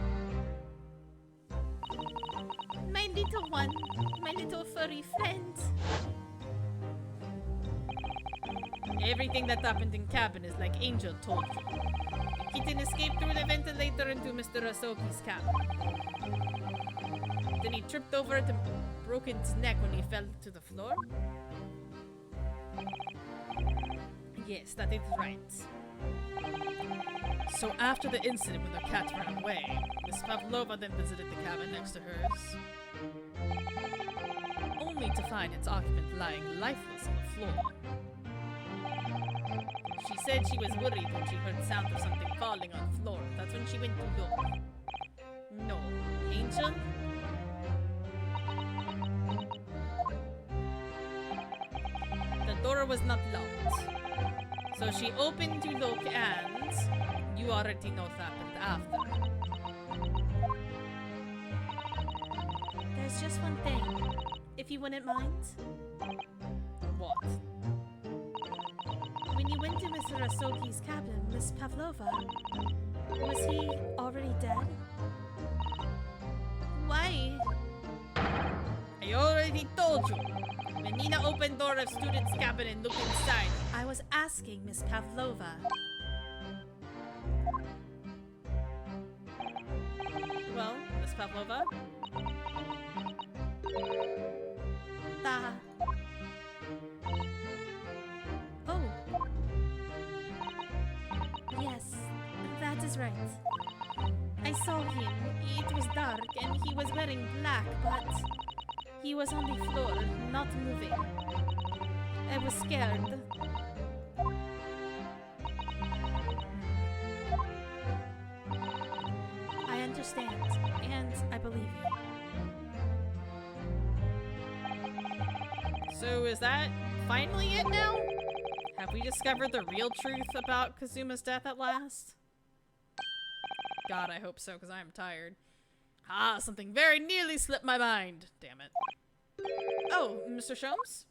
My little one, my little furry friend. Everything that happened in cabin is like Angel told you. The kitten escaped through the ventilator into Mr. Asoki's cabin. Then he tripped over it and broke his neck when he fell to the floor. Yes, that is right. So after the incident when the cat ran away, Miss Pavlova then visited the cabin next to hers, only to find its occupant lying lifeless on the floor. She said she was worried when she heard sound of something falling on the floor. That's when she went to look. No. Angel? The door was not locked. So she opened to look and you already know what happened after. There's just one thing, if you wouldn't mind. What? When you went to Mr. Asoki's cabin, Miss Pavlova, was he already dead? Why? I already told you. When Nina opened door of student's cabin and looked inside, I was asking Miss Pavlova. well, Miss Pavlova, Oh. Yes, that is right. I saw him. It was dark and he was wearing black, but he was on the floor, not moving. I was scared. I understand, and I believe you. so is that finally it now? Have we discovered the real truth about Kazuma's death at last? God, I hope so, because I'm tired. Ah, something very nearly slipped my mind. Damn it. Oh, Mr. Sholmes?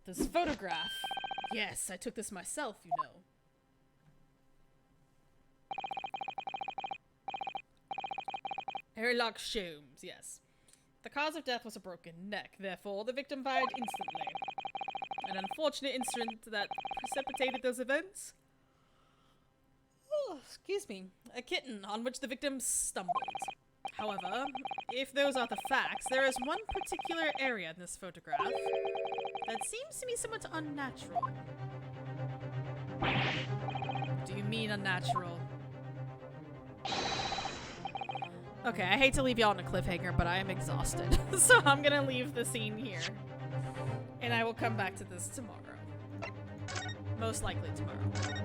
This photograph. Yes, I took this myself, you know. Airlock Sholmes, yes. The cause of death was a broken neck, therefore the victim died instantly. An unfortunate incident that precipitated those events. Oh, excuse me. A kitten on which the victim stumbled. However, if those are the facts, there is one particular area in this photograph that seems to be somewhat unnatural. Do you mean unnatural? Okay, I hate to leave y'all on a cliffhanger, but I am exhausted. So I'm gonna leave the scene here. And I will come back to this tomorrow. Most likely tomorrow.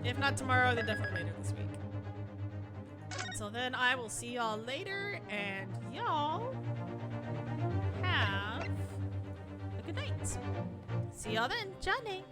If not tomorrow, then definitely later this week. Until then, I will see y'all later, and y'all have a good night. See y'all then. Johnny.